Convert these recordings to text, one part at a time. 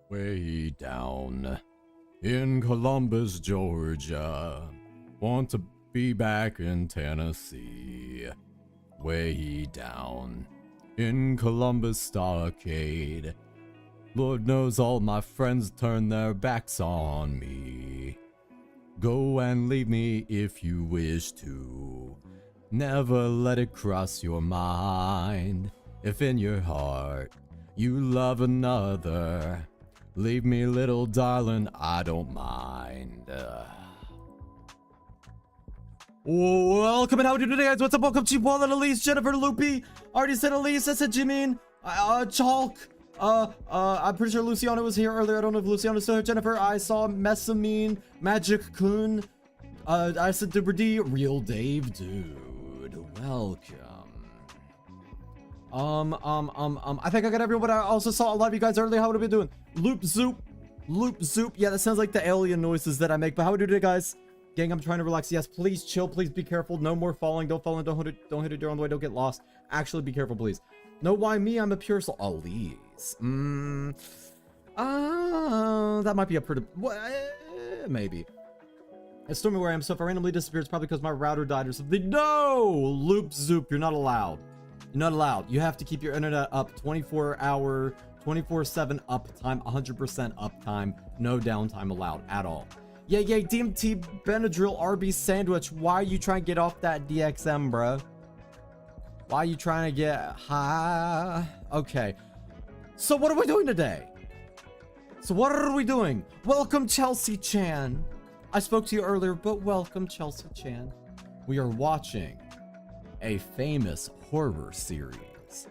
Way down in Columbus, Georgia. Want to be back in Tennessee. Way down in Columbus Stockade. Lord knows all my friends turn their backs on me. Go and leave me if you wish to. Never let it cross your mind. If in your heart you love another, leave me, little darling, I don't mind. Welcome and how are you today, guys? What's up? Welcome to Paul and Elise, Jennifer, Loopy. Already said Elise, I said Jimin, Chalk. I'm pretty sure Luciano was here earlier. I don't know if Luciano's still here. Jennifer, I saw Messamine, Magic Kun. I said Duber D, Real Dave, dude. Welcome. I think I got everyone, but I also saw a lot of you guys earlier. How are we doing? Loop zoop. Yeah, that sounds like the alien noises that I make. But how are we doing today, guys? Gang, I'm trying to relax. Yes, please chill. Please be careful. No more falling. Don't fall in. Don't hit a door on the way. Don't get lost. Actually, be careful, please. No, why me? I'm a pure soul. Elise. That might be a pretty... maybe. It's stormy where I am, so if I randomly disappear, it's probably because my router died or something. No! Loop zoop. You're not allowed. You're not allowed. You have to keep your internet up 24-hour, 24/7 uptime, 100% uptime. No downtime allowed at all. Yeah, DMT, Benadryl, Arby's sandwich. Why are you trying to get off that DXM, bro? Why are you trying to get high? Okay. So what are we doing today? Welcome, Chelsea Chan. I spoke to you earlier, but welcome, Chelsea Chan. We are watching a famous horror series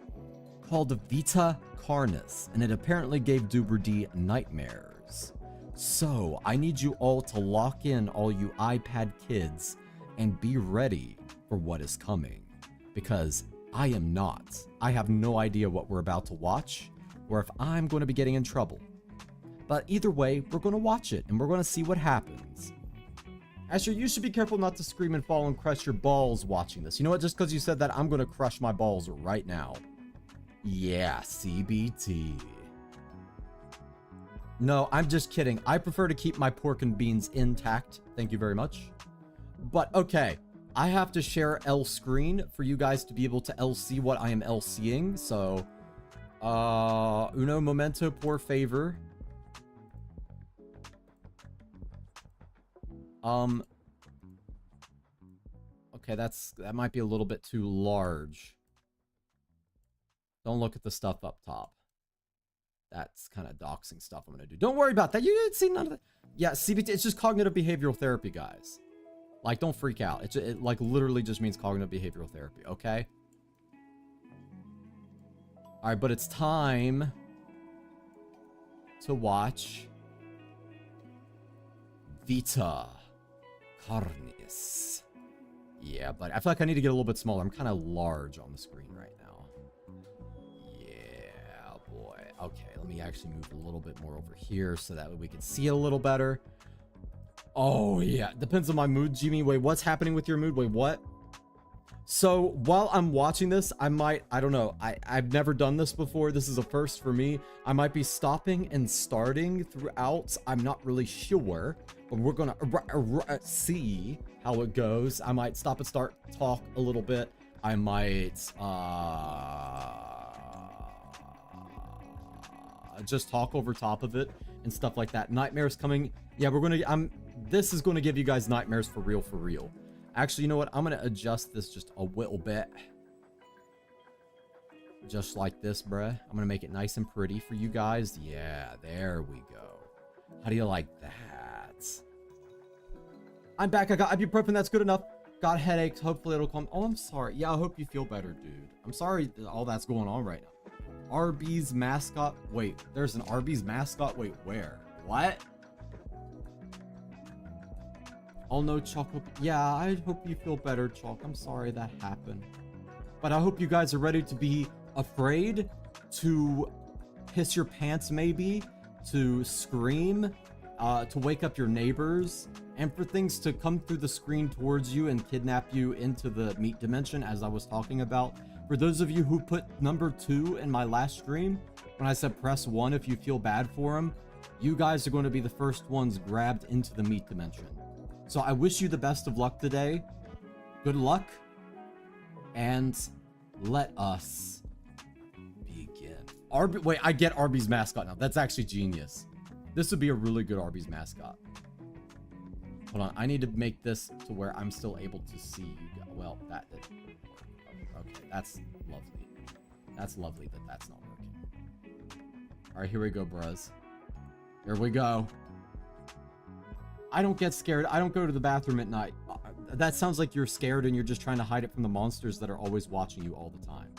called Vita Carnis, and it apparently gave Duber D nightmares. So I need you all to lock in, all you iPad kids, and be ready for what is coming, because I am not. I have no idea what we're about to watch or if I'm going to be getting in trouble. But either way, we're going to watch it and we're going to see what happens. Asher, you should be careful not to scream and fall and crush your balls watching this. You know what? Just because you said that, I'm going to crush my balls right now. Yeah, CBT. No, I'm just kidding. I prefer to keep my pork and beans intact. Thank you very much. But okay, I have to share L screen for you guys to be able to LC what I am LCing. So, uno momento por favor. Okay, that might be a little bit too large. Don't look at the stuff up top. That's kind of doxing stuff I'm gonna do. Don't worry about that. You didn't see none of that. Yeah, CBT, it's just cognitive behavioral therapy, guys. Like, don't freak out. It like literally just means cognitive behavioral therapy, okay? All right, but it's time to watch Vita Carnis. Yeah, but I feel like I need to get a little bit smaller. I'm kind of large on the screen right now. Yeah, boy. Okay, let me actually move a little bit more over here so that way we can see it a little better. Oh, yeah. Depends on my mood, Jimmy. Wait, what's happening with your mood? Wait, what? So, while I'm watching this, I don't know. I've never done this before. This is a first for me. I might be stopping and starting throughout. I'm not really sure. But we're going to see how it goes. I might stop and start, talk a little bit. I might just talk over top of it and stuff like that. Nightmares coming. Yeah, this is going to give you guys nightmares for real. Actually, you know what? I'm going to adjust this just a little bit. Just like this, bruh. I'm going to make it nice and pretty for you guys. Yeah, there we go. How do you like that? I'm back. I got ibuprofen. That's good enough. Got headaches. Hopefully it'll calm. Oh, I'm sorry. Yeah, I hope you feel better, dude. I'm sorry all that's going on right now. Arby's mascot. Wait, there's an Arby's mascot? Wait, where? What? Oh no, Chalk. Yeah, I hope you feel better, Chalk. I'm sorry that happened. But I hope you guys are ready to be afraid, to piss your pants maybe, to scream, to wake up your neighbors, and for things to come through the screen towards you and kidnap you into the meat dimension, as I was talking about. For those of you who put number 2 in my last stream, when I said press 1 if you feel bad for him, you guys are going to be the first ones grabbed into the meat dimension. So I wish you the best of luck today. Good luck. And let us begin. Wait, I get Arby's mascot now. That's actually genius. This would be a really good Arby's mascot. Hold on, I need to make this to where I'm still able to see you. Well, that didn't work. Okay, that's lovely. That's lovely that that's not working. All right, here we go, bros. Here we go. I don't get scared. I don't go to the bathroom at night. That sounds like you're scared and you're just trying to hide it from the monsters that are always watching you all the time.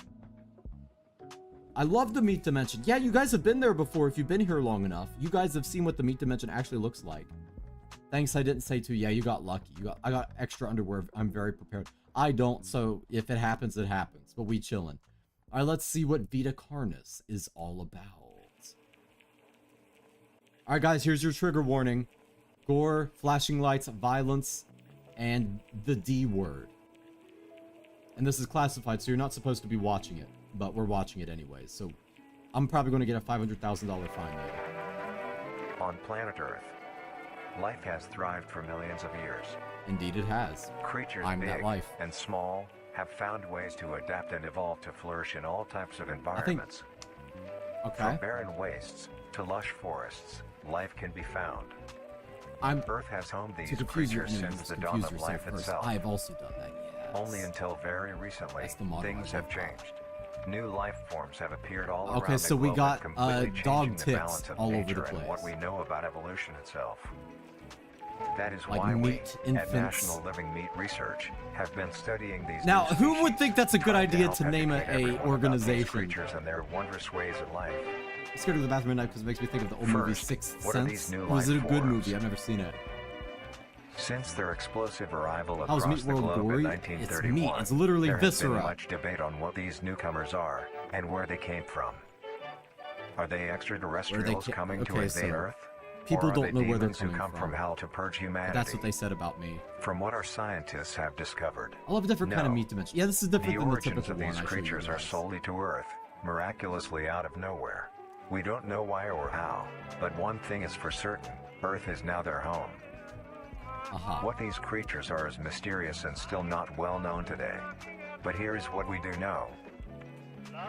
I love the meat dimension. Yeah, you guys have been there before if you've been here long enough. You guys have seen what the meat dimension actually looks like. Thanks, I didn't say to. Yeah, you got lucky. I got extra underwear. I'm very prepared. I don't, so if it happens, it happens. But we chillin'. All right, let's see what Vita Carnis is all about. All right, guys, here's your trigger warning. Gore, flashing lights, violence, and the D word. And this is classified, so you're not supposed to be watching it. But we're watching it anyways, so I'm probably going to get a $500,000 fine later. On planet Earth, life has thrived for millions of years. Indeed it has. Creatures big and small have found ways to adapt and evolve to flourish in all types of environments. Okay. From barren wastes to lush forests, life can be found. Earth has homed these creatures since the dawn of life itself. I've also done that, yes. Only until very recently, things have changed. New life forms have appeared all around Okay, so we got dog the tits all over the place. And what we know about evolution itself. That is like why we, infants. at National Living Meat Research, have been studying these. Now, who would think that's a good idea to name a organization? Creatures and their wondrous ways of life. I scared of the bathroom at night because it makes me think of the old movie Sixth Sense. Was it a good movie? I've never seen it. Since their explosive arrival How's across Meat the World globe gory? in 1931, it's meat. It's literally there has viscera. been much debate on what these newcomers are and where they came from. Are they extraterrestrials coming to invade Earth? People don't know where they're coming from hell to purge humanity? That's what they said about me. From what our scientists have discovered, I love a different kind of meat dimension. Yeah, this is different than the typical one. The origins of these creatures are solely to Earth, miraculously out of nowhere. We don't know why or how, but one thing is for certain: Earth is now their home. What these creatures are is mysterious and still not well known today. But here is what we do know.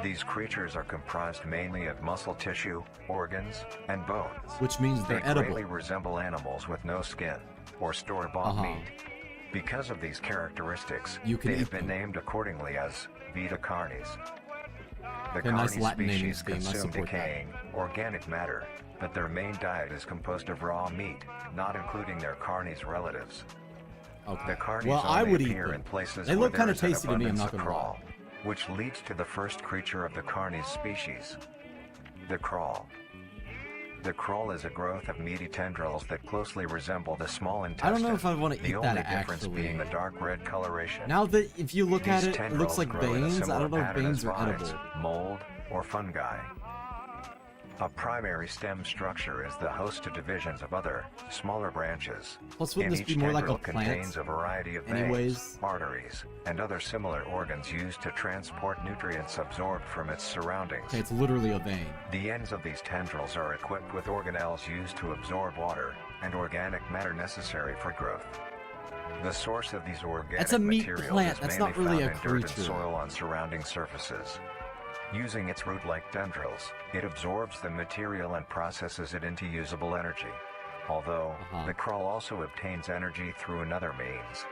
These creatures are comprised mainly of muscle tissue, organs, and bones. Which means they're edible. They greatly resemble animals with no skin, or store-bought meat. Because of these characteristics, they have been named accordingly as Vita Carnis. The Carnis species consume decaying, organic matter, but their main diet is composed of raw meat, not including their Carnis relatives. The Carnis only appear in places where there is an abundance of crawl, which leads to the first creature of the Carnis species, the crawl. The crawl is a growth of meaty tendrils that closely resemble the small intestine. I don't know if I want to eat that, the only difference being the dark red coloration. Now that if you look at it, it looks like veins. I don't know if veins are edible. Mold, or fungi. A primary stem structure is the host to divisions of other, smaller branches. Plus, wouldn't this be more like a plant? Contains a variety of veins, arteries, and other similar organs used to transport nutrients absorbed from its surroundings. Okay, it's literally a vein. The ends of these tendrils are equipped with organelles used to absorb water and organic matter necessary for growth. The source of these organic materials is mainly found in dirt and soil on surrounding surfaces. Using its root-like tendrils, it absorbs the material and processes it into usable energy. Although, the crawl also obtains energy through another means.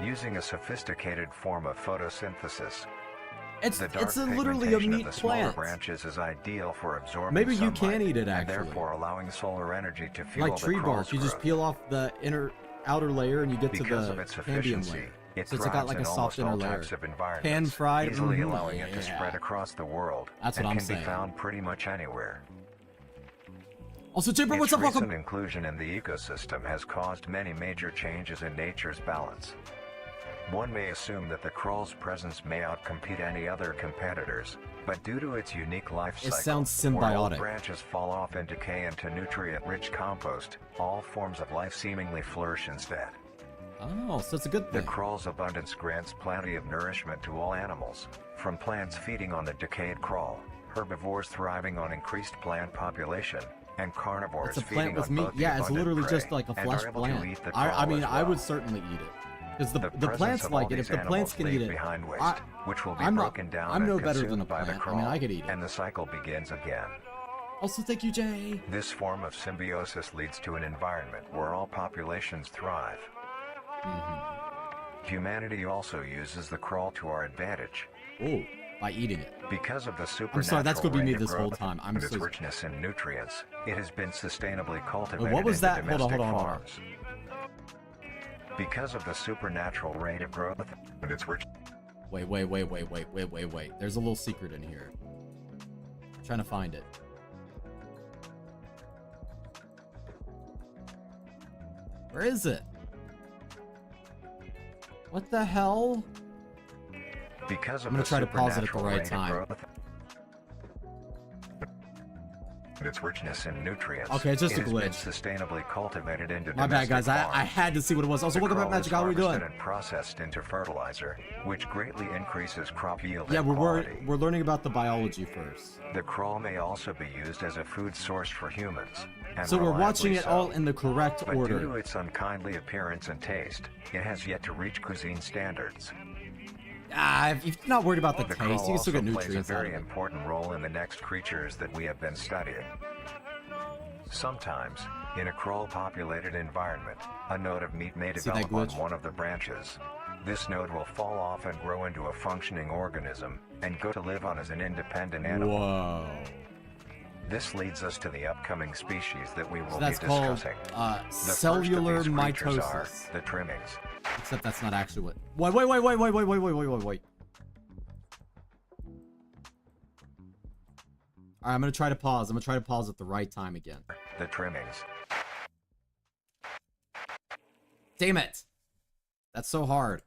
Using a sophisticated form of photosynthesis, it's literally a meat plant. Branches is ideal for absorbing Maybe you sunlight, can eat it actually. And therefore allowing solar energy to fuel like tree bark. You just peel off the outer layer and you get because to of its the cambium layer. So it's got like a soft inner layer. Pan fried, easily allowing it to spread across the world. That's what I'm saying. Can be found pretty much anywhere. Also, Jimper, what's up? Welcome. Its recent inclusion in the ecosystem has caused many major changes in nature's balance. One may assume that the crawl's presence may outcompete any other competitors, but due to its unique life cycle, it sounds symbiotic. Where old branches fall off and decay into nutrient-rich compost, all forms of life seemingly flourish instead. Oh, so it's a good thing. The crawl's abundance grants plenty of nourishment to all animals, from plants feeding on the decayed crawl, herbivores thriving on increased plant population, and carnivores it's a feeding plant with on meat. both the Yeah, it's abundant literally prey just like a and flesh are able plant. to eat the I mean, crawl as I well. would certainly eat it. Because the presence plants of like all it. If these the plants animals can eat leave it, behind waste, which will be I'm broken down I'm no and better than a consumed by the plant. I crawl, mean, I could eat it. and the cycle begins again. Also, thank you, Jay. This form of symbiosis leads to an environment where all populations thrive. Humanity also uses the crawl to our advantage. Oh, by eating it. Because of the supernatural I'm sorry, that's going to be me rate of this whole growth time. I'm and its so... richness in nutrients, it has been sustainably cultivated what was that? into Hold domestic on. farms. Because of the supernatural rate of growth and its rich. Wait. There's a little secret in here. I'm trying to find it. Where is it? What the hell? Because of I'm gonna try to pause it at the right time. And its richness in nutrients. Okay, it's just a glitch. It has been sustainably cultivated into My bad, guys. farms. I had to see what it was. Also, welcome back, Magic. How are we doing? And processed into fertilizer, which greatly increases crop yield. Yeah, and we're learning about the biology first. The crawl may also be used as a food source for humans. And so we're watching it so. all in the correct But order. due to its unkindly appearance and taste, it has yet to reach cuisine standards. If you're not worried about the The taste, you crawl can still get also plays nutrients a out very of it. important role in the next creatures that we have been studying. Sometimes, in a crawl-populated environment, a node of meat may develop on one of the branches. This node will fall off and grow into a functioning organism, and go to live on as an independent animal. Whoa. This leads us to the upcoming species that we will So that's be discussing. called The cellular first of these creatures are mitosis. the trimmings. Except that's not actually what. Wait. Alright, I'm gonna try to pause. I'm gonna try to pause at the right time again. The trimmings. Damn it! That's so hard.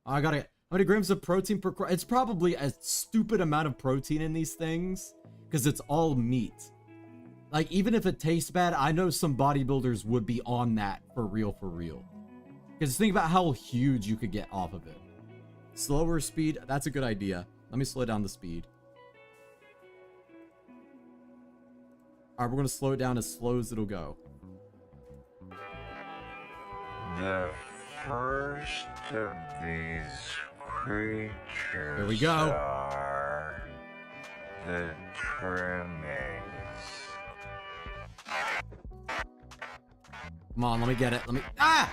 I gotta. How many grams of protein per? It's probably a stupid amount of protein in these things because it's all meat. Like, even if it tastes bad, I know some bodybuilders would be on that for real. Because think about how huge you could get off of it. Slower speed. That's a good idea. Let me slow down the speed. Alright, we're gonna slow it down as slow as it'll go. The first of these creatures Here we go. Are the trimmings. Come on, let me get it. Ah!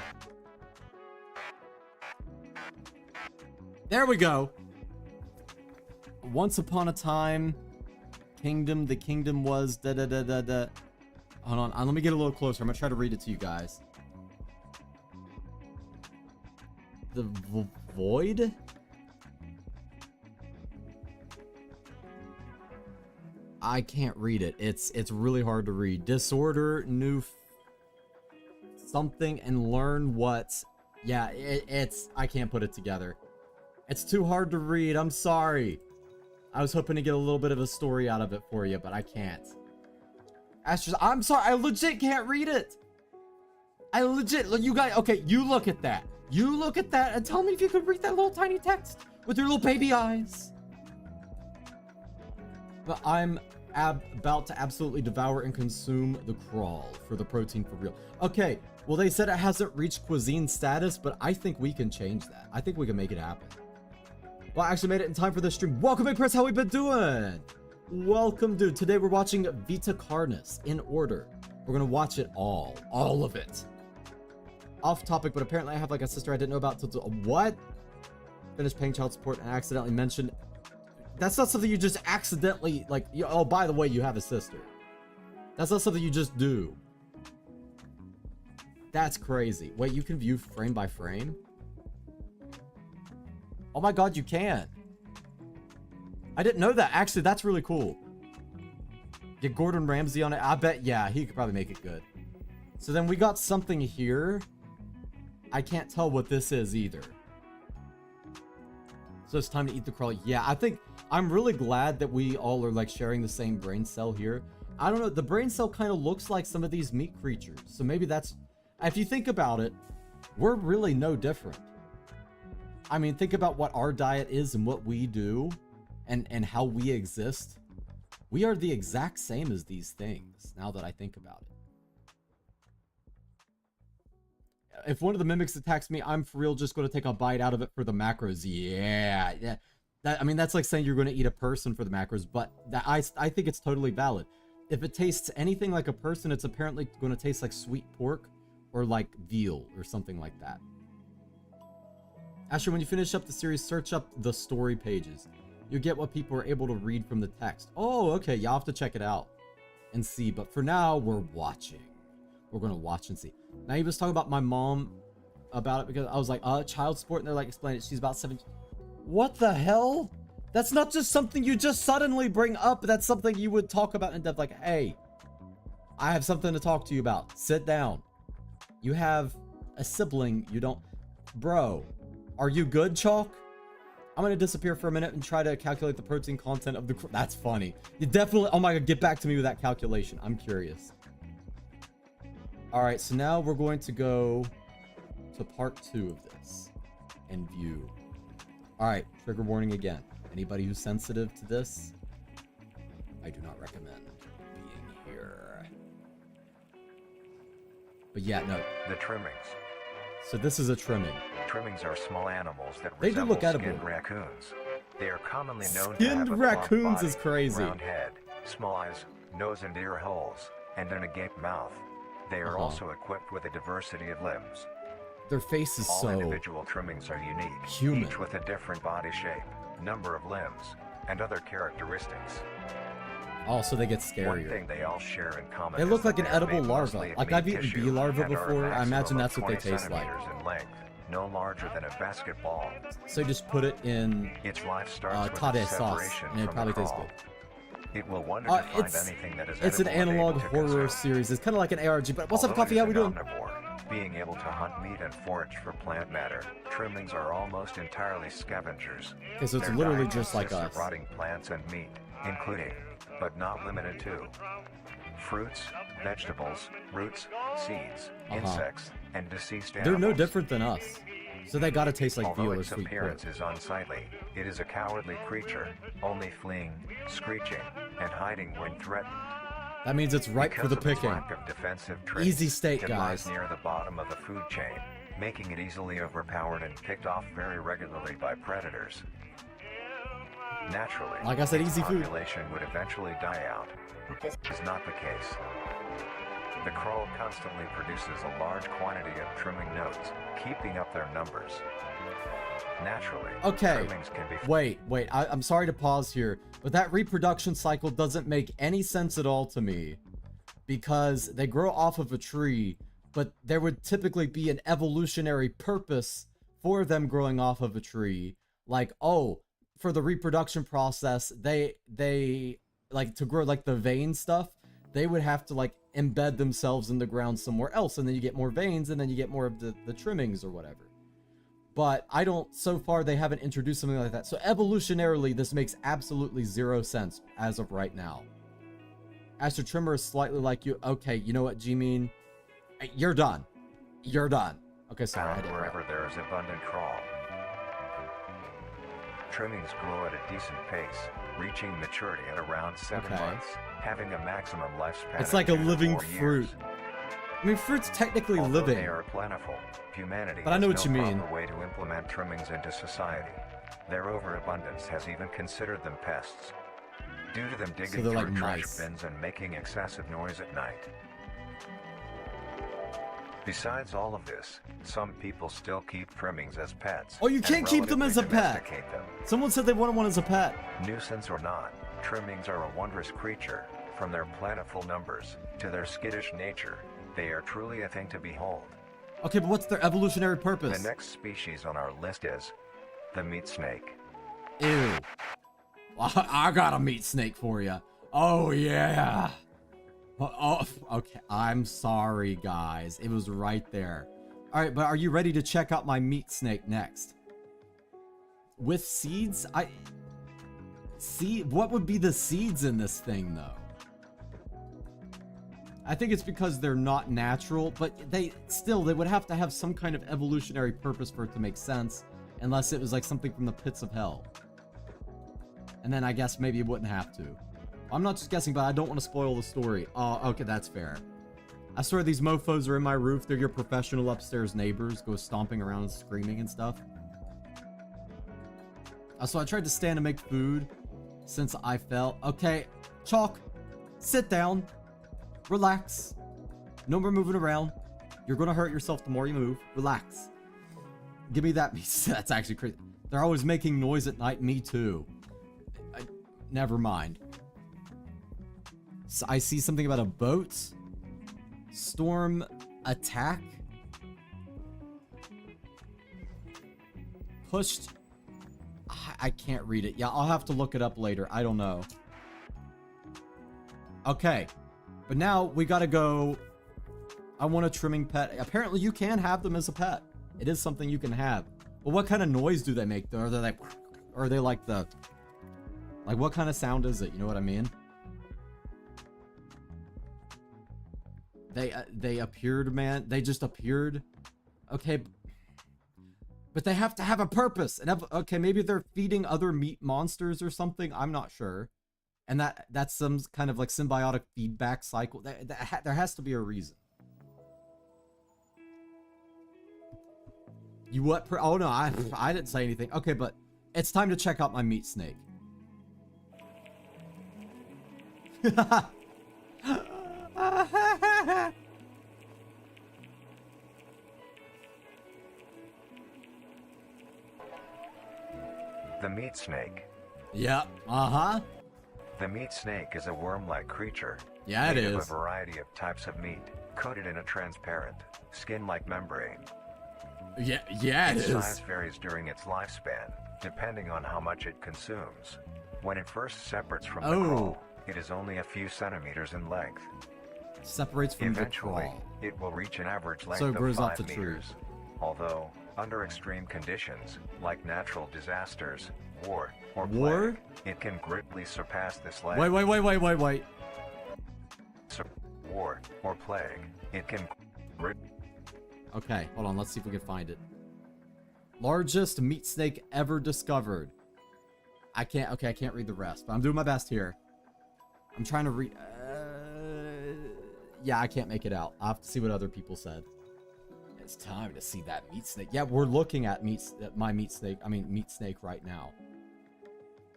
There we go. Once upon a time, the kingdom was da. Hold on, let me get a little closer. I'm gonna try to read it to you guys. The void? I can't read it. It's really hard to read. Disorder, new something, and learn what. Yeah, it's I can't put it together. It's too hard to read. I'm sorry. I was hoping to get a little bit of a story out of it for you, but I can't. Astra, I'm sorry. I legit can't read it. You guys, okay, you look at that. You look at that and tell me if you could read that little tiny text with your little baby eyes. But I'm about to absolutely devour and consume the crawl for the protein for real. Okay, well, they said it hasn't reached cuisine status, but I think we can change that. I think we can make it happen. Well, I actually made it in time for the stream. Welcome in, Chris. How we been doing? Welcome, dude. Today we're watching Vita Carnis in order. We're gonna watch it all of it. Off topic, but apparently I have like a sister I didn't know about till what? Finished paying child support and accidentally mentioned. That's not something you just accidentally like. Oh, by the way, you have a sister. That's not something you just do. That's crazy. Wait, you can view frame by frame? Oh my god, you can. I didn't know that. Actually, that's really cool. Get Gordon Ramsay on it. I bet, yeah, he could probably make it good. So then we got something here. I can't tell what this is either. So it's time to eat the crawl. Yeah, I think I'm really glad that we all are like sharing the same brain cell here. I don't know. The brain cell kind of looks like some of these meat creatures. So maybe that's, if you think about it, we're really no different. I mean, think about what our diet is and what we do and how we exist. We are the exact same as these things, now that I think about it. If one of the mimics attacks me, I'm for real just going to take a bite out of it for the macros. Yeah. I mean, that's like saying you're going to eat a person for the macros, but I think it's totally valid. If it tastes anything like a person, it's apparently going to taste like sweet pork or like veal or something like that. Asher, when you finish up the series, search up the story pages. You get what people are able to read from the text. Oh, okay. Y'all have to check it out and see. But for now, we're watching. We're going to watch and see. Now, he was talking about my mom about it because I was like, child sport. And they're like, explain it. She's about 17. What the hell? That's not just something you just suddenly bring up. That's something you would talk about in depth. Like, hey, I have something to talk to you about. Sit down. You have a sibling. You don't. Bro, are you good, Chalk? I'm going to disappear for a minute and try to calculate the protein content of the... That's funny. You definitely... Oh my god, get back to me with that calculation. I'm curious. Alright, so now we're going to go to part 2 of this and view. Alright, trigger warning again. Anybody who's sensitive to this, I do not recommend being here. But yeah, no. The trimmings. So this is a trimming. Trimmings are small animals that they do look edible. Skinned raccoons. They are commonly known skinned to have a raccoons body, is crazy. Round head, small eyes, nose and ear holes, and an agape mouth. They are also equipped with a diversity of limbs. Their face is All so individual trimmings are unique, human. Each with a different body shape, number of limbs, and other characteristics. Also, they get scarier. One thing they all share in common. They look like an edible larva. Like I've eaten bee larvae before. I imagine that's what they taste like. In length, no larger than a basketball. So you just put it in its life starts tade sauce, and it probably tastes good. It will wonder to find anything that is it's an analog horror series. It's kind of like an ARG. But what's up, Coffee? How we doing? Being able to hunt meat and forage for plant matter, trimmings are almost entirely scavengers. Okay, so it's literally just like us. Rotting plants and meat, including, but not limited to, fruits, vegetables, roots, seeds, insects, and deceased animals. They're no different than us. So they gotta taste like veal or sweet pork. Although its appearance is unsightly, it is a cowardly creature, only fleeing, screeching, and hiding when threatened. That means it's ripe for the picking. Lack of defensive traits, easy steak, it guys. Lies near the bottom of the food chain, making it easily overpowered and picked off very regularly by predators. Naturally, like I said, easy food. Population would eventually die out. This is not the case. The crow constantly produces a large quantity of trimming nodes, keeping up their numbers. Naturally, okay, trimmings can be... Wait, I'm sorry to pause here, but that reproduction cycle doesn't make any sense at all to me. Because they grow off of a tree, but there would typically be an evolutionary purpose for them growing off of a tree. Like, oh, for the reproduction process, they like to grow like the vein stuff, they would have to like embed themselves in the ground somewhere else, and then you get more veins, and then you get more of the trimmings or whatever. But so far they haven't introduced something like that. So evolutionarily, this makes absolutely zero sense as of right now. Astra Trimmer is slightly like you. Okay, you know what, G-Mean? You're done. You're done. Okay, sorry. I did wherever there is abundant crawl. Trimmings grow at a decent pace, reaching maturity at around 7 months, having a maximum lifespan. It's like a living fruit. I mean, fruit's technically living. They are plentiful. Humanity but I know what you mean. Has no proper way to implement trimmings into society. Their overabundance has even considered them pests, due to them digging through like trash mice. bins and making excessive noise at night. Besides all of this, some people still keep trimmings as pets. Oh, you can't keep them as a pet. Someone said they wanted one as a pet. Nuisance or not, trimmings are a wondrous creature. From their plentiful numbers to their skittish nature, they are truly a thing to behold. Okay, but what's their evolutionary purpose? The next species on our list is the meat snake. Ew. I got a meat snake for you. Oh, yeah. Oh, okay. I'm sorry, guys. It was right there. All right, but are you ready to check out my meat snake next? With seeds? What would be the seeds in this thing, though? I think it's because they're not natural, but they would have to have some kind of evolutionary purpose for it to make sense, unless it was like something from the pits of hell. And then I guess maybe it wouldn't have to. I'm not just guessing, but I don't want to spoil the story. Okay, that's fair. I swear these mofos are in my roof. They're your professional upstairs neighbors. Go stomping around and screaming and stuff. So I tried to stand and make food since I fell. Okay, Chalk, sit down. Relax. No more moving around. You're going to hurt yourself the more you move. Relax. Give me that. That's actually crazy. They're always making noise at night. Me too. Never mind. So I see something about a boat. Storm attack. Pushed. I can't read it. Yeah, I'll have to look it up later. I don't know. Okay. But now we gotta go. I want a trimming pet. Apparently you can have them as a pet. It is something you can have. But what kind of noise do they make? Are they like, or are they like the, like what kind of sound is it? You know what I mean? They appeared, man. They just appeared. Okay. But they have to have a purpose. And okay, maybe they're feeding other meat monsters or something. I'm not sure. And that's some kind of like symbiotic feedback cycle. There has to be a reason. You what? Oh no, I didn't say anything. Okay, but it's time to check out my meat snake. The meat snake. Yep. Uh-huh. The meat snake is a worm-like creature. Yeah, it made is. Of a variety of types of meat, coated in a transparent, skin-like membrane. Yeah, it is. Its size varies during its lifespan, depending on how much it consumes. When it first separates from the crawl, it is only a few centimeters in length. Separates from Eventually, the crawl. it will reach an average length So it grows of off 5 the meters. tree. Although, under extreme conditions, like natural disasters, war, or War? plague, it can greatly surpass this length. Wait. War or plague, it can. Okay, hold on. Let's see if we can find it. Largest meat snake ever discovered. I can't read the rest, but I'm doing my best here. I'm trying to read. Yeah, I can't make it out. I'll have to see what other people said. It's time to see that meat snake. Yeah, we're looking at my meat snake. I mean, meat snake right now.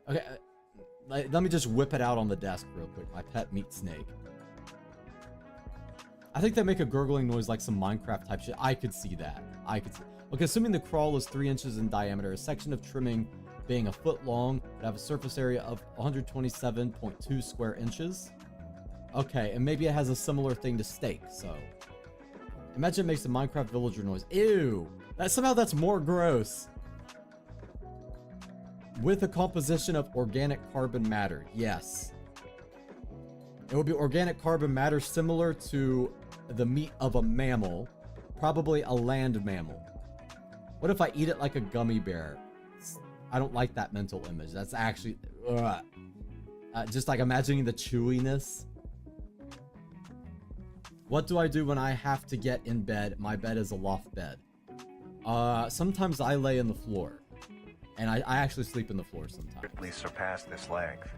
Okay, let me just whip it out on the desk real quick. My pet meat snake. I think they make a gurgling noise like some Minecraft type shit. I could see that. Okay, assuming the crawl is 3 inches in diameter, a section of trimming being a foot long would have a surface area of 127.2 square inches. Okay, and maybe it has a similar thing to steak, so. Imagine it makes a Minecraft villager noise. Ew! Somehow that's more gross. With a composition of organic carbon matter. Yes. It would be organic carbon matter similar to the meat of a mammal. Probably a land mammal. What if I eat it like a gummy bear? I don't like that mental image. That's actually... just like imagining the chewiness. What do I do when I have to get in bed? My bed is a loft bed. Sometimes I lay in the floor. And I actually sleep in the floor sometimes. Greatly surpass this length.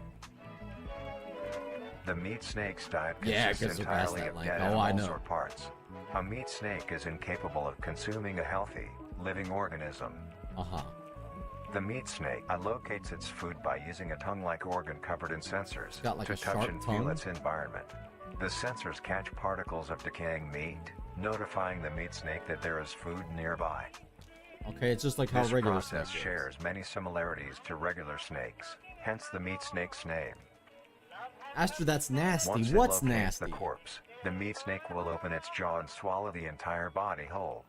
The meat snake's diet consists entirely of dead animals or parts. A meat snake is incapable of consuming a healthy, living organism. The meat snake locates its food by using a tongue-like organ covered in sensors like to touch and feel its environment. The sensors catch particles of decaying meat, notifying the meat snake that there is food nearby. Okay, it's just like how regular snake is. This process shares many similarities to regular snakes, hence the meat snake's name. Astra, that's nasty. Once What's it locates nasty? The corpse, the meat snake will open its jaw and swallow the entire body whole.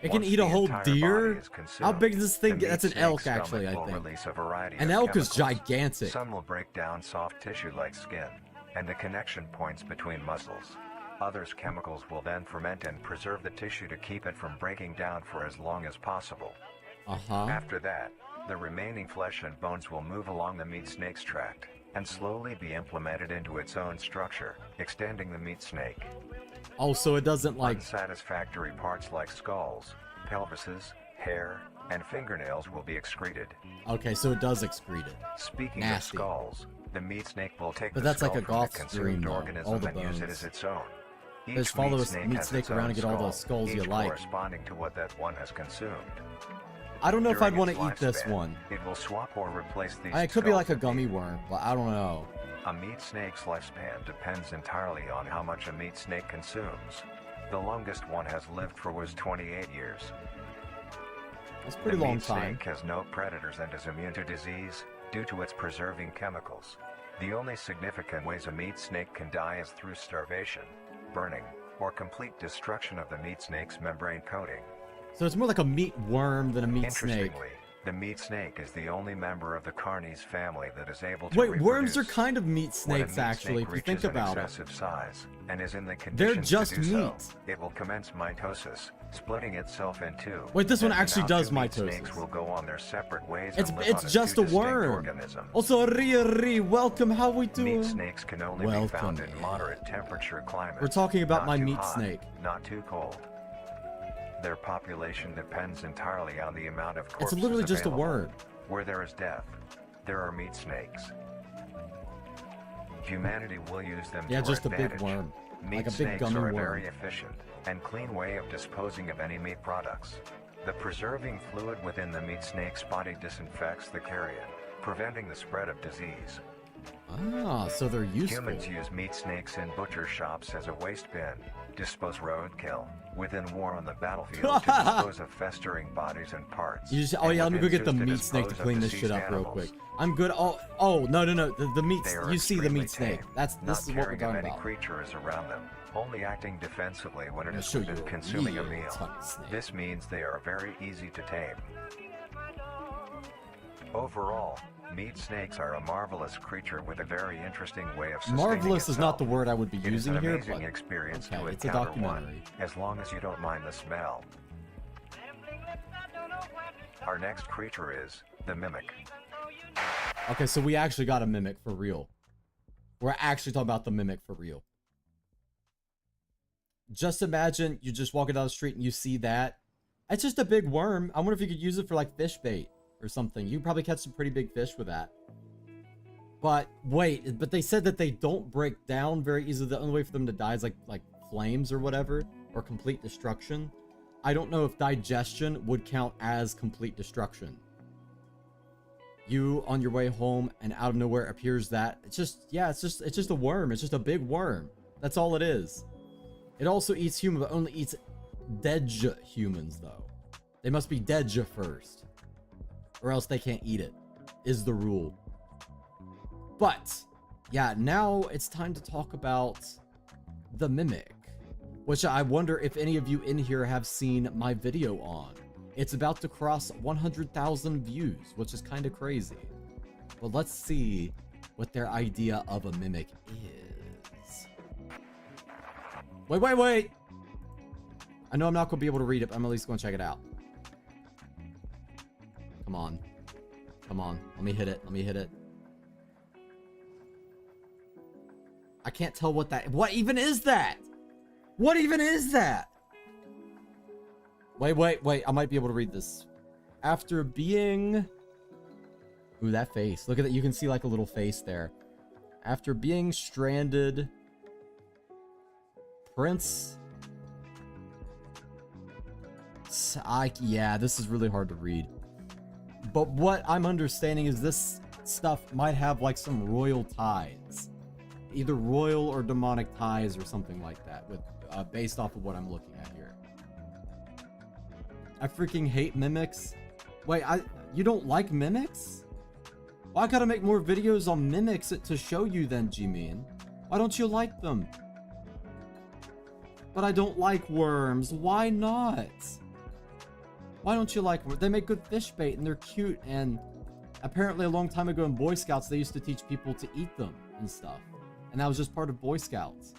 It can eat a whole deer? How big is this thing? That's an elk, actually, I think. An elk is gigantic. Some will break down soft tissue like skin and the connection points between muscles. Others chemicals will then ferment and preserve the tissue to keep it from breaking down for as long as possible. After that, the remaining flesh and bones will move along the meat snake's tract and slowly be implemented into its own structure, extending the meat snake. Oh, so it doesn't like... Unsatisfactory parts like skulls, pelvises, hair, and fingernails will be excreted. Okay, so it does excrete it. Speaking of skulls, The meat snake will take But the that's like skull a from the goth consumed dream, organism all the and use it bones. as its own. Just follow a meat snake around and get all the skulls you like. Corresponding to what that one has consumed. I don't know if I'd want to eat Lifespan, this one. It will swap or replace these. It could be like a gummy worm, but I don't know. A meat snake's lifespan depends entirely on how much a meat snake consumes. The longest one has lived for was 28 years. That's a pretty long time. The meat snake has no predators and is immune to disease due to its preserving chemicals. The only significant ways a meat snake can die is through starvation, burning, or complete destruction of the meat snake's membrane coating. So it's more like a meat worm than a meat snake. Interestingly, the meat snake is the only member of the Carnis family that is able to Wait, worms are kind of meat snakes, actually, if you think about it. Size and is in the They're just to do meat. So, it will commence mitosis, splitting itself in two. Wait, this one actually does mitosis. mitosis. Snakes will go on their separate ways. It's just a worm. Also, welcome. How we doing? Meat snakes can only be found in moderate temperature climates. We're talking about my meat hot, snake. Not too cold. Their population depends entirely on the amount of corpses It's literally just a available. worm. Where there is death, there are meat snakes. Humanity will use them to just our a big advantage. worm. Meat Like a big snakes gummy are a worm. very efficient and clean way of disposing of any meat products. The preserving fluid within the meat snake's body disinfects the carrion, preventing the spread of disease. Ah, so they're useful. Humans use meat snakes in butcher shops as a waste bin, dispose roadkill, within war on the battlefield to dispose of festering bodies and parts. Oh yeah, let me go get the meat snake to clean this shit up real quick. I'm good. Oh no, the meat. You see the meat snake. This is what we're talking about. Creature is around them, only acting defensively when it is consuming a meal. This means they are very easy to tame. Overall, meat snakes are a marvelous creature with a very interesting way of sustaining Marvelous itself. is not the word I would be using here, but but experience okay, to it's a encounter documentary. one, as long as you don't mind the smell. Our next creature is the mimic. Okay, so we actually got a mimic for real. We're actually talking about the mimic for real. Just imagine you just walking down the street and you see that. It's just a big worm. I wonder if you could use it for like fish bait or something. You probably catch some pretty big fish with that. But wait, but they said that they don't break down very easily. The only way for them to die is like flames or whatever, or complete destruction. I don't know if digestion would count as complete destruction. You on your way home and out of nowhere appears that it's just a worm. It's just a big worm. That's all it is. It also eats humans, but only eats dead humans though. They must be dead first, or else they can't eat it, is the rule. But yeah, now it's time to talk about the mimic, which I wonder if any of you in here have seen my video on. It's about to cross 100,000 views, which is kind of crazy. But let's see what their idea of a mimic is. Wait. I know I'm not going to be able to read it, but I'm at least going to check it out. Come on. Let me hit it. I can't tell what even is that? What even is that? Wait. I might be able to read this. After being... Ooh, that face. Look at that. You can see like a little face there. After being stranded... Prince... Yeah, this is really hard to read. But what I'm understanding is this stuff might have like some royal ties. Either royal or demonic ties or something like that, with based off of what I'm looking at here. I freaking hate mimics. Wait, you don't like mimics? Well, I gotta make more videos on mimics to show you then, G-Mean. Why don't you like them? But I don't like worms. Why not? Why don't you like worms? They make good fish bait and they're cute, and apparently a long time ago in Boy Scouts they used to teach people to eat them and stuff. And that was just part of Boy Scouts.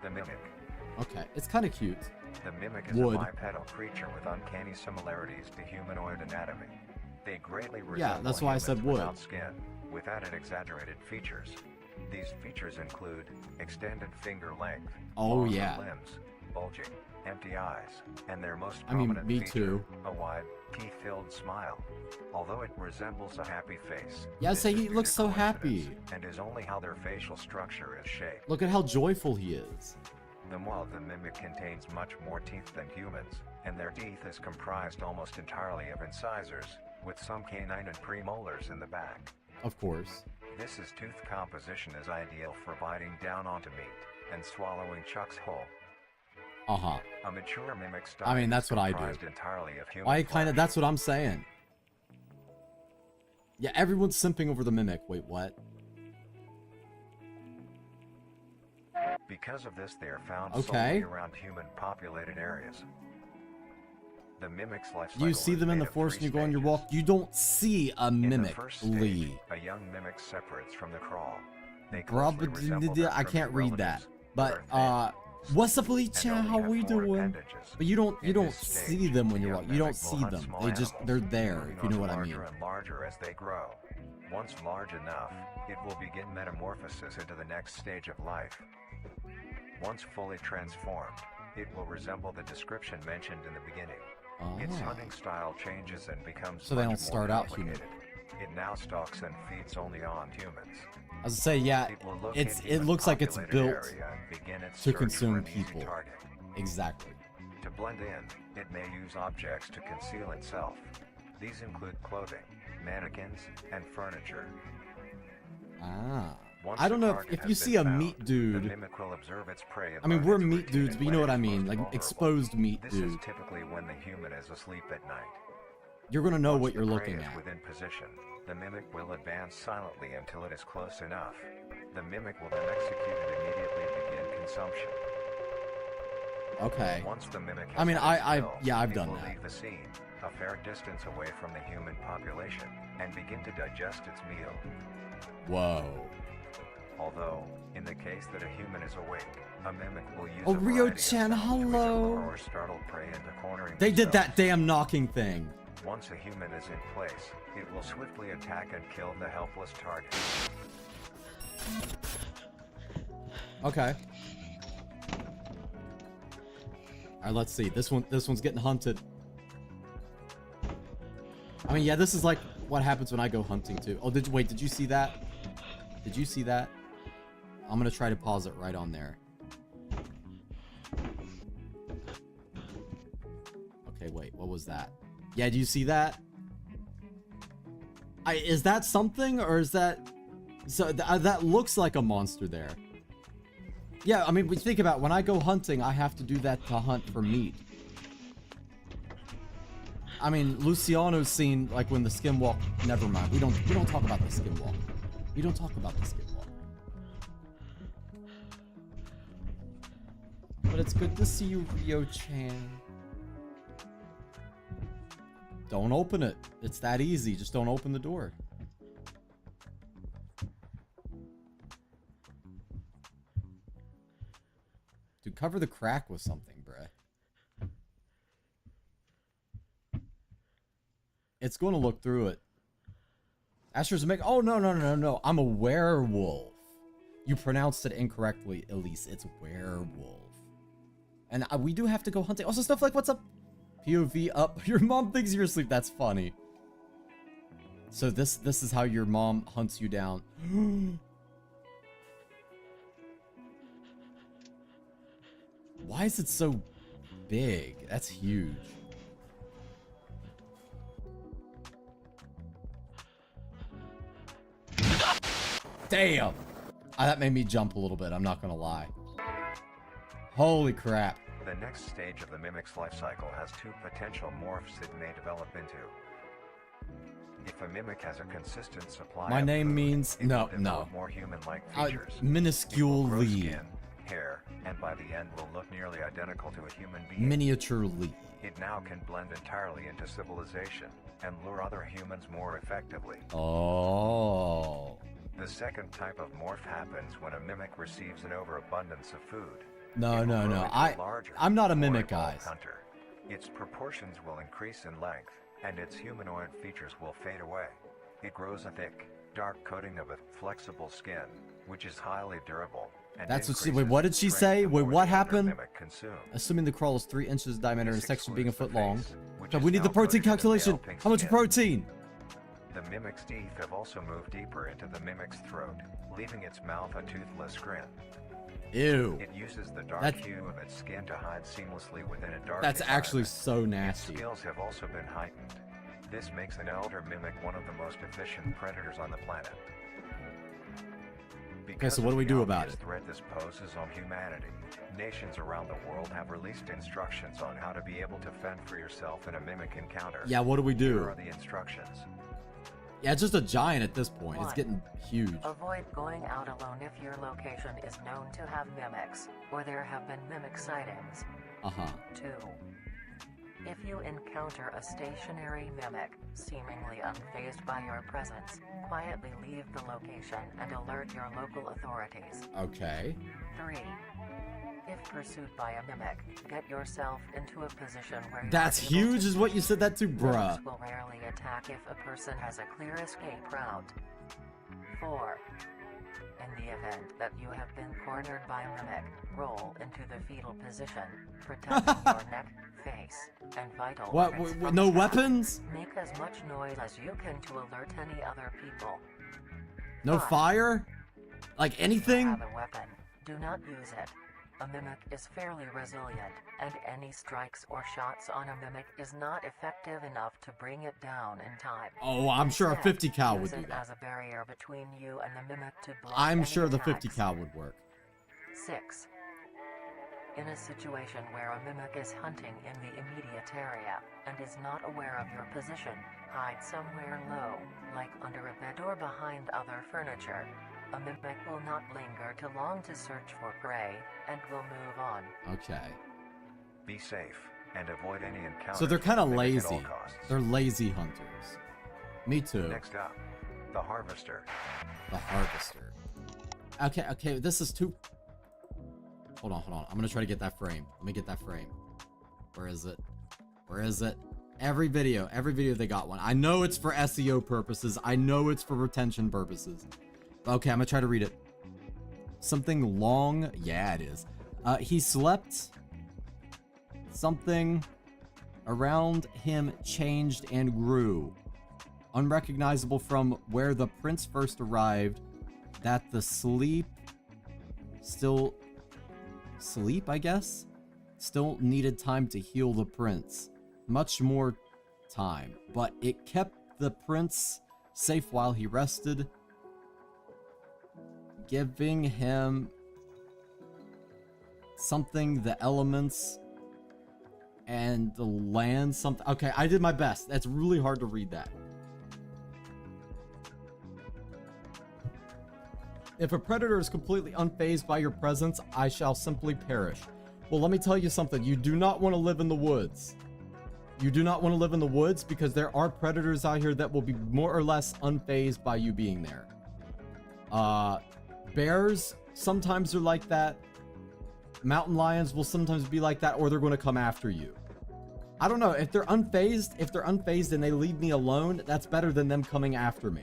The mimic. Okay, it's kind of cute. The mimic is a bipedal creature with uncanny similarities to humanoid anatomy. They greatly resemble that's why I said wood. Without skin, with added exaggerated features. These features include extended finger length, limbs, bulging, empty eyes, and their most prominent feature, a wide, teeth-filled smile. Although it resembles a happy face, yes, he looks so happy, and is only how their facial structure is shaped. Look at how joyful he is. The mimic contains much more teeth than humans, and their teeth is comprised almost entirely of incisors, with some canine and premolars in the back. Of course. This tooth composition is ideal for biting down onto meat and swallowing chunks whole. A mature mimic style. I mean, that's what I do. Entirely of human that's what I'm saying. Yeah, everyone's simping over the mimic. Wait, what? Because of this, they are found solely around human-populated areas. The mimic's life cycle. You see them in the forest when you go on your walk. You don't see a mimic, Lee. A young mimic separates from the crawl. I can't read that. But what's up, Lee Chan? How we doing? But you don't see them when you're walking. You don't see them. They're there. If you know what I mean. And larger as they grow. Once large enough, it will begin metamorphosis into the next stage of life. Once fully transformed, it will resemble the description mentioned in the beginning. Its hunting style changes and becomes so they don't start out human. It now stalks and feeds only on humans. I was to say, yeah, it looks like it's built to consume people. Exactly. To blend in, it may use objects to conceal itself. These include clothing, mannequins, and furniture. I don't know if you see a meat dude. I mean, we're meat dudes, but you know what I mean, like exposed meat dude. This is typically when the human is asleep at night. You're gonna know what you're looking at. Within position, the mimic will advance silently until it is close enough. The mimic will then execute and immediately begin consumption. Okay. Once the mimic I mean, I've done that. Leave the scene, a fair distance away from the human population, and begin to digest its meal. Whoa. Although, in the case that a human is awake, a mimic will use a Rio-chan, hello. Or startled prey into cornering they did that damn knocking thing. Once a human is in place, it will swiftly attack and kill the helpless target. Okay. Alright, let's see. This one's getting hunted. I mean, yeah, this is like what happens when I go hunting too. Oh, did you see that? Did you see that? I'm gonna try to pause it right on there. Okay, wait, what was that? Yeah, do you see that? Is that something, or is that... So, that looks like a monster there. Yeah, I mean, we think about it, when I go hunting, I have to do that to hunt for meat. I mean, Luciano's seen, like, when the skinwalk... Never mind, we don't talk about the skinwalk. We don't talk about the skinwalk. But it's good to see you, Rio-chan. Don't open it. It's that easy. Just don't open the door. Dude, cover the crack with something, bruh. It's going to look through it. Astra's a Oh, no. I'm a werewolf. You pronounced it incorrectly, Elise. It's werewolf. And we do have to go hunting. Also, stuff like, what's up? POV up. Your mom thinks you're asleep. That's funny. So this is how your mom hunts you down. Why is it so big? That's huge. Damn! That made me jump a little bit, I'm not gonna lie. Holy crap. The next stage of the mimic's life cycle has two potential morphs it may develop into. If a mimic has a consistent supply My of name food, means... No. more human-like features. Minusculely. Skin, hair, and by the end will look nearly identical to a human being. Miniaturely. It now can blend entirely into civilization and lure other humans more effectively. Oh. The second type of morph happens when a mimic receives an overabundance of food. No. I'm not a mimic, guys. Hunter. Its proportions will increase in length, and its humanoid features will fade away. It grows a thick, dark coating of a flexible skin, which is highly durable, That's what she, wait, what did she say? Wait, what happened? Assuming the crawl is 3 inches diameter and section being a foot long. So we need the protein calculation. How much protein? The mimic's teeth have also moved deeper into the mimic's throat, leaving its mouth a toothless grin. Ew. It uses the dark hue of its skin to hide seamlessly within a dark That's actually so nasty. Its skills have also been heightened. This makes an elder mimic one of the most efficient predators on the planet. Okay, so what do we do about it? Threat this poses on humanity. Nations around the world have released instructions on how to be able to fend for yourself in a mimic encounter. Yeah, what do we do? Here are the instructions. Yeah, it's just a giant at this point. It's getting huge. Avoid going out alone if your location is known to have mimics, or there have been mimic sightings. 2. If you encounter a stationary mimic, seemingly unfazed by your presence, quietly leave the location and alert your local authorities. Okay. 3. If pursued by a mimic, get yourself into a position where that's huge is what you said that to, bruh. Mimics will rarely attack if a person has a clear escape route. 4. In the event that you have been cornered by a mimic, roll into the fetal position, protecting your neck, face, and vital organs from no attack. Weapons? Make as much noise as you can to alert any other people. No 5. fire? Like anything? If you have a weapon, do not use it. A mimic is fairly resilient, and any strikes or shots on a mimic is not effective enough to bring it down in time. Oh, I'm sure a 50 cal would do it that. as a barrier between you and the mimic to block I'm any sure the attacks. 50 cal would work. 6. In a situation where a mimic is hunting in the immediate area and is not aware of your position, hide somewhere low, like under a bed or behind other furniture. A mimic will not linger too long to search for prey and will move on. Okay. Be safe and avoid any encounters. So they're kind of with mimic at lazy. all costs. They're lazy hunters. Me too. Next up, the harvester. The harvester. Okay, this is too... Hold on. I'm gonna try to get that frame. Let me get that frame. Where is it? Every video they got one. I know it's for SEO purposes. I know it's for retention purposes. Okay, I'm gonna try to read it. Something long. Yeah, it is. He slept. Something around him changed and grew. Unrecognizable from where the prince first arrived. That the sleep, I guess? Still needed time to heal the prince. Much more time. But it kept the prince safe while he rested, giving him something, the elements and the land, something. Okay, I did my best. That's really hard to read that. If a predator is completely unfazed by your presence, I shall simply perish. Well, let me tell you something. You do not want to live in the woods. You do not want to live in the woods because there are predators out here that will be more or less unfazed by you being there. Bears sometimes are like that. Mountain lions will sometimes be like that, or they're going to come after you. I don't know. If they're unfazed and they leave me alone, that's better than them coming after me.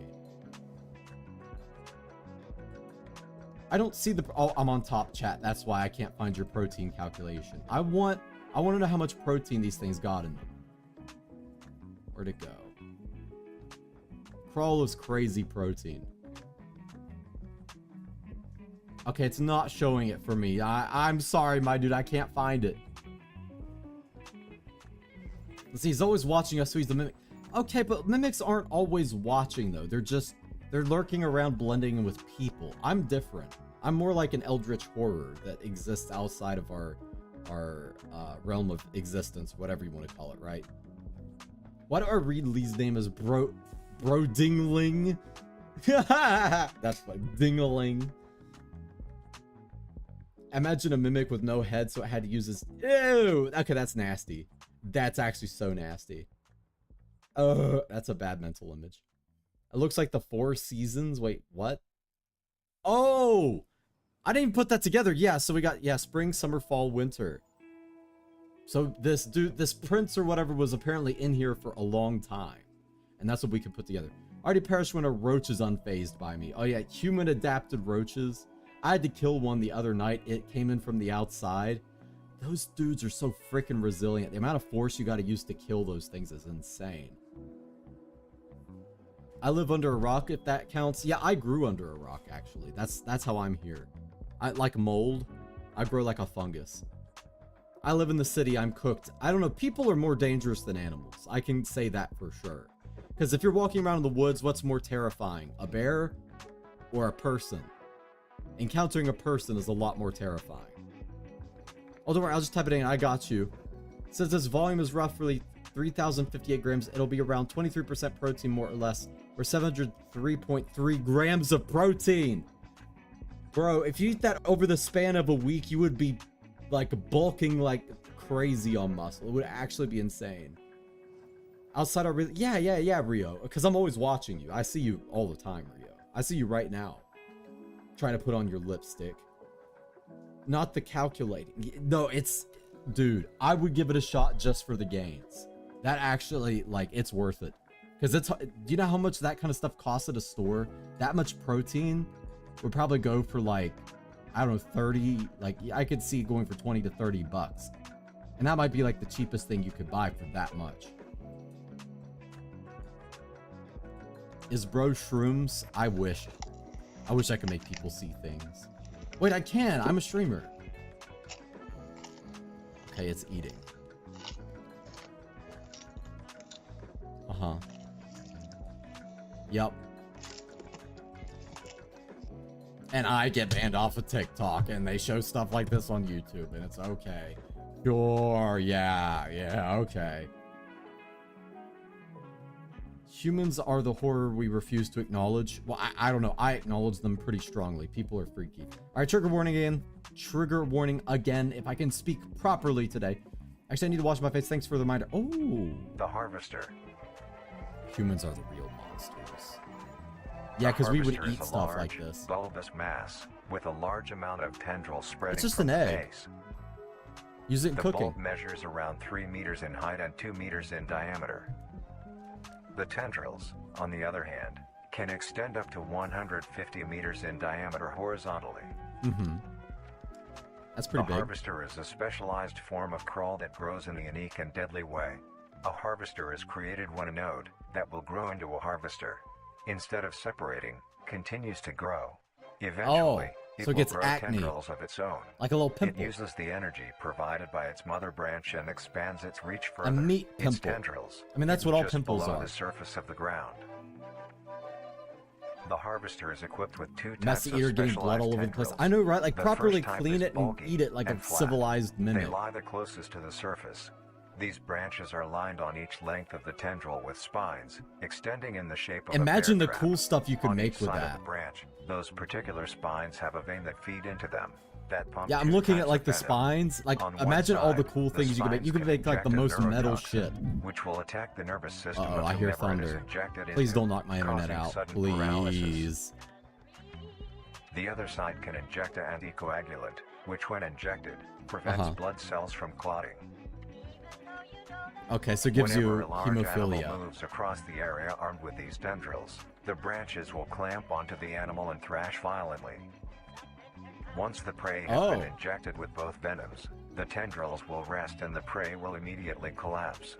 I don't see the... Oh, I'm on top, chat. That's why I can't find your protein calculation. I want to know how much protein these things got in them. Where'd it go? Crawl is crazy protein. Okay, it's not showing it for me. I'm sorry, my dude. I can't find it. Let's see, he's always watching us, so he's the mimic. Okay, but mimics aren't always watching, though. They're lurking around, blending in with people. I'm different. I'm more like an eldritch horror that exists outside of our realm of existence, whatever you want to call it, right? Why do I read Lee's name as Brodingling? That's like Dingling. Imagine a mimic with no head, so it had to use his... Ew! Okay, that's nasty. That's actually so nasty. That's a bad mental image. It looks like the 4 seasons. Wait, what? Oh! I didn't even put that together. Yeah, so we got, spring, summer, fall, winter. So this dude, this prince or whatever was apparently in here for a long time. And that's what we could put together. Already perished when a roach is unfazed by me. Oh yeah, human adapted roaches. I had to kill one the other night. It came in from the outside. Those dudes are so freaking resilient. The amount of force you got to use to kill those things is insane. I live under a rock, if that counts. Yeah, I grew under a rock, actually. That's how I'm here. I like mold. I grow like a fungus. I live in the city. I'm cooked. I don't know. People are more dangerous than animals. I can say that for sure. Because if you're walking around in the woods, what's more terrifying? A bear or a person? Encountering a person is a lot more terrifying. Oh, don't worry. I'll just type it in. I got you. Since this volume is roughly 3,058 grams, it'll be around 23% protein, more or less, or 703.3 grams of protein. Bro, if you eat that over the span of a week, you would be like bulking like crazy on muscle. It would actually be insane. Outside of yeah, Rio, because I'm always watching you. I see you all the time, Rio. I see you right now trying to put on your lipstick. Not the calculating. No, it's, dude, I would give it a shot just for the gains. That actually, like, it's worth it. Because it's, do you know how much that kind of stuff costs at a store? That much protein would probably go for like, I don't know, 30, like, I could see going for 20 to 30 bucks. And that might be like the cheapest thing you could buy for that much. Is bro shrooms? I wish I could make people see things. Wait, I can. I'm a streamer. Okay, it's eating. Uh-huh. Yep. And I get banned off of TikTok, and they show stuff like this on YouTube, and it's okay. Sure, yeah, okay. Humans are the horror we refuse to acknowledge. Well, I don't know. I acknowledge them pretty strongly. People are freaky. All right, trigger warning again. Trigger warning again. If I can speak properly today. Actually, I need to wash my face. Thanks for the reminder. Oh. The harvester. Humans are the real monsters. Yeah, because we would eat stuff like this. Bulbous mass with a large amount of tendrils spreading. It's just an egg. Use it in cooking. The bulb measures around 3 meters in height and 2 meters in diameter. The tendrils, on the other hand, can extend up to 150 meters in diameter horizontally. Mm-hmm. That's pretty big. A harvester is a specialized form of crawl that grows in a unique and deadly way. A harvester is created when a node that will grow into a harvester, instead of separating, continues to grow. Eventually, so it gets acne, tendrils of its own. Like a little pimple. It uses the energy provided by its mother branch and expands its reach further. A meat pimple. Its tendrils. I mean, that's what all pimples are. The surface of the ground. The harvester is equipped with 2 types messy of eater getting blood all over the place. I know, right? Like properly clean it and eat it like a civilized mimic. They lie the closest to the surface. These branches are lined on each length of the tendril with spines, extending in the shape of Imagine a the cool stuff you could make with that. Of the branch, those particular spines have a vein that feed into them. That pumps I'm looking at like the spines. Like, imagine all the cool things you could make. You could make like the most metal shit. Which will attack the nervous system. Uh-oh, I hear thunder. Please don't knock my internet out. Please. The other side can inject an anticoagulant, which when injected, prevents blood cells from clotting. Okay, so it gives you Whenever a large hemophilia. animal moves across the area armed with these tendrils, the branches will clamp onto the animal and thrash violently. Once the prey has been injected with both venoms, the tendrils will rest and the prey will immediately collapse.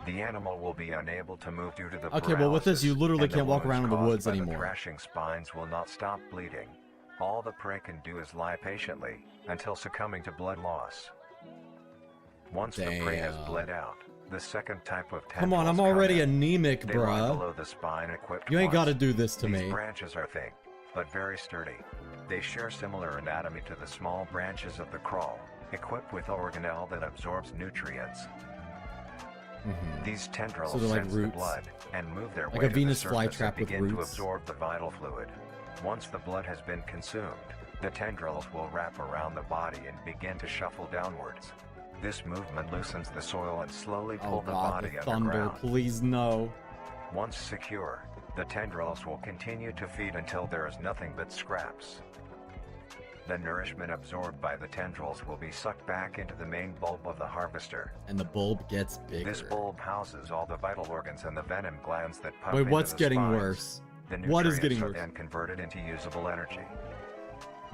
The animal will be unable to move due to the paralysis, well, with this, you literally can't walk around in the woods anymore. The thrashing spines will not stop bleeding. All the prey can do is lie patiently until succumbing to blood loss. Once the prey has bled out, the second type of tendrils come on, I'm already anemic, they lie bruh. below the spine equipped You ain't got to do this to These me. branches are thick, but very sturdy. They share similar anatomy to the small branches of the crawl, equipped with organelle that absorbs nutrients. These tendrils sense the blood and move their way a to Venus the surface flytrap and with begin to roots. absorb the vital fluid. Once the blood has been consumed, the tendrils will wrap around the body and begin to shuffle downwards. This movement loosens the soil and slowly pull the body underground. Please no. Once secure, the tendrils will continue to feed until there is nothing but scraps. The nourishment absorbed by the tendrils will be sucked back into the main bulb of the harvester. And the bulb gets bigger. This bulb houses all the vital organs and the venom glands that pump Wait, what's into the getting spines. worse? The What is nutrients getting are worse? then converted into usable energy.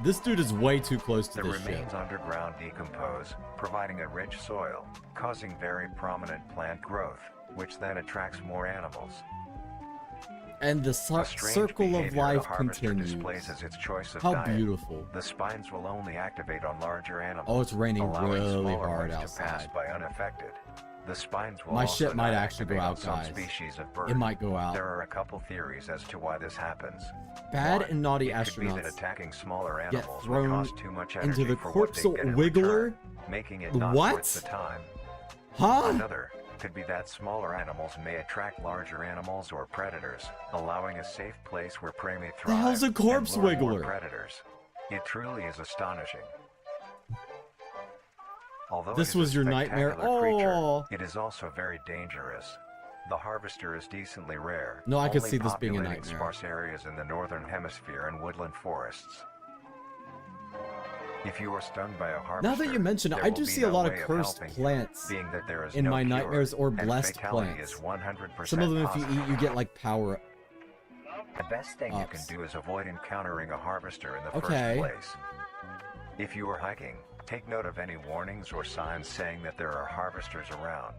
This dude is way too close to The this shit. remains underground decompose, providing a rich soil, causing very prominent plant growth, which then attracts more animals. And the circle of life continues. Displays as its choice of How diet. beautiful. The spines will only activate on larger animals. Oh, it's raining allowing really smaller hard ones to pass outside. by unaffected. The spines will My also shit might not actually go activate on out, some guys. species of bird. It might go out. There are a couple theories as to why this happens. Bad One, and naughty it could be that astronauts attacking smaller get animals thrown would cost too much energy into the for what they corpsal get in wiggler. return, making it not What? worth the time. Huh? Another could be that smaller animals may attract larger animals or predators, allowing a safe place where prey may thrive. The hell's a corpse and lure more wiggler? Predators. It truly is astonishing. Although This it is was a your nightmare? spectacular creature, Oh. it is also very dangerous. The harvester is decently rare. No, I could only see this being a populating nightmare. sparse areas in the northern hemisphere and woodland forests. If you are stung by a harvester, Now that you mention it, there I will do be see a no lot of way cursed helping you, plants being that there is in no my cure, nightmares or and blessed fatality plants. is 100% Some of them, if you possible. eat, you get like power. The best thing you can ups. do is avoid encountering a harvester in the Okay. first place. If you are hiking, take note of any warnings or signs saying that there are harvesters around.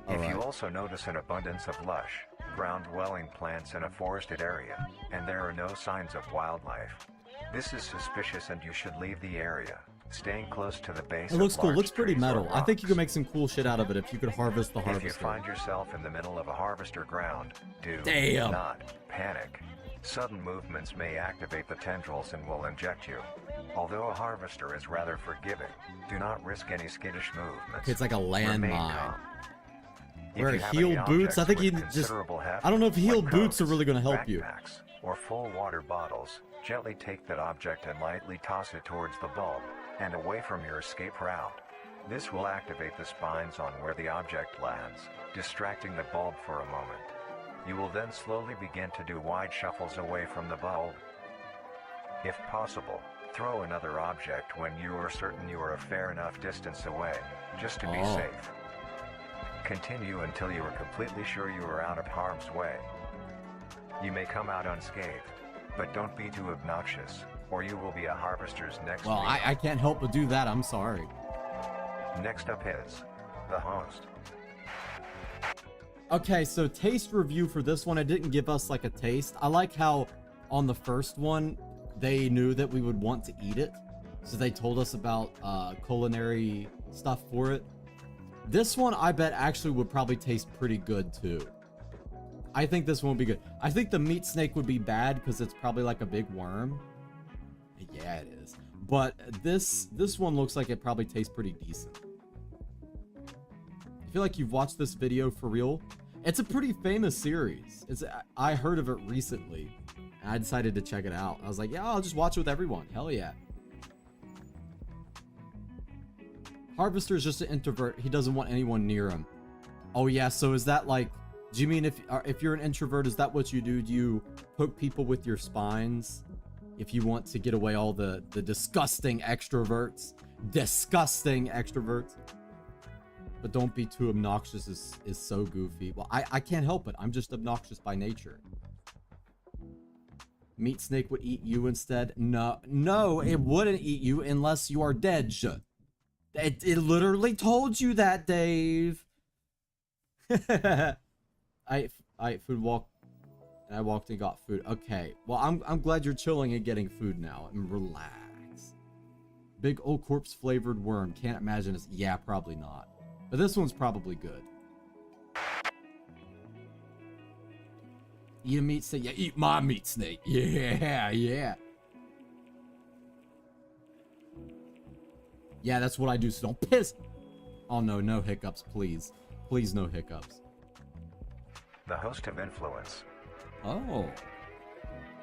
If you also notice an abundance of lush, ground-dwelling plants in a forested area, and there are no signs of wildlife, this is suspicious and you should leave the area, staying close to the base It looks of cool. It large looks pretty trees or metal. I think you rocks. could make some cool shit out of it if you could harvest the If you harvester. find yourself in the middle of a harvester ground, do Damn. not panic. Sudden movements may activate the tendrils and will inject you. Although a harvester is rather forgiving, do not risk any skittish movements. It's like a Remain landmine. calm. If Wear you have heeled any boots. I objects think with you just. considerable heft, I don't know if heeled like boots are coats, really going to help you. backpacks, or full water bottles, gently take that object and lightly toss it towards the bulb and away from your escape route. This will activate the spines on where the object lands, distracting the bulb for a moment. You will then slowly begin to do wide shuffles away from the bulb. If possible, throw another object when you are certain you are a fair enough distance away, just to be safe. Continue until you are completely sure you are out of harm's way. You may come out unscathed, but don't be too obnoxious, or you will be a harvester's next Well, meal. I can't help but do that. I'm sorry. Next up is the host. Okay, so taste review for this one. It didn't give us like a taste. I like how on the first one, they knew that we would want to eat it. So they told us about culinary stuff for it. This one, I bet actually would probably taste pretty good too. I think this one would be good. I think the meat snake would be bad because it's probably like a big worm. Yeah, it is. But this one looks like it probably tastes pretty decent. I feel like you've watched this video for real. It's a pretty famous series. I heard of it recently, and I decided to check it out. I was like, yeah, I'll just watch it with everyone. Hell yeah. Harvester is just an introvert. He doesn't want anyone near him. Oh yeah, so is that like, do you mean if you're an introvert, is that what you do? Do you poke people with your spines if you want to get away all the disgusting extroverts? Disgusting extroverts. But don't be too obnoxious is so goofy. Well, I can't help it. I'm just obnoxious by nature. Meat snake would eat you instead? No, it wouldn't eat you unless you are dead. It literally told you that, Dave. I ate food, and I walked and got food. Okay, well, I'm glad you're chilling and getting food now. And relax. Big old corpse flavored worm. Can't imagine it's... Yeah, probably not. But this one's probably good. Eat a meat snake? Yeah, eat my meat snake. Yeah. Yeah, that's what I do, so don't piss. Oh no, no hiccups, please. Please, no hiccups. The host of influence. Oh.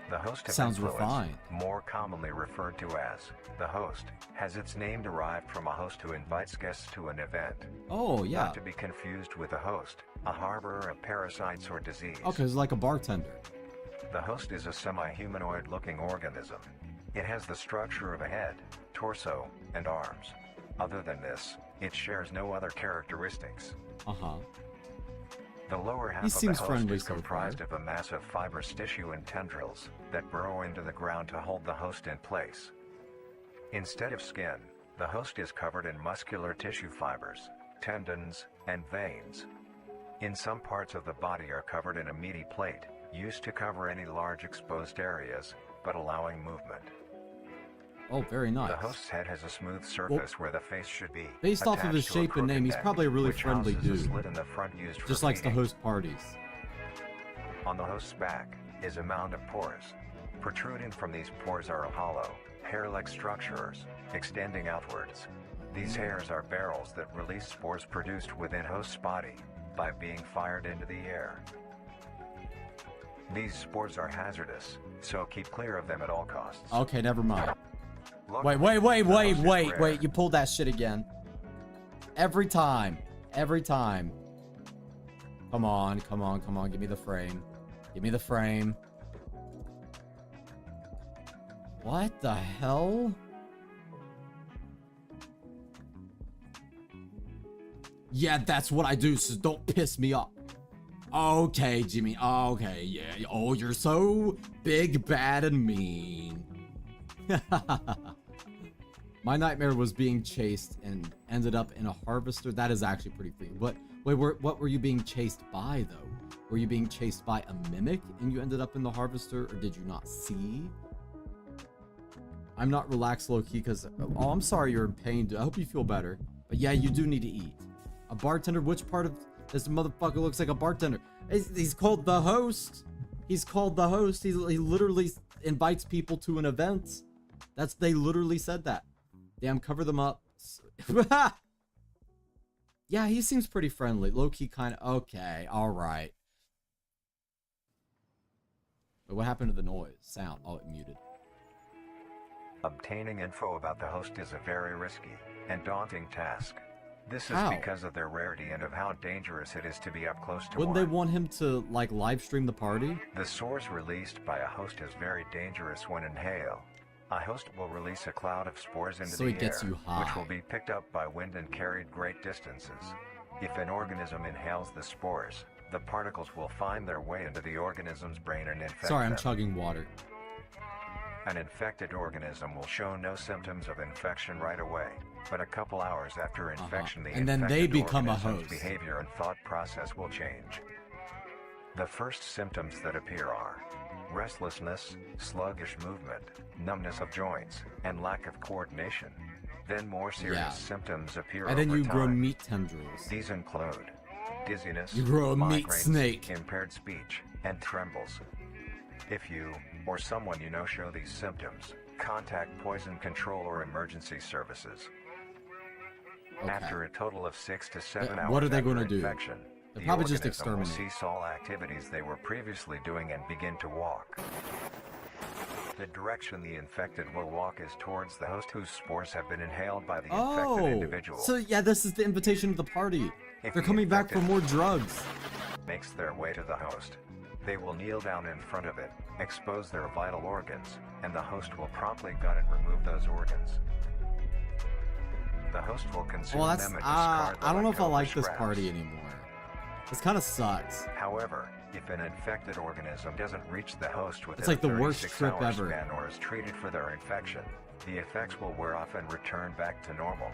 The host of Sounds influence, refined. more commonly referred to as the host, has its name derived from a host who invites guests to an event. Oh, yeah. Not to be confused with a host, a harborer of parasites or disease. Okay, it's like a bartender. The host is a semi-humanoid looking organism. It has the structure of a head, torso, and arms. Other than this, it shares no other characteristics. Uh-huh. The lower half He of the seems host friendly is so comprised far. of a mass of fibrous tissue and tendrils that burrow into the ground to hold the host in place. Instead of skin, the host is covered in muscular tissue fibers, tendons, and veins. In some parts of the body are covered in a meaty plate, used to cover any large exposed areas, but allowing movement. Oh, very nice. The host's head has a smooth surface where the face should be. Based off of his shape and name, he's probably a really friendly dude. Slit in the front used just likes to host parties. On the host's back is a mound of pores. Protruding from these pores are hollow, hair-like structures, extending outwards. These hairs are barrels that release spores produced within host's body by being fired into the air. These spores are hazardous, so keep clear of them at all costs. Okay, never mind. Wait, you pulled that shit again. Every time. Come on, give me the frame. What the hell? Yeah, that's what I do, so don't piss me off. Okay, Jimmy, okay, yeah. Oh, you're so big, bad, and mean. My nightmare was being chased and ended up in a harvester. That is actually pretty freaky. What were you being chased by, though? Were you being chased by a mimic and you ended up in the harvester, or did you not see? I'm not relaxed low-key because... Oh, I'm sorry you're in pain. I hope you feel better. But yeah, you do need to eat. A bartender? Which part of this motherfucker looks like a bartender? He's called the host. He's called the host. He literally invites people to an event. They literally said that. Damn, cover them up. Yeah, he seems pretty friendly. Low-key kind of... Okay, alright. But what happened to the noise? Sound. Oh, it muted. Obtaining info about the host is a very risky and daunting task. This is because of their rarity and of how dangerous it is to be up close to Wouldn't they want him to, like, live stream the party? The spores released by a host is very dangerous when inhaled. A host will release a cloud of spores into the air, which will be picked up by wind and carried great distances. If an organism inhales the spores, the particles will find their way into the organism's brain and infect them. Sorry, I'm chugging water. An infected organism will show no symptoms of infection right away, but a couple hours after infection, the and then they become a host. Behavior and thought process will change. The first symptoms that appear are restlessness, sluggish movement, numbness of joints, and lack of coordination. Then more serious symptoms appear and then you over grow time. meat tendrils. These include dizziness, you grow a meat migraines, snake, impaired speech, and trembles. If you or someone you know show these symptoms, contact poison control or emergency services. After a total of 6 to 7 hours what are they after going to do? infection, They're the probably just organism will exterminate. cease all activities they were previously doing and begin to walk. The direction the infected will walk is towards the host whose spores have been inhaled by the infected individual. So yeah, this is the invitation to the party. They're coming back for more drugs. Makes their way to the host. They will kneel down in front of it, expose their vital organs, and the host will promptly gut and remove those organs. The host will consume them and discard the I don't know if I like this scraps. party anymore. This kind of sucks. However, if an infected organism doesn't reach the host within It's like the a worst 36 trip hour ever. span or is treated for their infection, the effects will wear off and return back to normal.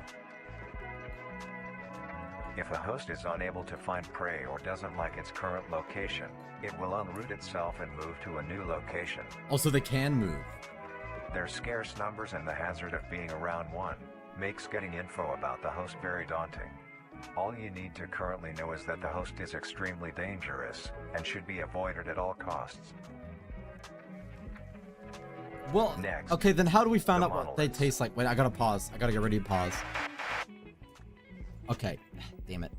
If a host is unable to find prey or doesn't like its current location, it will unroot itself and move to a new location. Also, they can move. Their scarce numbers and the hazard of being around one makes getting info about the host very daunting. All you need to currently know is that the host is extremely dangerous and should be avoided at all costs. Well, next, okay, then how do we find out what they taste like? Wait, I gotta pause. I gotta get ready to pause. Okay, damn it.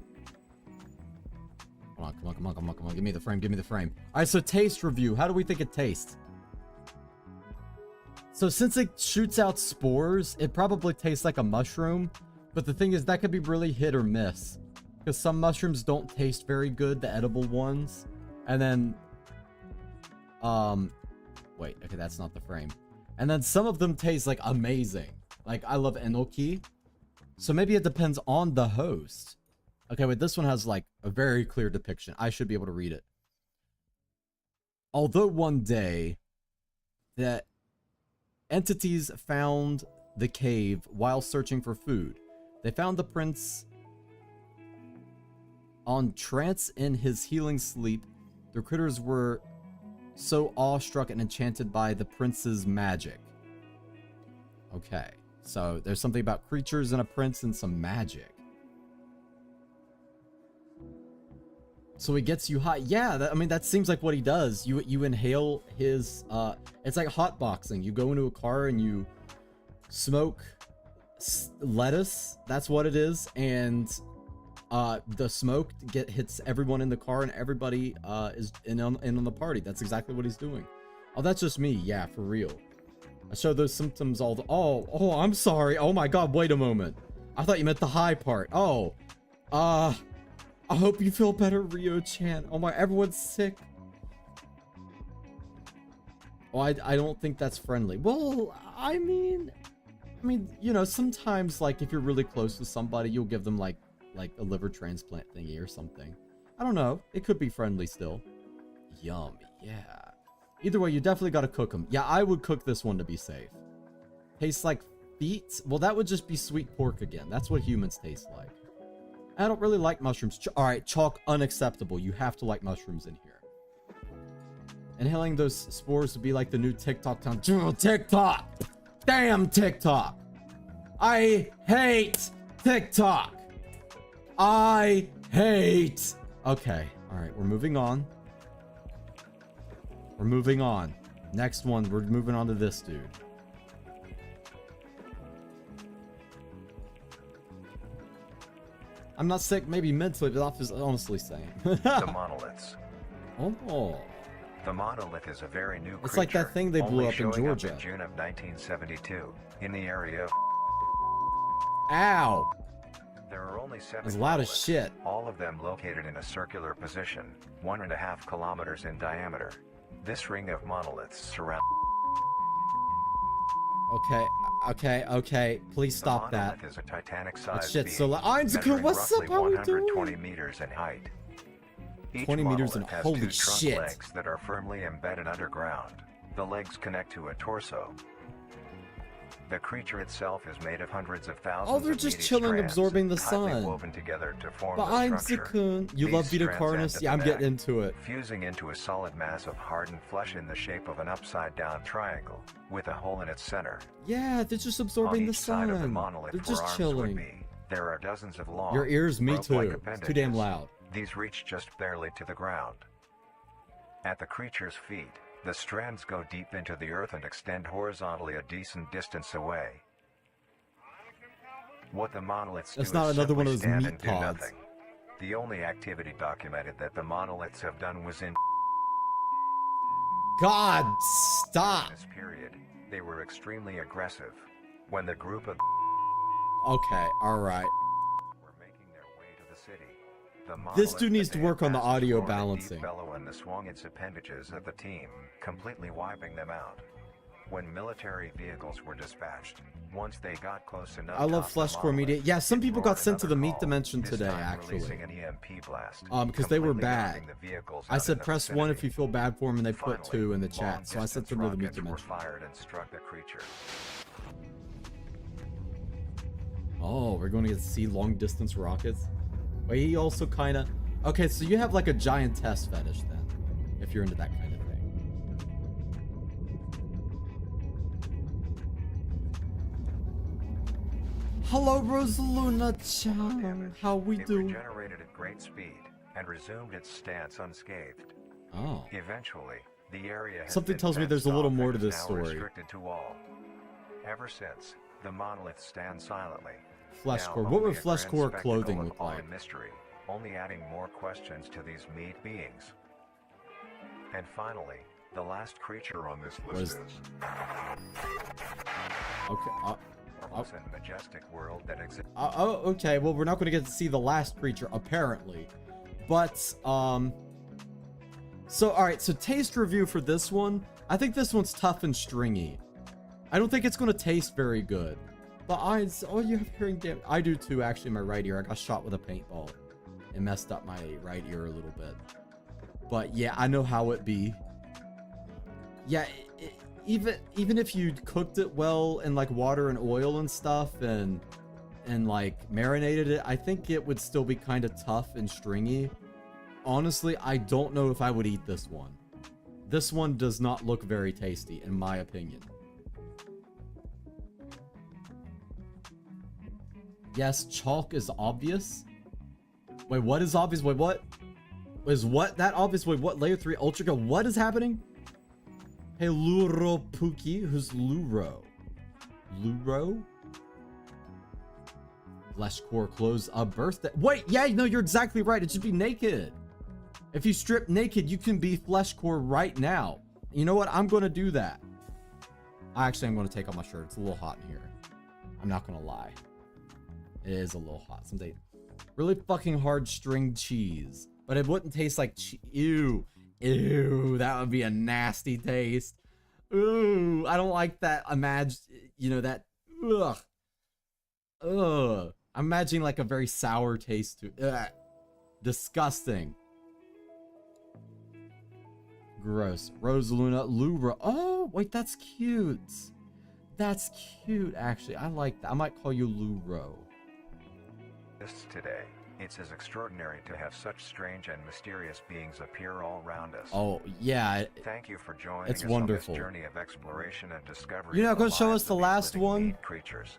Come on. Give me the frame. All right, so taste review. How do we think it tastes? So since it shoots out spores, it probably tastes like a mushroom. But the thing is, that could be really hit or miss. Because some mushrooms don't taste very good, the edible ones. And then... Wait, okay, that's not the frame. And then some of them taste, like, amazing. Like, I love enoki. So maybe it depends on the host. Okay, wait, this one has, like, a very clear depiction. I should be able to read it. Although one day, the entities found the cave while searching for food. They found the prince on trance in his healing sleep. The critters were so awestruck and enchanted by the prince's magic. Okay, so there's something about creatures and a prince and some magic. So he gets you high. Yeah, I mean, that seems like what he does. You inhale his, it's like hotboxing. You go into a car and you smoke lettuce. That's what it is. And the smoke hits everyone in the car and everybody is in on the party. That's exactly what he's doing. Oh, that's just me. Yeah, for real. I show those symptoms all the... Oh, I'm sorry. Oh my god, wait a moment. I thought you meant the high part. Oh, I hope you feel better, Rio-chan. Oh my, everyone's sick. Oh, I don't think that's friendly. Well, I mean, you know, sometimes, like, if you're really close to somebody, you'll give them, like a liver transplant thingy or something. I don't know. It could be friendly still. Yum, yeah. Either way, you definitely gotta cook them. Yeah, I would cook this one to be safe. Tastes like feet? Well, that would just be sweet pork again. That's what humans taste like. I don't really like mushrooms. Alright, chalk, unacceptable. You have to like mushrooms in here. Inhaling those spores would be like the new TikTok time. TikTok! Damn TikTok! I hate TikTok! I hate... Okay, alright, we're moving on. We're moving on. Next one, we're moving on to this dude. I'm not sick, maybe mentally, but I'm just honestly saying. The monoliths. Oh. The monolith is a very new creature. It's like that thing they blew up in Georgia. In June of 1972, in the area of... Ow! There are only 7 As loud as monoliths, shit. all of them located in a circular position, 1.5 kilometers in diameter. This ring of monoliths surround... Okay. Please stop that. Is a Titanic-sized shit being, so loud. What's up? How we doing? 120 meters in height. Each 20 meters in monolith has holy 2 trunk shit. legs that are firmly embedded underground. The legs connect to a torso. The creature itself is made of hundreds of thousands they're of just meaty chilling, strands, absorbing the tightly sun. woven together to form But the I'm structure. Zakun. You These love Vita strands Carnis? end at Yeah, the I'm getting neck, into it. fusing into a solid mass of hardened flesh in the shape of an upside-down triangle, with a hole in its center. Yeah, they're just absorbing On the each side of the sun. monolith They're where just arms chilling. would be, there are dozens of long, Your ears, me too. rope-like It's too damn appendages. loud. These reach just barely to the ground. At the creature's feet, the strands go deep into the earth and extend horizontally a decent distance away. What the monoliths That's do not is another one of simply those stand meat and do pods. nothing. The only activity documented that the monoliths have done was in God, stop. this period. They were extremely aggressive. When the group of Okay, alright. were making their way to the city, the This monolith dude needs that to they work had on the passed audio formed a deep balancing. bellow and swung its appendages at the team, completely wiping them out. When military vehicles were dispatched, once they got close enough, I love to the fleshcore media. monolith, Yeah, some it people roared got sent to the another meat call, dimension this today, time actually. releasing an EMP blast, Because they were completely bad. knocking the vehicles I out said in the press 1 if vicinity. you feel bad for him, and they put Finally, 2 in the chat. So I long-distance sent them to the meat rockets were dimension. fired and struck the creature. Oh, we're going to get to see long distance rockets. But he also kind of... Okay, so you have like a giant test fetish then, if you're into that kind of thing. Hello, Rosaluna-chan. How we It do? regenerated at great speed and resumed its stance unscathed. Oh. Eventually, the area has Something been tells me there's a fenced little off more and to is this now story. Restricted to all. Ever since, the monolith stands silently. Fleshcore. Now What would only a grand fleshcore spectacle clothing of look awe like? and mystery, only adding more questions to these meat beings. And finally, the last creature on this What list is- is Okay. marvelous and majestic world that exists. Okay. Well, we're not going to get to see the last creature, apparently. But, So, alright. So, taste review for this one. I think this one's tough and stringy. I don't think it's going to taste very good. But you have hearing damage. I do too, actually, my right ear. I got shot with a paintball. It messed up my right ear a little bit. But, yeah, I know how it be. Yeah, even if you cooked it well in like water and oil and stuff and like marinated it, I think it would still be kind of tough and stringy. Honestly, I don't know if I would eat this one. This one does not look very tasty, in my opinion. Yes, chalk is obvious. Wait, what is obvious? Wait, what? Is what that obvious? Wait, what? Layer 3 Ultra Go? What is happening? Hey, Luro Pookie. Who's Luro? Luro? Flesh core clothes a birthday. Wait, yeah, no, you're exactly right. It should be naked. If you strip naked, you can be flesh core right now. You know what? I'm going to do that. Actually, I'm going to take off my shirt. It's a little hot in here. I'm not going to lie. It is a little hot. Someday. Really fucking hard string cheese. But it wouldn't taste like cheese. Ew. Ew. That would be a nasty taste. Ooh. I don't like that. Imagine, you know, that. Ugh. Ugh. I'm imagining like a very sour taste to it. Ugh. Disgusting. Gross. Rosaluna Lura. Oh, wait, that's cute. That's cute, actually. I like that. I might call you Luro. Today, it's as extraordinary to have such strange and mysterious beings appear all around us. Oh, yeah. Thank you for joining it's us wonderful. on this journey of exploration and discovery. You're not going to show us the last one? Creatures.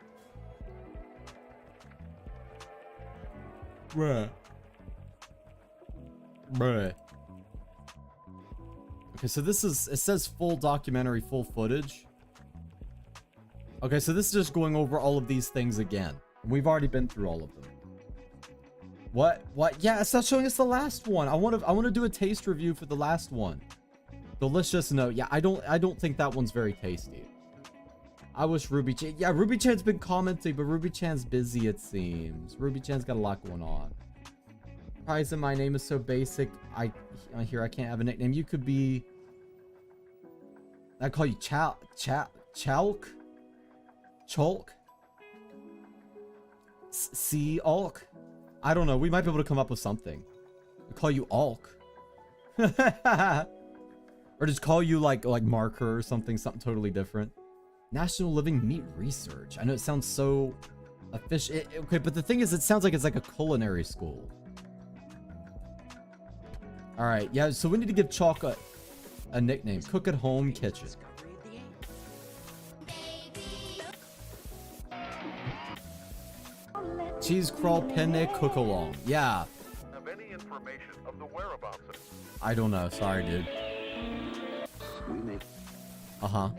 Bruh. Bruh. Okay, so this is, it says full documentary, full footage. Okay, so this is just going over all of these things again. We've already been through all of them. What? Yeah, it's not showing us the last one. I want to do a taste review for the last one. Delicious note. Yeah, I don't think that one's very tasty. I wish Ruby Chan. Yeah, Ruby Chan's been commenting, but Ruby Chan's busy, it seems. Ruby Chan's got a lot going on. Surprising, my name is so basic. I can't have a nickname. You could be. I call you Chalk. C Alk. I don't know. We might be able to come up with something. We call you Alk. Or just call you like Marker or something totally different. National Living Meat Research. I know it sounds so official. Okay, but the thing is, it sounds like it's like a culinary school. All right, yeah. So we need to give Chalk a nickname. Cook at Home Kitchen. Cheese crawl penne cook along. Yeah. Have any information of the whereabouts of... I don't know. Sorry, dude. Uh-huh.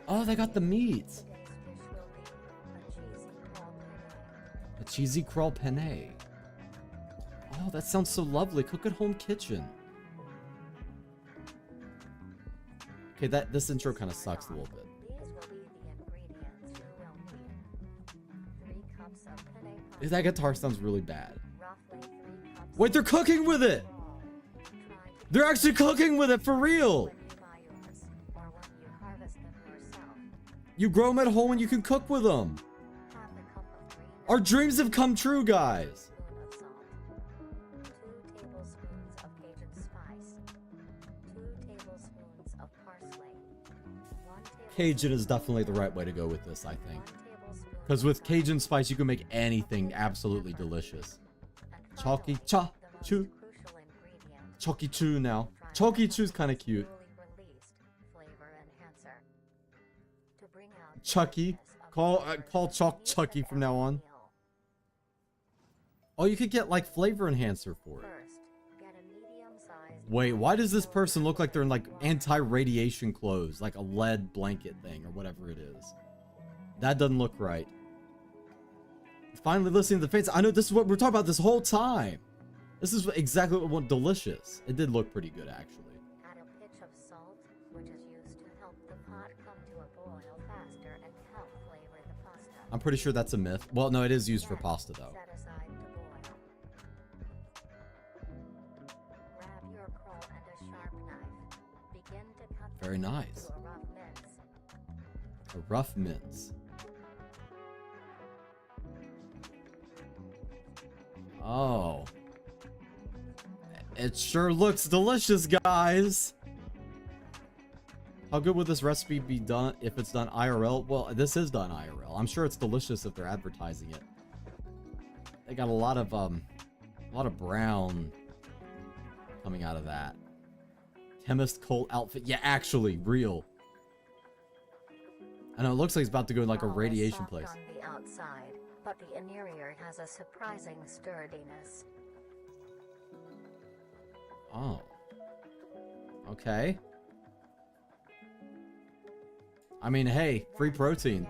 Oh, they got the meat. A cheesy crawl penne. Oh, that sounds so lovely. Cook at Home Kitchen. Okay, this intro kind of sucks a little bit. That guitar sounds really bad. Wait, they're cooking with it! They're actually cooking with it for real! You grow them at home and you can cook with them. Our dreams have come true, guys. Cajun is definitely the right way to go with this, I think. Because with Cajun spice, you can make anything absolutely delicious. Chalky cha choo. Chalky choo now. Chalky choo's kind of cute. Chucky. Call Chalk Chucky from now on. Oh, you could get like flavor enhancer for it. Wait, why does this person look like they're in like anti-radiation clothes? Like a lead blanket thing or whatever it is. That doesn't look right. Finally listening to the face. I know this is what we're talking about this whole time. This is exactly what we want. Delicious. It did look pretty good, actually. Add a pinch of salt, which is used to help the pot come to a boil faster and help flavor the pasta. I'm pretty sure that's a myth. Well, no, it is used for pasta, though. Set aside to boil. Grab your crow and a sharp knife. Begin to cut Very nice. to a rough mince. A rough mince. Oh. It sure looks delicious, guys. How good would this recipe be done if it's done IRL? Well, this is done IRL. I'm sure it's delicious if they're advertising it. They got a lot of brown coming out of that. Chemist cult outfit. Yeah, actually, real. I know it looks like it's about to go in like a radiation place. On the outside, but the interior has a surprising sturdiness. Oh. Okay. I mean, hey, free protein.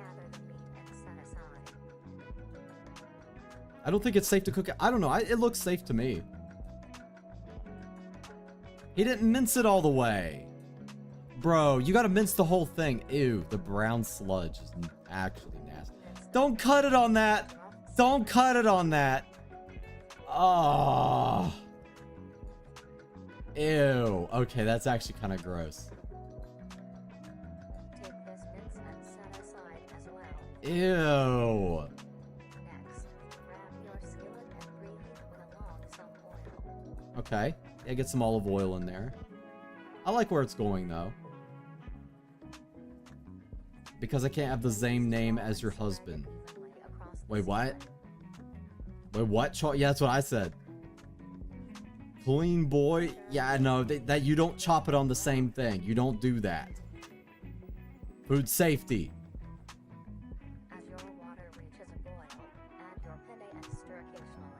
I don't think it's safe to cook it. I don't know. It looks safe to me. He didn't mince it all the way. Bro, you gotta mince the whole thing. Ew, the brown sludge is actually nasty. Don't cut it on that. Don't cut it on that. Oh. Ew. Okay, that's actually kind of gross. Take this mince and set aside as well. Ew. Next, grab your skillet and preheat along some oil. Okay. Yeah, get some olive oil in there. I like where it's going though. Because I can't have the same name as your husband. Wait, what? Wait, what? Yeah, that's what I said. Clean boy? Yeah, I know. That you don't chop it on the same thing. You don't do that. Food safety. As your water reaches a boil, add your penne and stir occasionally.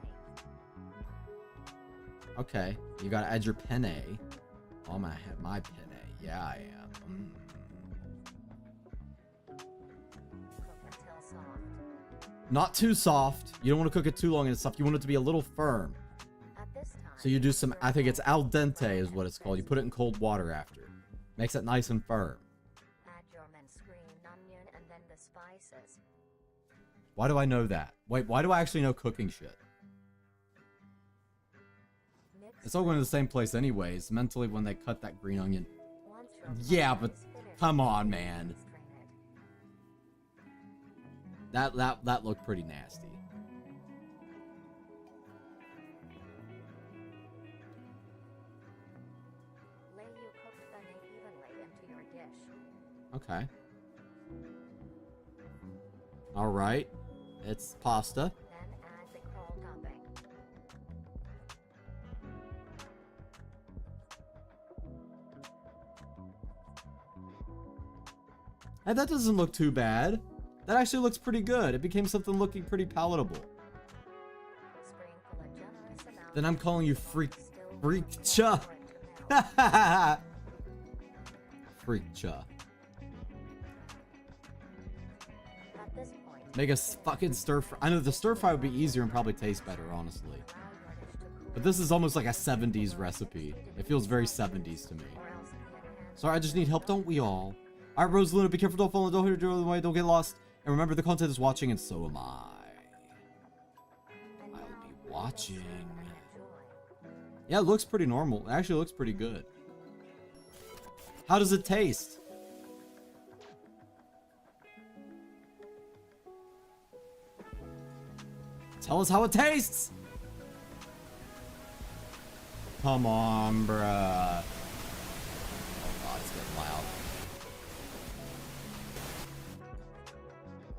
Okay, you gotta add your penne. Oh, I'm gonna have my penne. Yeah, I am. Cook until soft. Not too soft. You don't want to cook it too long and stuff. You want it to be a little firm. At this time, So you do some, I think it's al dente is what it's called. You put it in cold water after. Makes it nice and firm. add your minced green onion and then the spices. Why do I know that? Wait, why do I actually know cooking shit? Mix It's all going to the same place anyways, mentally when they cut that green onion. once your Yeah, pasta but is finished, come on, man. strain it. That looked pretty nasty. Lay your cooked penne evenly into your dish. Okay. Alright. It's pasta. Then add the coral topping. Hey, that doesn't look too bad. That actually looks pretty good. It became something looking pretty palatable. Sprinkle a generous amount. Then I'm calling you freak cha. Freak cha. At this point, Make a fucking stir fry. I know the stir fry would be easier and probably taste better, honestly. allow your dish to cool, But this is almost like a 70s recipe. It feels very 70s to me. or else the enhanced Sorry, I just need help, don't we all? Alright, Rosaluna, be careful, don't fall, don't hit your way, don't get lost. And remember, the content is watching, and so am I. I'll be watching. Yeah, it looks pretty normal. It actually looks pretty good. How does it taste? Tell us how it tastes! Come on, bruh. Oh god, it's getting loud.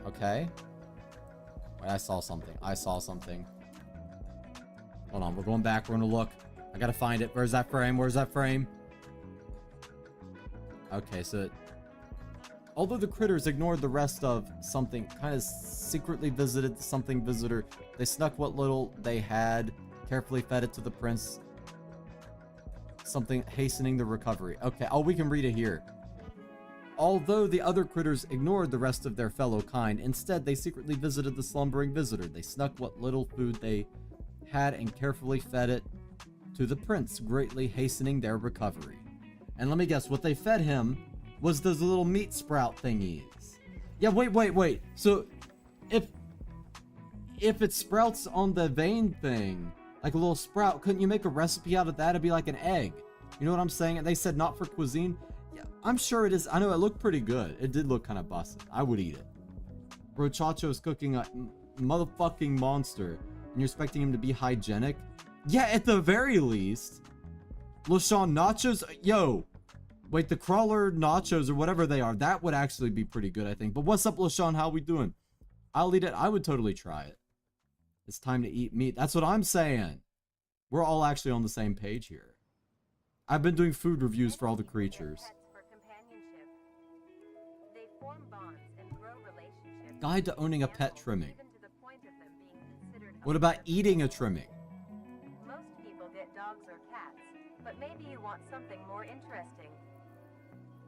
Okay. Wait, I saw something. I saw something. Hold on, we're going back. We're gonna look. I gotta find it. Where's that frame? Where's that frame? Okay, so... Although the critters ignored the rest of something, kind of secretly visited something visitor, they snuck what little they had, carefully fed it to the prince. Something hastening the recovery. Okay, oh, we can read it here. Although the other critters ignored the rest of their fellow kind, instead they secretly visited the slumbering visitor. They snuck what little food they had and carefully fed it to the prince, greatly hastening their recovery. And let me guess, what they fed him was those little meat sprout thingies. Yeah, wait. So, if it sprouts on the vein thing, like a little sprout, couldn't you make a recipe out of that? It'd be like an egg. You know what I'm saying? And they said not for cuisine. Yeah, I'm sure it is. I know it looked pretty good. It did look kind of busted. I would eat it. Bro, Chacho's cooking a motherfucking monster, and you're expecting him to be hygienic? Yeah, at the very least. LaShawn Nachos? Yo. Wait, the crawler nachos or whatever they are, that would actually be pretty good, I think. But what's up, LaShawn? How we doing? I'll eat it. I would totally try it. It's time to eat meat. That's what I'm saying. We're all actually on the same page here. I've been doing food reviews for all the creatures. Guide to owning a pet trimming. What about eating a trimming? Most people get dogs or cats, but maybe you want something more interesting.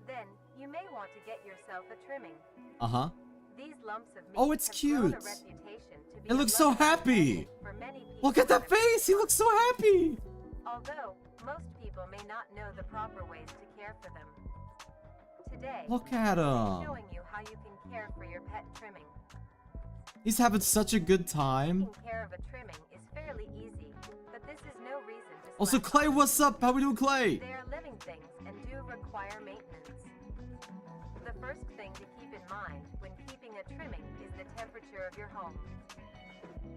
Then you may want to get yourself a trimming. Uh-huh. These lumps of meat Oh, it's cute. It looks so luxury happy. for many people. Look at that face. He looks so happy. Although most people may not know the proper ways to care for them. Today, Look at I'm him. showing you how you can care for your pet trimming. He's having such a good time. Taking care of a trimming is fairly easy, but this is no reason to Also, slack Clay, off. what's up? How we doing, Clay? They are living things and do require maintenance. The first thing to keep in mind when keeping a trimming is the temperature of your home.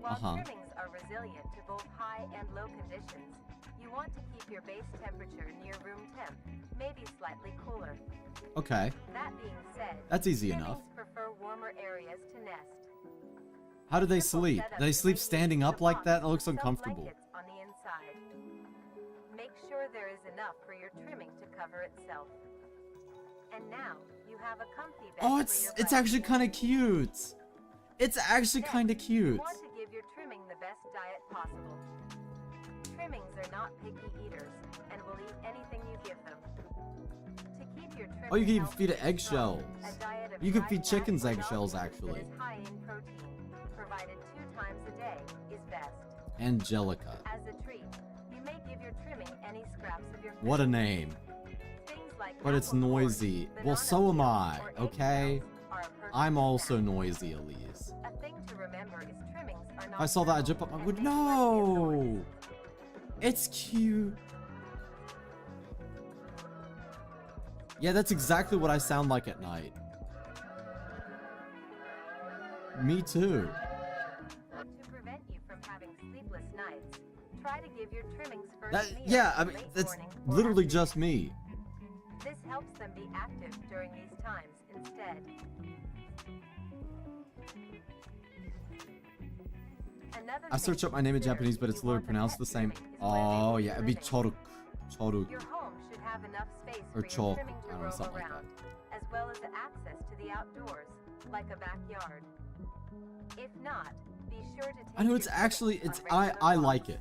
While trimmings are resilient to both high and low conditions, you want to keep your base temperature near room temp, maybe slightly cooler. Okay. That being said, That's easy trimmings enough. prefer warmer areas to nest. How do they sleep? Do they sleep standing up like that? That looks Some uncomfortable. blankets on the inside. Make sure there is enough for your trimming to cover itself. And now you have a comfy bed Oh, for it's your actually kind of cute. It's actually kind of You cute. want to give your trimming the best diet possible. Trimmings are not picky eaters and will eat anything you give them. To keep your trimming Oh, you can even healthy feed it and strong, eggshells. a diet of You can dry feed fat chickens or eggshells, non-meat actually. that is high in protein, provided 2 times a day, is best. Angelica. As a treat, you may give your trimming any scraps of your What a food. name. Things like But it's apple cores, noisy. banana Well, so am peels, I, or egg okay? shells are a perfect I'm also snack. noisy, Elise. A thing to remember is trimmings are not If I saw that, I'd jump up. I would. No! It's cute. Yeah, that's exactly what I sound like at night. Me too. To prevent you from having sleepless nights, try to give your trimmings first That, meal yeah, I mean, late that's morning or literally afternoon. just me. This helps them be active during these times instead. Another I searched up my name in Japanese, but it's literally pronounced the same. Oh, yeah, it'd be Choruk. Choruk. Your home should have enough space Or for your chalk, trimming I to don't know, roam something like around, as well as the access to the outdoors, like a backyard. If not, be sure to take I know your it's actually, trimmings it's, on I regular like walks. it.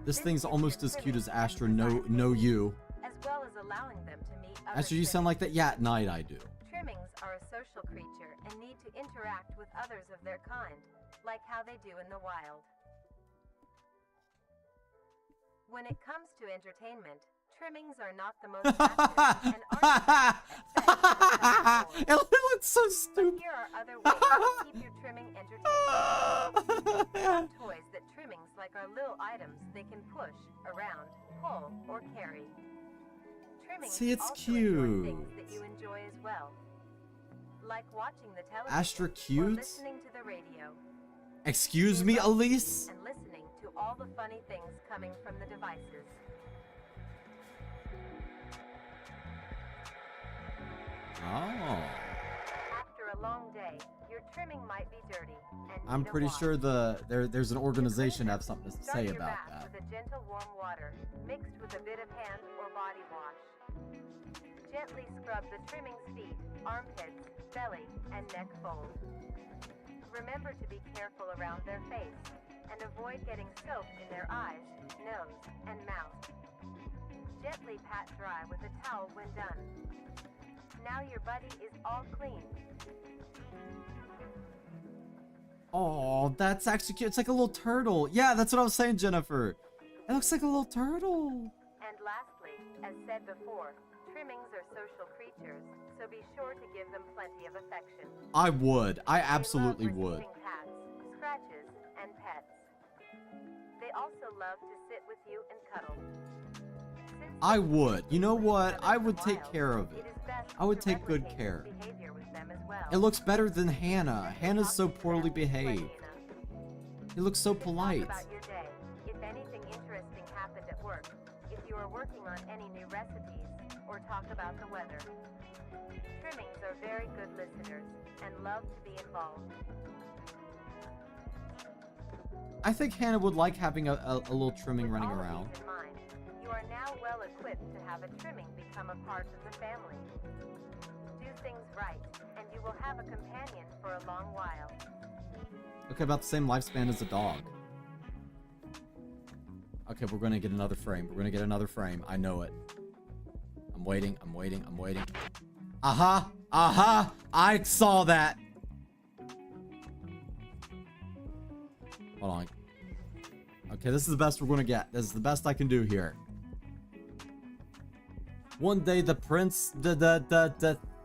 This This thing's gives almost your as cute as trimmings Astra. exercise No, to you. as well as allowing them to meet other Astra, you sound like that? Yeah, at night I do. Trimmings are a social creature and need to interact with others of their kind, like how they do in the wild. When it comes to entertainment, trimmings are not the most active and aren't It looks so But stupid. here are other ways to keep your trimming entertaining. Some toys that trimmings like are little items they can push, around, pull, or carry. Trimmings See, it's also enjoy things cute. that you enjoy as well, like watching the television Astra or cute? listening to the radio. Excuse me, Elise? And listening to all the funny things coming from the devices. Oh. After a long day, your trimming might be dirty and I'm need a pretty wash. sure there's an organization that have something to Start say your about bath that. with a gentle warm water, mixed with a bit of hand or body wash. Gently scrub the trimming's feet, armpits, belly, and neck fold. Remember to be careful around their face, and avoid getting soap in their eyes, nose, and mouth. Gently pat dry with a towel when done. Now your buddy is all clean. Oh, that's actually cute. It's like a little turtle. Yeah, that's what I was saying, Jennifer. It looks like a little turtle. And lastly, as said before, trimmings are social creatures, so be sure to give them plenty of affection. I would. I They absolutely love would. receiving pats, scratches, and pets. They also love to sit with you and cuddle. Since I they would. You know what? live I in the would take wild, care of it. is best I would to take good replicate care. this behavior with them as well. It looks better than Hannah. Simply Hannah's talk so to them poorly plenty behaved. enough. He looks so You can talk polite. about your day, if anything interesting happened at work, if you are working on any new recipes, or talk about the weather. Trimmings are very good listeners and love to be involved. I think Hannah would like having a little trimming running With all of around. these in mind, you are now well equipped to have a trimming become a part of the family. Do things right, and you will have a companion for a long while. Okay, about the same lifespan as a dog. Okay, we're gonna get another frame. We're gonna get another frame. I know it. I'm waiting. I'm waiting. I'm waiting. Aha! Aha! I saw that! Hold on. Okay, this is the best we're gonna get. This is the best I can do here. One day the prince,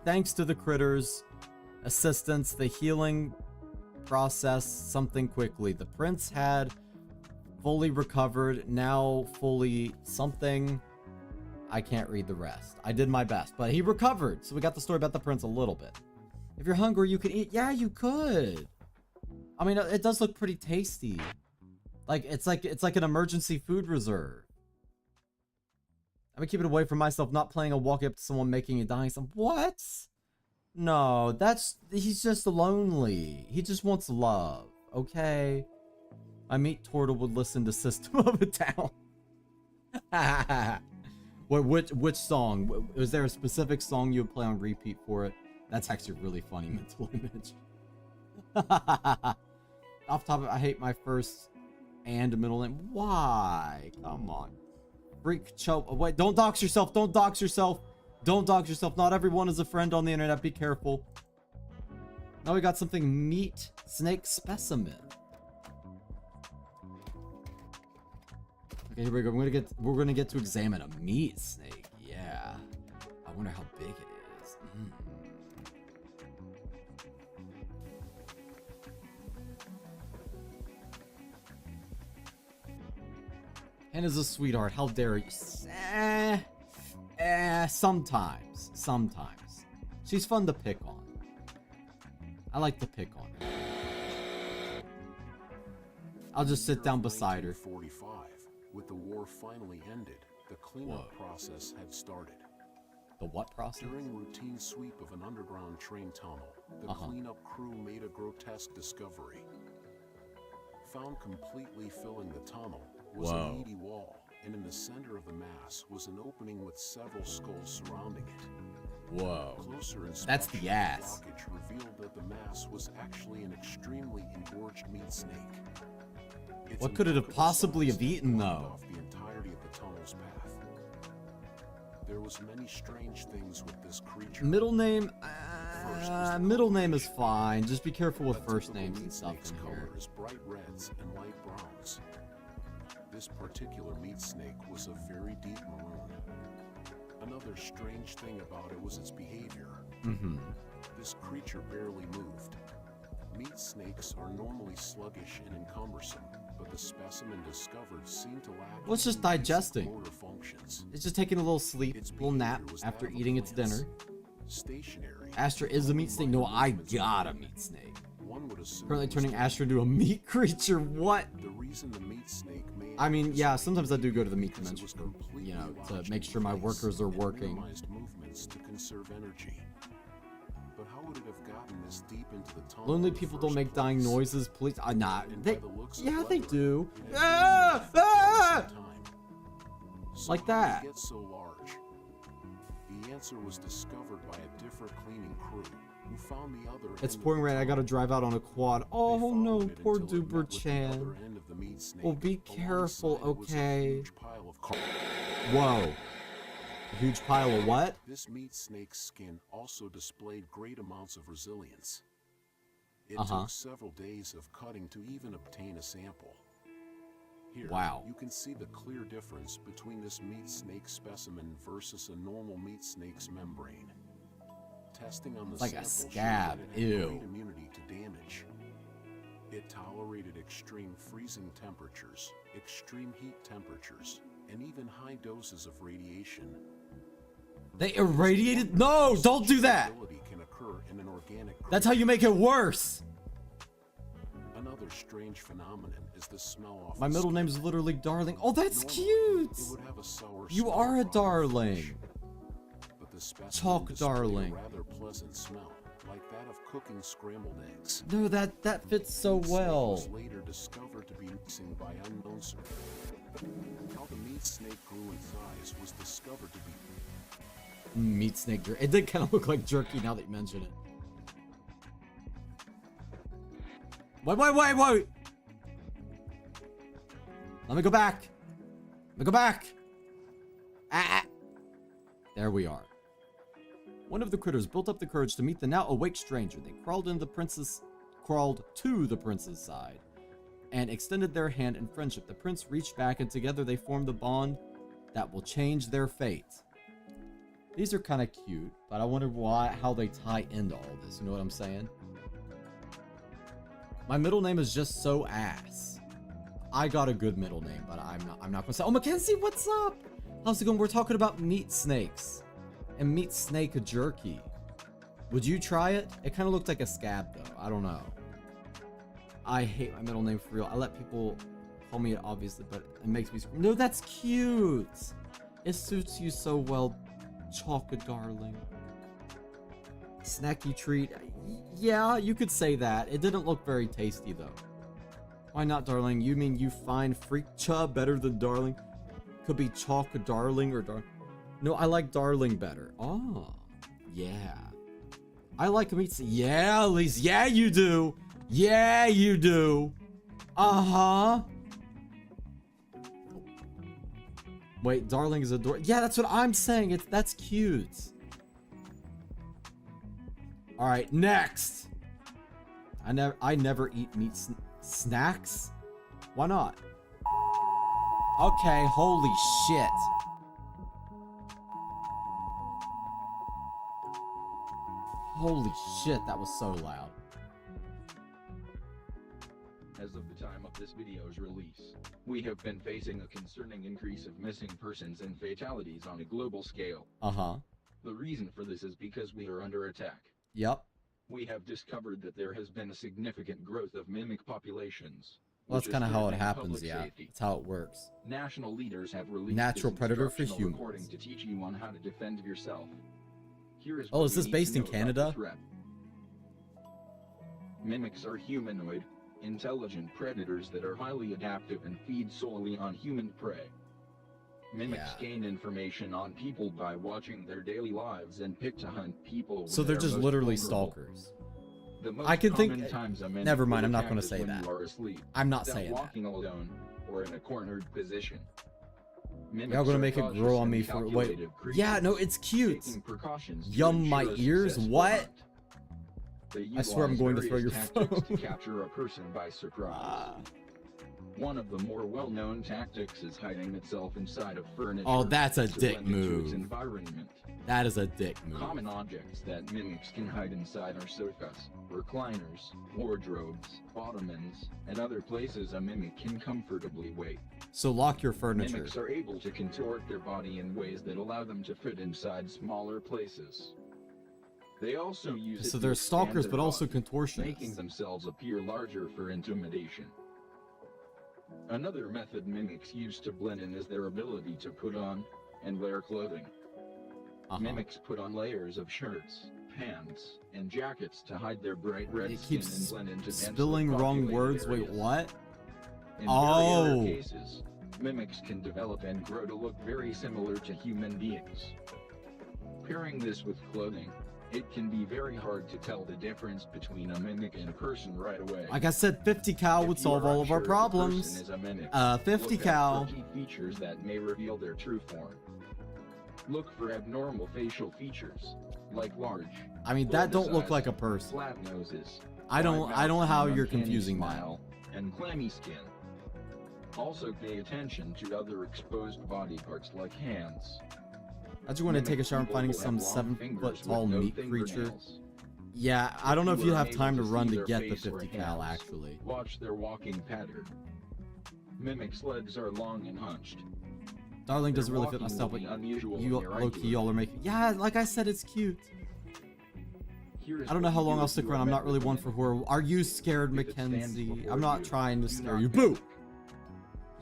thanks to the critters' assistance, the healing process something quickly. The prince had fully recovered, now fully something. I can't read the rest. I did my best, but he recovered. So we got the story about the prince a little bit. If you're hungry, you can eat. Yeah, you could. I mean, it does look pretty tasty. It's like an emergency food reserve. I'm gonna keep it away from myself, not playing a walk up to someone making and dying some. What? No, he's just lonely. He just wants love. Okay. My meat turtle would listen to System of a Down. Which song? Was there a specific song you would play on repeat for it? That's actually a really funny mental image. Off topic, I hate my first and middle name. Why? Come on. Freak choke. Oh, wait, don't dox yourself. Don't dox yourself. Don't dox yourself. Not everyone is a friend on the internet. Be careful. Now we got something meat snake specimen. Okay, here we go. We're gonna get to examine a meat snake. Yeah. I wonder how big it is. Hannah's a sweetheart. How dare you? Sometimes. Sometimes. She's fun to pick on. I like to pick on her. I'll just sit down beside her. 1945, with the war finally ended, the cleanup process had started. The what process? During routine sweep of an underground train tunnel, the cleanup crew made a grotesque discovery. Found completely filling the tunnel was a meaty wall, and in the center of the mass was an opening with several skulls surrounding it. Whoa. Closer inspection, that's the ass. The blockage revealed that the mass was actually an extremely engorged meat snake. What could it have possibly have eaten, though? Off the entirety of the tunnel's path. There was many strange things with this creature. Middle name? Middle name is fine. Just be careful with first names and stuff in here. Color is bright reds and light browns. This particular meat snake was a very deep maroon. Another strange thing about it was its behavior. This creature barely moved. Meat snakes are normally sluggish and encumbersome, but the specimen discovered seemed to lack. Well, it's just digesting. Motor functions. It's just taking a little sleep, little nap after eating its dinner. Stationary. Astra is a meat snake. No, I got a meat snake. One would assume Currently turning Astra into a meat creature. What? The reason the meat snake may I mean, yeah, sometimes I do go to the meat dimension, you know, to make sure my workers are working. Movements to conserve energy. But how would it have gotten this deep into the tunnel? Lonely people don't make dying noises, please. They do. Like that. Get so large. The answer was discovered by a different cleaning crew who found the other. It's pouring rain. I gotta drive out on a quad. Oh no, poor Duper Chan. Well, be careful, okay? Whoa. A huge pile of what? This meat snake's skin also displayed great amounts of resilience. It took several days of cutting to even obtain a sample. Here, you can see the clear difference between this meat snake specimen versus a normal meat snake's membrane. Testing on the like a sample scab. showed it had Ew. great immunity to damage. It tolerated extreme freezing temperatures, extreme heat temperatures, and even high doses of radiation. They irradiated? No, don't do that. Can occur in an organic That's how you make it worse. Another strange phenomenon is the smell off. My middle name is literally Darling. Oh, that's cute. It would have a sour You smell are a of rotting darling. flesh. The specimen Chalk displayed darling. a rather pleasant smell, like that of cooking scrambled eggs. No, that fits so Snake well. was later discovered to be missing by unknown source. How the meat snake grew in size was discovered to be Meat snake jerky. It did kind of look like jerky now that you mention it. Wait. Let me go back. Ah. There we are. One of the critters built up the courage to meet the now awake stranger. They crawled to the prince's side and extended their hand in friendship. The prince reached back, and together they formed the bond that will change their fate. These are kind of cute, but I wonder how they tie into all this. You know what I'm saying? My middle name is just so ass. I got a good middle name, but I'm not gonna say. Oh, Mackenzie, what's up? How's it going? We're talking about meat snakes and meat snake jerky. Would you try it? It kind of looked like a scab, though. I don't know. I hate my middle name for real. I let people call me it, obviously, but it makes me scream. No, that's cute. It suits you so well, chocolate darling. Snacky treat. Yeah, you could say that. It didn't look very tasty, though. Why not, darling? You mean you find freak chub better than darling? Could be chalk darling or darling. No, I like darling better. Oh, yeah. I like meat. Yeah, Elise. Yeah, you do. Yeah, you do. Uh-huh. Wait, darling is adorable. Yeah, that's what I'm saying. That's cute. All right, next. I never eat meat snacks. Why not? Okay, holy shit. Holy shit, that was so loud. As of the time of this video's release, we have been facing a concerning increase of missing persons and fatalities on a global scale. Uh-huh. The reason for this is because we are under attack. Yep. We have discovered that there has been a significant growth of mimic populations. Well, that's kind of how it happens, yeah. That's how it works. National leaders have released natural this predator for instructional humans. recording to teach you on how to defend yourself. Here is Oh, what is this you need based to in know about Canada? the threat. Mimics are humanoid, intelligent predators that are highly adaptive and feed solely on human prey. Mimics gain information on people by watching their daily lives and pick to hunt people when So they're just most literally vulnerable. stalkers. The most I can think. common times a mimic Never mind. will I'm not attack going to is say when that. you are asleep, I'm not without saying that. walking alone or in a cornered position. Mimics Y'all gonna are make it cautious grow on and me for wait. calculative Yeah, no, creatures, it's cute. taking precautions to Yum my ensure a ears. successful What? hunt. They I swear I'm going to utilize throw your various tactics phone. to capture a person by surprise. One of the more well-known tactics is hiding itself inside of furniture. Oh, that's a to dick blend into its move. environment. That is a dick move. Common objects that mimics can hide inside are sofas, recliners, wardrobes, ottomans, and other places a mimic can comfortably wait. So lock your furniture. Mimics are able to contort their body in ways that allow them to fit inside smaller places. They also use it So to they're expand stalkers, their but also body, contortionists. making themselves appear larger for intimidation. Another method mimics use to blend in is their ability to put on and wear clothing. Mimics put on layers of shirts, pants, and jackets to hide their bright red It skin keeps and blend into densely spilling wrong populated words. Wait, areas. what? In Oh. very rare cases, mimics can develop and grow to look very similar to human beings. Pairing this with clothing, it can be very hard to tell the difference between a mimic and a person right away. Like I said, 50 cal would If you solve are all of our unsure if a person problems. is a mimic, 50 look cal. out for key features that may reveal their true form. Look for abnormal facial features, like large. I mean, that don't look eyes, like a person. flat noses. I don't wide know mouths, how and you're uncanny confusing that. smile, and clammy skin. Also pay attention to other exposed body parts like hands. I just want to take a shower and finding some 7-foot tall meat creature. Yeah, I don't know if you have time to run to get the 50 cal actually. Watch their walking pattern. Mimics' legs are long and hunched. Darling doesn't Their really fit my walking style, will but be unusual you and low-key irregular. y'all are making. Yeah, like I said, it's cute. Here is I don't know what how you long do I'll if stick you around. are I'm met not really with a one for mimic. horror. Are you scared, If it stands Mackenzie? before I'm not you, trying to do scare not you. panic. Boo!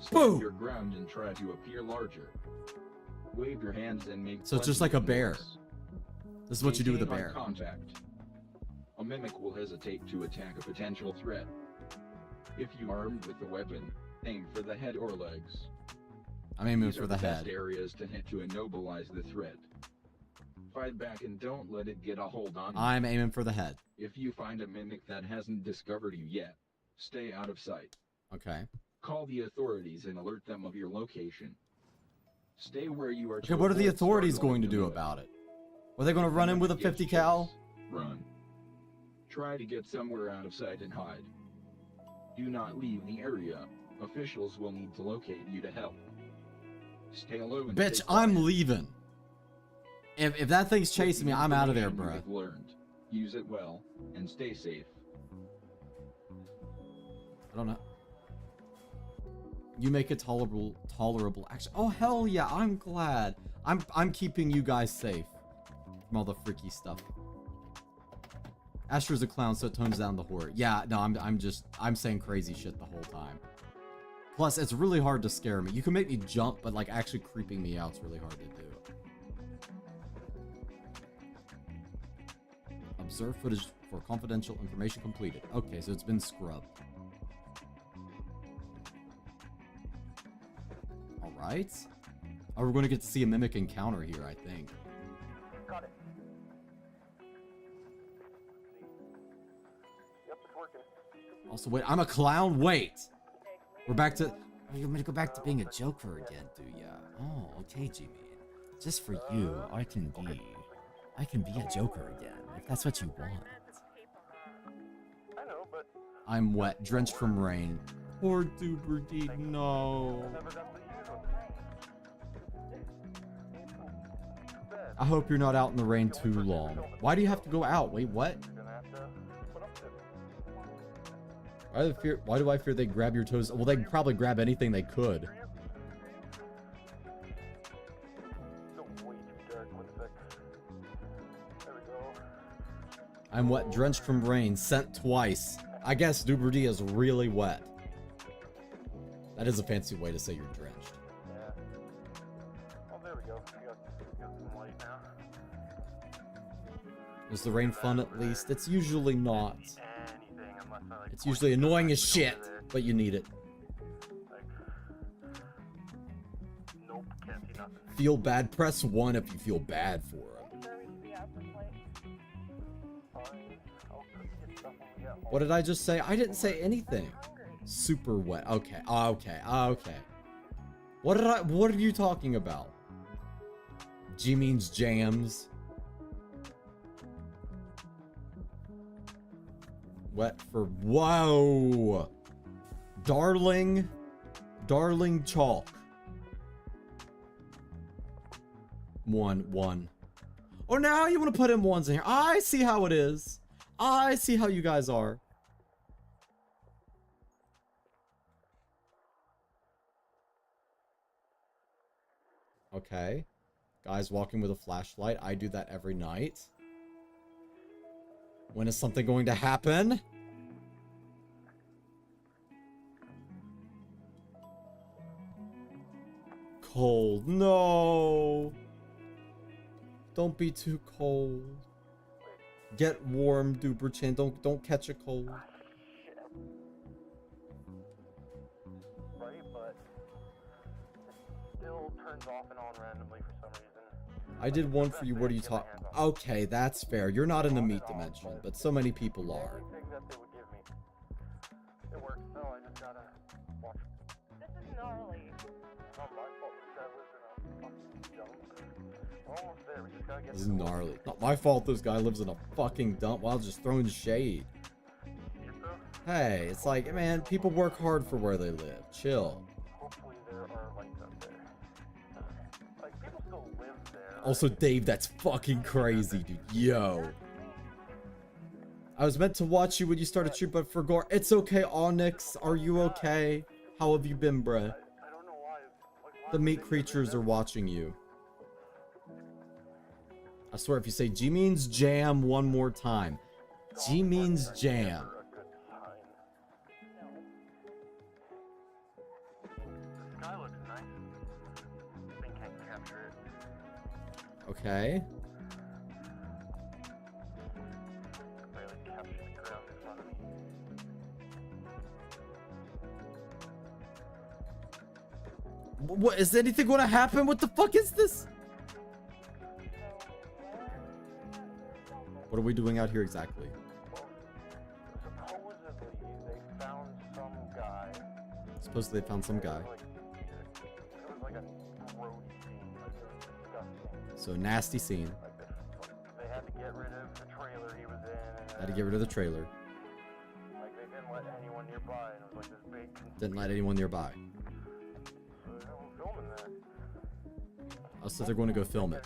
Stand Boo! your ground and try to appear larger. Wave your hands and make So it's just like a flexible bear. moves. This is what you do with a Maintain bear. eye contact. A mimic will hesitate to attack a potential threat. If you are armed with a weapon, aim for the head or legs. I'm aiming These for are the best head. areas to hit to immobilize the threat. Fight back and don't let it get a hold on you. I'm aiming for the head. If you find a mimic that hasn't discovered you yet, stay out of sight. Okay. Call the authorities and alert them of your location. Stay where you are. Okay, what are the authorities going to do about it? Are they going to run in with a 50 cal? Run. Try to get somewhere out of sight and hide. Do not leave the area. Officials will need to locate you to help. Stay low and Bitch, stay quiet. I'm leaving. If that thing's chasing me, I'm out of there, Information bruh. you've learned. Use it well and stay safe. I don't know. You make a tolerable action. Oh hell yeah, I'm glad. I'm keeping you guys safe from all the freaky stuff. Astra's a clown, so it tones down the horror. Yeah, no, I'm saying crazy shit the whole time. Plus, it's really hard to scare me. You can make me jump, but like actually creeping me out's really hard to do. Observe footage for confidential information completed. Okay, so it's been scrubbed. Alright. Oh, we're going to get to see a mimic encounter here, I think. Got it. Yep, it's working. Also, wait, I'm a clown? Wait! We're back to... Oh, you're gonna go back to being a Joker again, do ya? Oh, okay, Jimmy. Just for you, I can be a Joker again, if that's what you want. I know, but I'm wet, drenched from rain. Poor Duberdeed, no. I never got to use them. I hope you're not out in the rain too long. Why do you have to go out? Wait, what? You're gonna have to put up with it. Why do I fear they grab your toes? Well, they can probably grab anything they could. Still way too dark. 1 sec. There we go. I'm wet, drenched from rain, sent twice. I guess Duberdeed is really wet. That is a fancy way to say you're drenched. Yeah. Oh, there we go. You got some light now. Is the rain fun at least? It's usually not. Anything unless I like. It's usually annoying as shit, but you need it. Like, nope, can't see nothing. Feel bad? Press 1 if you feel bad for him. Fine. I'll get stuff when we get home. What did I just say? I didn't say anything. Super wet. Okay. Okay. Okay. What are you talking about? G means jams. Wet for whoa. Darling chalk. 1. Oh, now you want to put in ones in here. I see how it is. I see how you guys are. Okay. Guys walking with a flashlight. I do that every night. When is something going to happen? Cold. No. Don't be too cold. Get warm, Duberchin. Don't catch a cold. Right, but it still turns off and on randomly for some reason. I did one for you. What are you talking? Okay, that's fair. You're not in the meat dimension, but so many people are. Anything that they would give me. It works, so I just gotta watch. This is gnarly. Not my fault this guy lives in a fucking dump. We're almost there, we just gotta get This is gnarly. Not my fault this guy lives in a fucking dump while just throwing shade. Hey, it's like, man, people work hard for where they live. Chill. Hopefully there are lights up there. Like, people still live there. Also, Dave, that's fucking crazy, dude. Yo. I was meant to watch you when you started shoot, but forgot. It's okay, Onyx. Are you okay? How have you been, bruh? I don't know why. Like, The meat creatures are watching you. I swear, if you say G means jam one more time. G means jam. The sky looks nice. Thing can't capture it. Okay. What is anything going to happen? What the fuck is this? What are we doing out here exactly? Supposedly they found some guy. So nasty scene. They had to get rid of the trailer he was in. Had to get rid of the trailer. Like they didn't let anyone nearby, and it was like this big. Didn't let anyone nearby. So they were filming there. Oh, so they're going to go film it.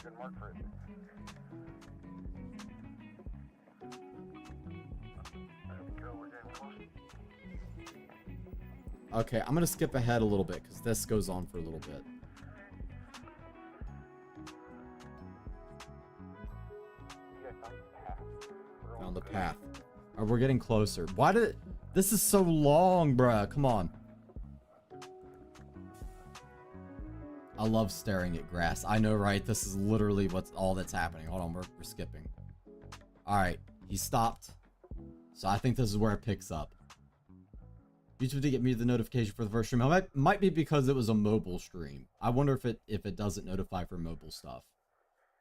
Okay, I'm gonna skip ahead a little bit because this goes on for a little bit. Found the path. Alright, we're getting closer. Why did it... This is so long, bruh. Come on. I love staring at grass. I know, right? This is literally what's all that's happening. Hold on, we're skipping. Alright, he stopped. So I think this is where it picks up. YouTube did get me the notification for the first stream. It might be because it was a mobile stream. I wonder if it doesn't notify for mobile stuff.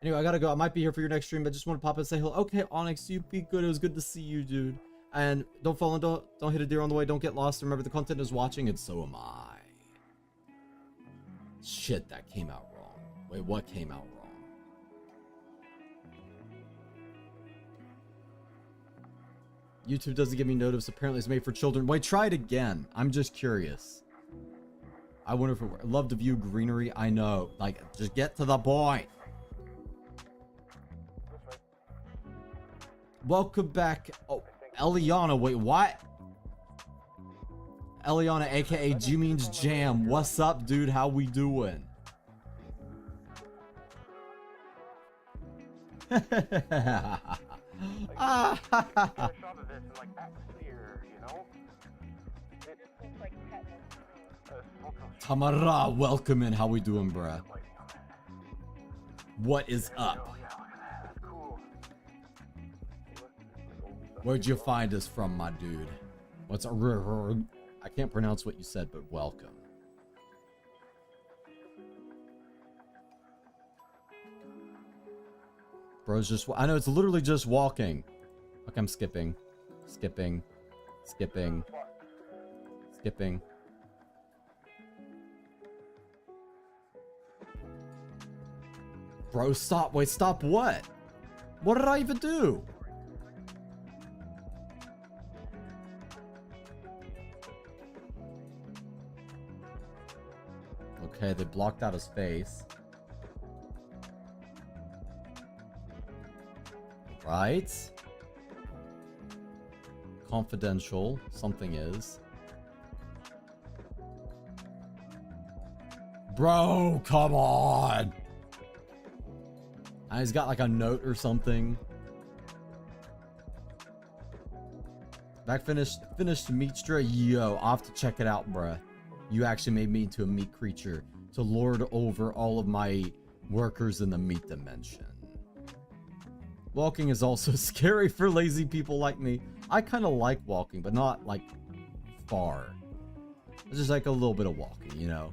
Anyway, I gotta go. I might be here for your next stream, but just want to pop in and say hello. Okay, Onyx, you be good. It was good to see you, dude. And don't fall and don't hit a deer on the way. Don't get lost. Remember, the content is watching, and so am I. Shit, that came out wrong. Wait, what came out wrong? YouTube doesn't give me notice. Apparently it's made for children. Wait, try it again. I'm just curious. I wonder if it love to view greenery. I know. Like, just get to the point. Welcome back. Oh, Eliana. Wait, what? Eliana, aka G means Jam. What's up, dude? How we doing? Tamara, welcome in. How we doing, bruh? What is up? Where'd you find us from, my dude? What's a I can't pronounce what you said, but welcome. Bro's just... I know, it's literally just walking. Okay, I'm skipping. Skipping. Skipping. Skipping. Bro, stop. Wait, stop what? What did I even do? Okay, they blocked out his face. Right. Confidential. Something is. Bro, come on. He's got like a note or something. Back finished Meatstra. Yo, I'll have to check it out, bruh. You actually made me into a meat creature to lord over all of my workers in the meat dimension. Walking is also scary for lazy people like me. I kind of like walking, but not like far. It's just like a little bit of walking, you know.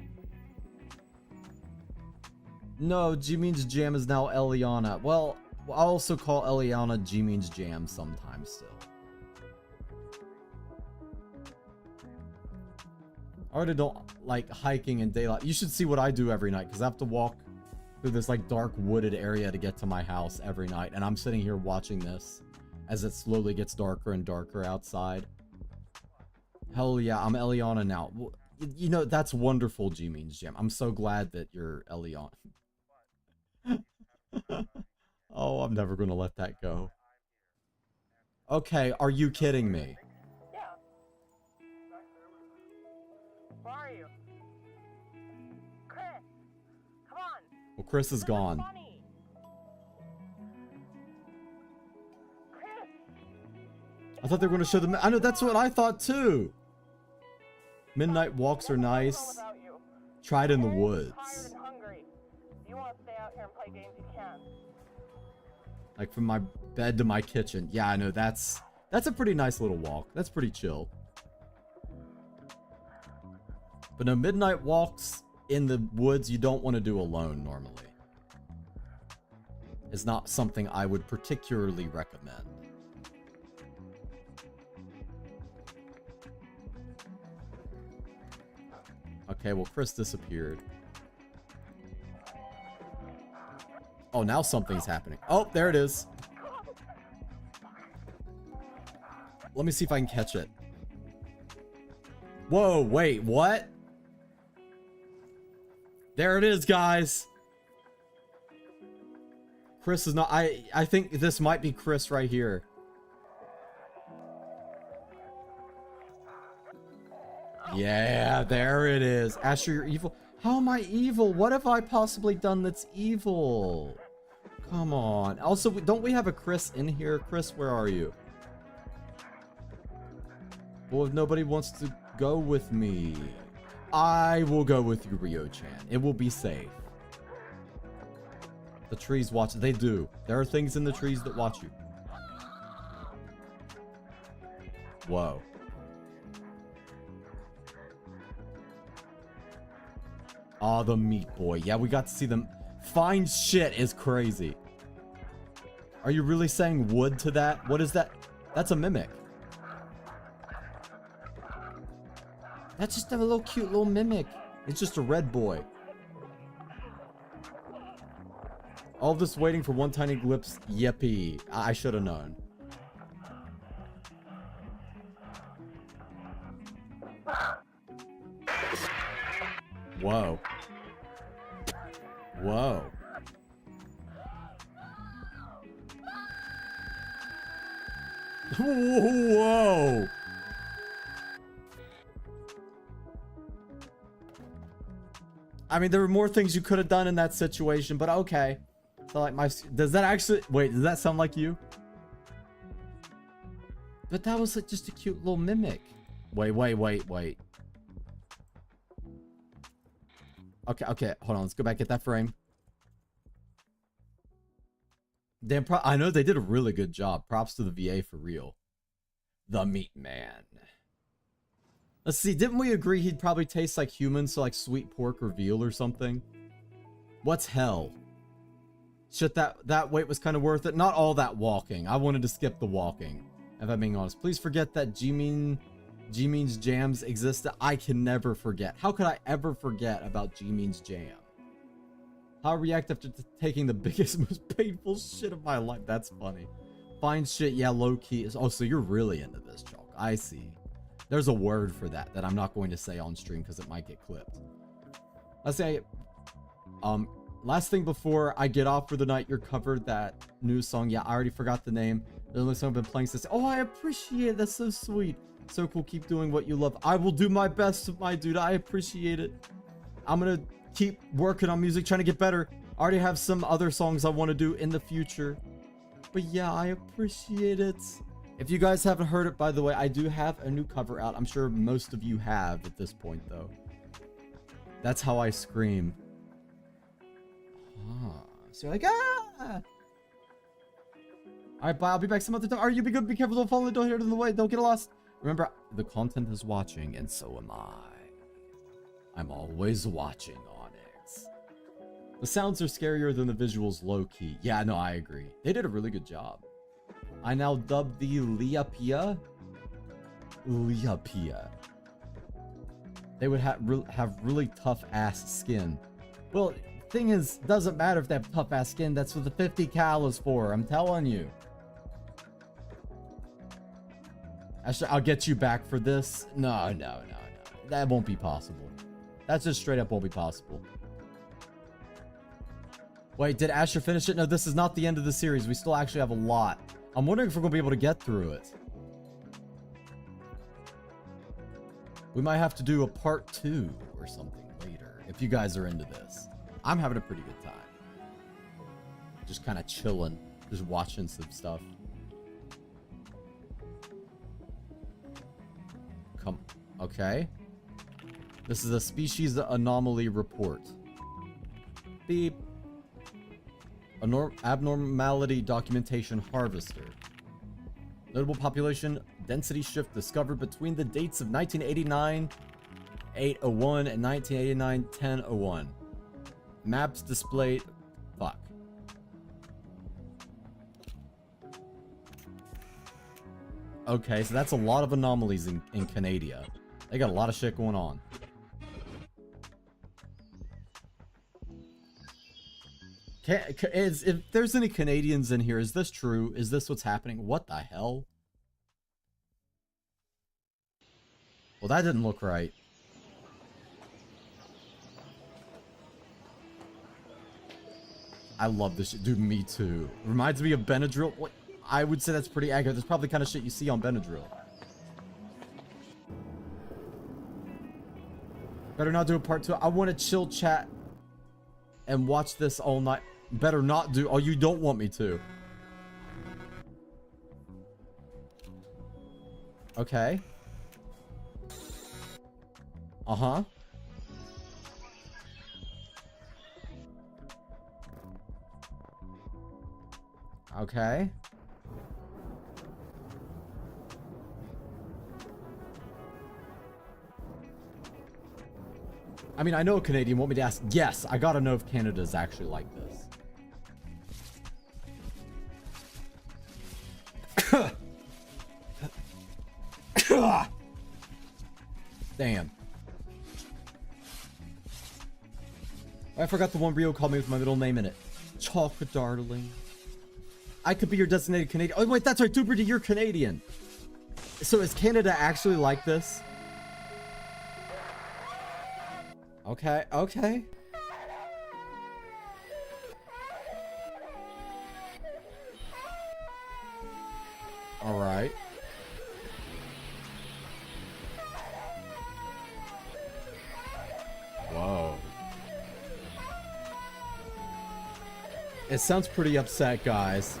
No, G means Jam is now Eliana. Well, I'll also call Eliana G means Jam sometimes still. I already don't like hiking in daylight. You should see what I do every night, because I have to walk through this like dark wooded area to get to my house every night, and I'm sitting here watching this as it slowly gets darker and darker outside. Hell yeah, I'm Eliana now. You know, that's wonderful, G means Jam. I'm so glad that you're Eliana. Oh, I'm never gonna let that go. Okay, are you kidding me? Yeah. Where are you? Chris! Come on! Well, Chris is gone. Funny. Chris! I thought they were gonna show them. I know, that's what I thought too. Midnight walks are nice. Tried in the woods. Like from my bed to my kitchen. Yeah, I know, that's a pretty nice little walk. That's pretty chill. But no, midnight walks in the woods, you don't want to do alone normally. It's not something I would particularly recommend. Okay, well, Chris disappeared. Oh, now something's happening. Oh, there it is. Let me see if I can catch it. Whoa, wait, what? There it is, guys. Chris is not... I think this might be Chris right here. Yeah, there it is. Asher, you're evil. How am I evil? What have I possibly done that's evil? Come on. Also, don't we have a Chris in here? Chris, where are you? Well, if nobody wants to go with me, I will go with you, Ryo-chan. It will be safe. The trees watch. They do. There are things in the trees that watch you. Whoa. Aw, the meat boy. Yeah, we got to see them. Find shit is crazy. Are you really saying wood to that? What is that? That's a mimic. That's just a little cute little mimic. It's just a red boy. All this waiting for one tiny glimpse. Yippee. I should have known. Whoa. Whoa. Whoa. I mean, there were more things you could have done in that situation, but okay. So like does that actually, wait, does that sound like you? But that was like just a cute little mimic. Wait. Okay, hold on, let's go back, get that frame. Damn, I know they did a really good job. Props to the VA for real. The meat man. Let's see, didn't we agree he'd probably taste like human, so like sweet pork or veal or something? What's hell? Shit, that wait was kind of worth it. Not all that walking. I wanted to skip the walking, if I'm being honest. Please forget that G-Mean's jams existed. I can never forget. How could I ever forget about G-Mean's jam? How I react after taking the biggest, most painful shit of my life. That's funny. Fine shit, yeah, low-key is... Oh, so you're really into this, Chalk. I see. There's a word for that I'm not going to say on stream because it might get clipped. Let's say, last thing before I get off for the night, you're covered that new song. Yeah, I already forgot the name. The only song I've been playing since. Oh, I appreciate it. That's so sweet. So cool. Keep doing what you love. I will do my best, my dude. I appreciate it. I'm gonna keep working on music, trying to get better. I already have some other songs I want to do in the future. But yeah, I appreciate it. If you guys haven't heard it, by the way, I do have a new cover out. I'm sure most of you have at this point, though. That's how I scream. So you're like, ah! Alright, bye. I'll be back some other time. Alright, you be good. Be careful. Don't fall. Don't hit in the way. Don't get lost. Remember, the content is watching, and so am I. I'm always watching, Onyx. The sounds are scarier than the visuals low-key. Yeah, no, I agree. They did a really good job. I now dub the Liapia. They would have really tough-ass skin. Well, thing is, doesn't matter if they have tough-ass skin. That's what the 50 cal is for. I'm telling you. Actually, I'll get you back for this. No. That won't be possible. That's just straight up won't be possible. Wait, did Asher finish it? No, this is not the end of the series. We still actually have a lot. I'm wondering if we're going to be able to get through it. We might have to do a part 2 or something later, if you guys are into this. I'm having a pretty good time. Just kind of chilling. Just watching some stuff. Come. Okay. This is a species anomaly report. Beep. Abnormality documentation harvester. Notable population density shift discovered between the dates of 1989 801 and 1989 1001. Maps displayed. Fuck. Okay, so that's a lot of anomalies in Canada. They got a lot of shit going on. If there's any Canadians in here, is this true? Is this what's happening? What the hell? Well, that didn't look right. I love this shit. Dude, me too. Reminds me of Benadryl. What? I would say that's pretty accurate. That's probably the kind of shit you see on Benadryl. Better not do a part 2. I want to chill chat and watch this all night. Better not do. Oh, you don't want me to. Okay. Uh-huh. Okay. I mean, I know a Canadian want me to ask. Yes, I gotta know if Canada's actually like this. Damn. I forgot the one Rio called me with my middle name in it. Chocolate darling. I could be your designated Canadian. Oh, wait, that's right. Duperty, you're Canadian. So is Canada actually like this? Okay, okay. All right. Whoa. It sounds pretty upset, guys.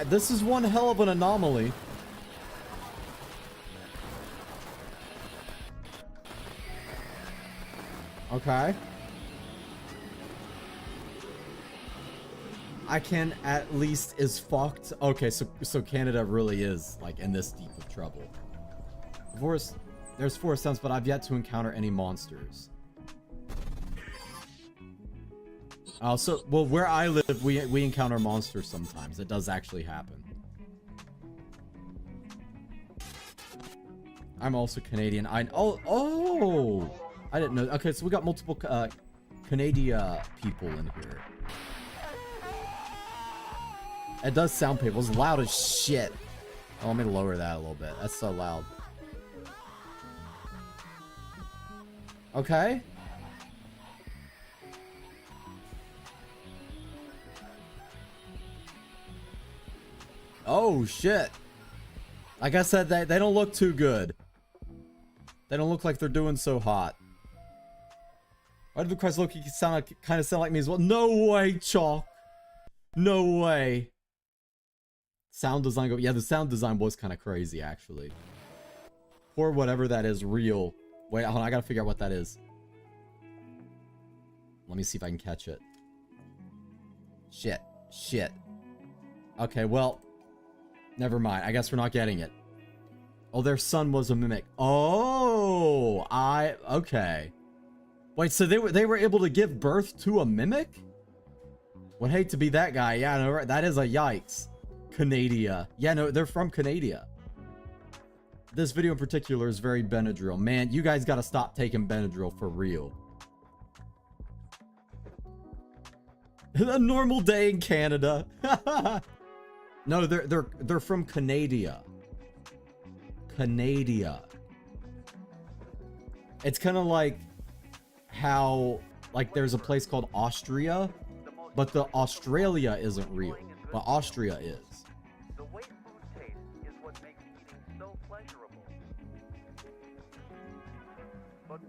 This is one hell of an anomaly. Okay. I can at least is fucked. Okay, so Canada really is like in this deep of trouble. There's forest sounds, but I've yet to encounter any monsters. So, well, where I live, we encounter monsters sometimes. It does actually happen. I'm also Canadian. Oh! I didn't know. Okay, so we got multiple Canadian people in here. It does sound painful. It's loud as shit. Oh, let me lower that a little bit. That's so loud. Okay. Oh, shit. Like I said, they don't look too good. They don't look like they're doing so hot. Why did the Christ Loki kind of sound like me as well? No way, Chalk. No way. Sound design yeah, the sound design was kind of crazy, actually. Or whatever that is, real. Wait, hold on, I gotta figure out what that is. Let me see if I can catch it. Shit. Okay, well, never mind. I guess we're not getting it. Oh, their son was a mimic. Oh, okay. Wait, so they were able to give birth to a mimic? Would hate to be that guy. Yeah, no, that is a yikes. Canada. Yeah, no, they're from Canada. This video in particular is very Benadryl. Man, you guys gotta stop taking Benadryl for real. A normal day in Canada. No, they're from Canada. Canada. It's kind of like how like there's a place called Austria, but the Australia isn't real, but Austria is. The way food tastes is what makes eating so pleasurable.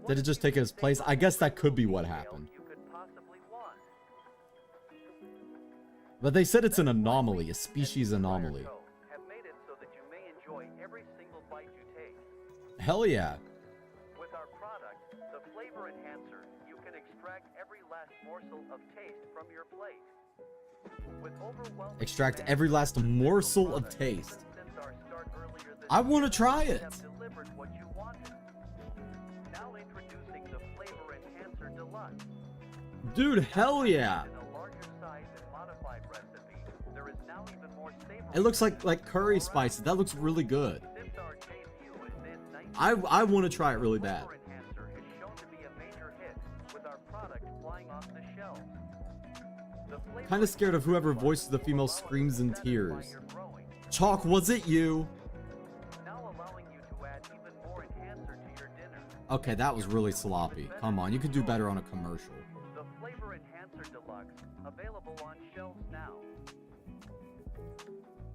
Did it just take its place? I guess that could be what happened. But they said it's an anomaly, a species anomaly. Have made it so that you may enjoy every single bite you take. Hell yeah. With our product, the flavor enhancer, you can experience extract every last morsel of taste from your plate. With overwhelming Extract every last morsel of taste. since our start earlier this I want to year, try we it. have delivered what you wanted. Now introducing the Flavor Enhancer Deluxe. Dude, hell yeah. In a larger size and modified recipe, there is now even more savory. It looks like curry spices. That looks really good. Since our debut in mid-19, I want to try it really bad. Flavor Enhancer has shown to be a major hit, with our product flying off the shelves. Kind of scared of whoever voices the female screams in tears. Chalk, was it you? Now allowing you to add even more enhancer to your dinner. Okay, that was really sloppy. Come on, you could do better on a commercial. The Flavor Enhancer Deluxe, available on shelves now.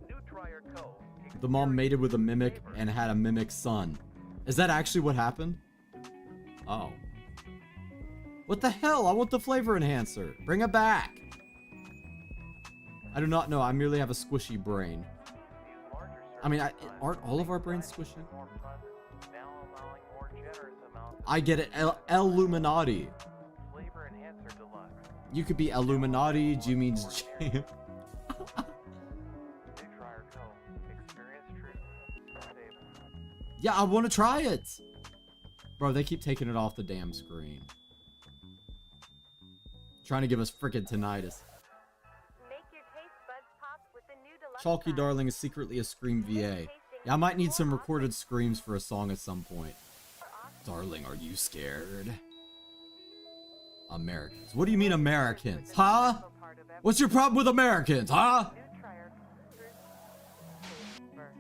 New Trier Co. The mom mated with a mimic and had a mimic son. Is that actually what happened? Oh. What the hell? I want the flavor enhancer. Bring it back. I do not know. I merely have a squishy brain. I mean, aren't all of our brains squishy? Now allowing more generous amounts I get it. Illuminati. of Flavor Enhancer Deluxe. You could be Illuminati. G means J. New Trier Co. Experience truth. Savor. Yeah, I want to try it. Bro, they keep taking it off the damn screen. Trying to give us frickin' tinnitus. Make your taste buds pop with the new deluxe Chalky size. Darling is secretly a Scream VA. Yeah, I might need some recorded screams for a song at some point. Darling, are you scared? Americans. What do you mean Americans? Huh? What's your problem with Americans, huh? New Trier Taste first.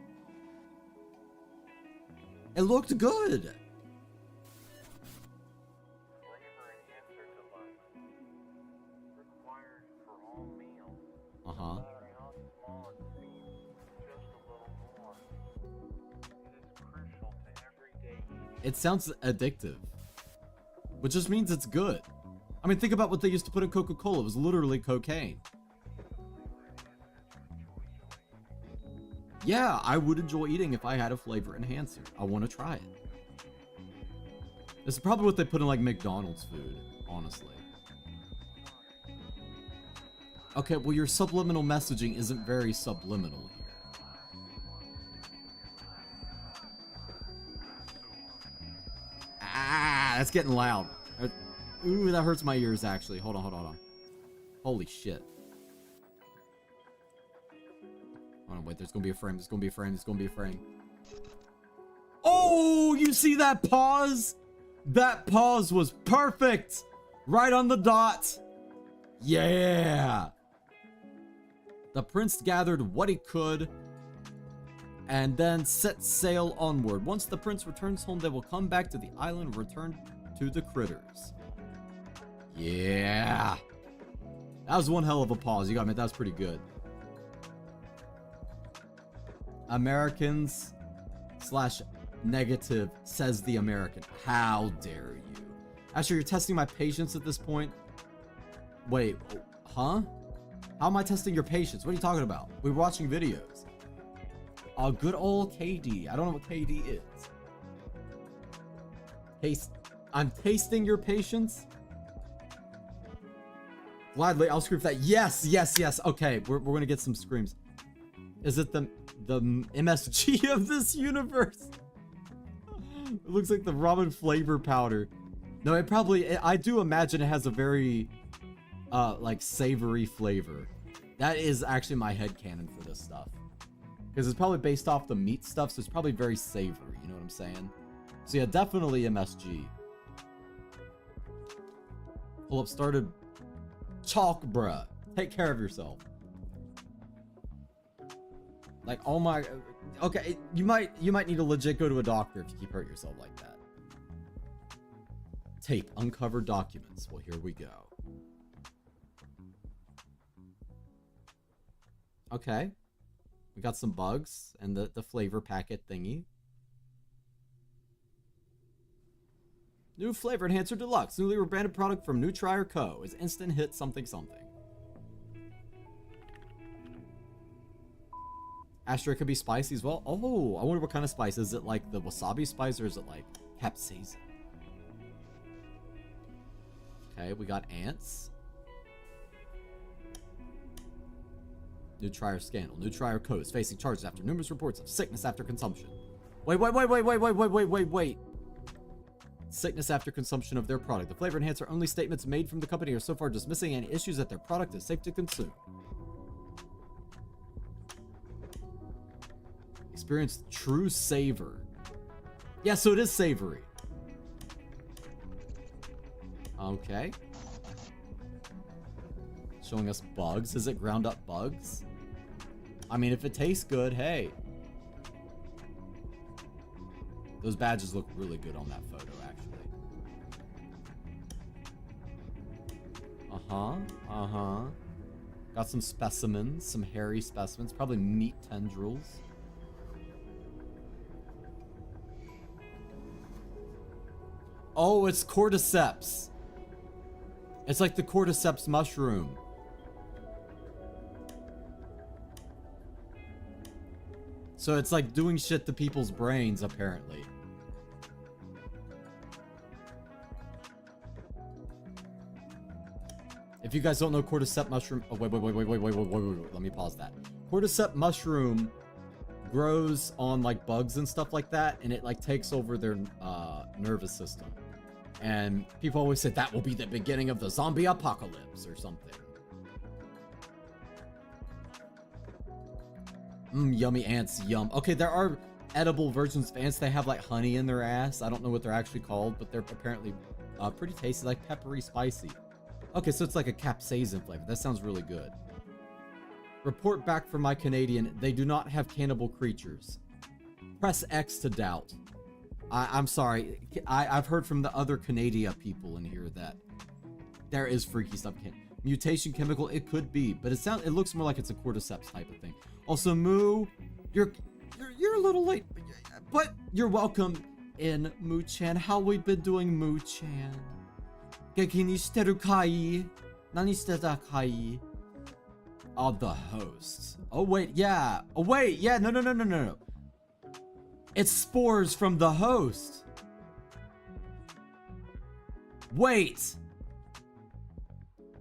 It looked good. Flavor Enhancer Deluxe. Required for all meals. Uh-huh. No matter how small it seems, just a little more. It is crucial to everyday eating. It sounds addictive. Which just means it's good. I mean, think about what they used to put in Coca-Cola. It was literally cocaine. Yeah, I would enjoy eating if I had a flavor enhancer. I want to try it. This is probably what they put in like McDonald's food, honestly. Okay, well your subliminal messaging isn't very subliminal here. Ah, that's getting loud. Ooh, that hurts my ears actually. Hold on. Holy shit. Hold on, wait, there's gonna be a frame. Oh, you see that pause? That pause was perfect. Right on the dot. Yeah. The prince gathered what he could and then set sail onward. Once the prince returns home, they will come back to the island and return to the critters. Yeah. That was one hell of a pause. You gotta admit, that was pretty good. Americans / negative, says the American. How dare you? Asher, you're testing my patience at this point? Wait, huh? How am I testing your patience? What are you talking about? We're watching videos. Oh, good old KD. I don't know what KD is. I'm tasting your patience? Gladly, I'll scream for that. Yes. Okay, we're gonna get some screams. Is it the MSG of this universe? It looks like the ramen flavor powder. No, it probably, I do imagine it has a very, like, savory flavor. That is actually my headcanon for this stuff. Because it's probably based off the meat stuff, so it's probably very savory, you know what I'm saying? So yeah, definitely MSG. Pull up started. Chalk, bruh. Take care of yourself. Like, oh my... Okay, you might need to legit go to a doctor if you keep hurting yourself like that. Tape, uncover documents. Well, here we go. Okay. We got some bugs and the flavor packet thingy. New Flavor Enhancer Deluxe. Newly rebranded product from New Trier Co. is instant hit something something. Astra could be spicy as well. Oh, I wonder what kind of spice. Is it like the wasabi spice or is it like capsaicin? Okay, we got ants. New Trier scandal. New Trier coast facing charges after numerous reports of sickness after consumption. Wait. Sickness after consumption of their product. The flavor enhancer only statements made from the company are so far dismissing any issues that their product is safe to consume. Experience true savor. Yeah, so it is savory. Okay. Showing us bugs. Is it ground up bugs? I mean, if it tastes good, hey. Those badges look really good on that photo, actually. Got some specimens, some hairy specimens, probably meat tendrils. Oh, it's cordyceps. It's like the cordyceps mushroom. So it's like doing shit to people's brains, apparently. If you guys don't know cordyceps mushroom... Oh, wait. Let me pause that. Cordyceps mushroom grows on, like, bugs and stuff like that, and it, like, takes over their nervous system. And people always say that will be the beginning of the zombie apocalypse or something. Yummy ants, yum. Okay, there are edible versions of ants. They have like honey in their ass. I don't know what they're actually called, but they're apparently pretty tasty, like peppery, spicy. Okay, so it's like a capsaicin flavor. That sounds really good. Report back from my Canadian. They do not have cannibal creatures. Press X to doubt. I'm sorry. I've heard from the other Canada people in here that there is freaky stuff. Mutation chemical, it could be, but it looks more like it's a cordyceps type of thing. Also, Moo, you're a little late, but you're welcome in, Moo-chan. How we been doing, Moo-chan? Geki ni shiteru kai? Nani shite kai? Oh, the host. Oh wait, yeah. Oh wait, yeah. No. It's spores from the host. Wait.